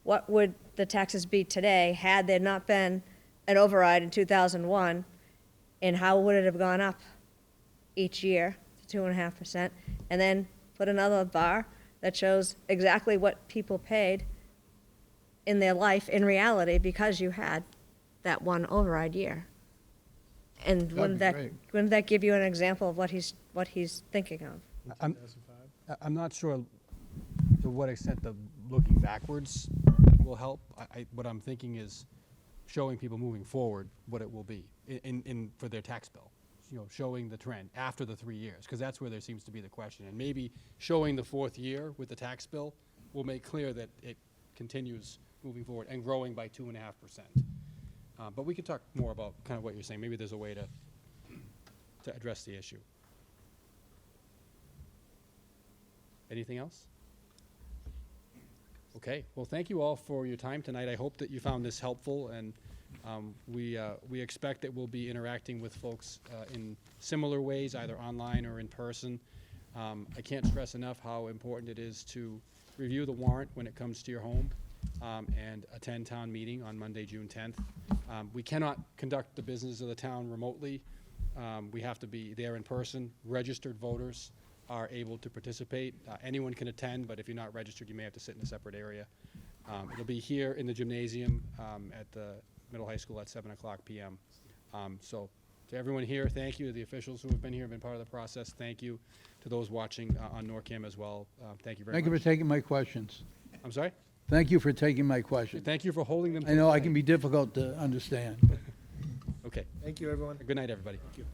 what would the taxes be today had there not been an override in 2001, and how would it have gone up each year to 2.5%, and then put another bar that shows exactly what people paid in their life in reality because you had that one override year. And wouldn't that give you an example of what he's thinking of? I'm not sure to what extent the looking backwards will help. What I'm thinking is showing people moving forward what it will be for their tax bill. Showing the trend after the 3 years, because that's where there seems to be the question. And maybe showing the 4th year with the tax bill will make clear that it continues moving forward and growing by 2.5%. But we could talk more about kind of what you're saying. Maybe there's a way to address the issue. Anything else? Okay. Well, thank you all for your time tonight. I hope that you found this helpful, and we expect that we'll be interacting with folks in similar ways, either online or in person. I can't stress enough how important it is to review the warrant when it comes to your home and attend town meeting on Monday, June 10th. We cannot conduct the business of the town remotely. We have to be there in person. Registered voters are able to participate. Anyone can attend, but if you're not registered, you may have to sit in a separate area. It'll be here in the gymnasium at the middle high school at 7:00 p.m. So to everyone here, thank you. To the officials who have been here, been part of the process, thank you. To those watching on NORCAM as well, thank you very much. Thank you for taking my questions. I'm sorry? Thank you for taking my questions. Thank you for holding them. I know I can be difficult to understand. Okay. Thank you, everyone. Good night, everybody. Thank you.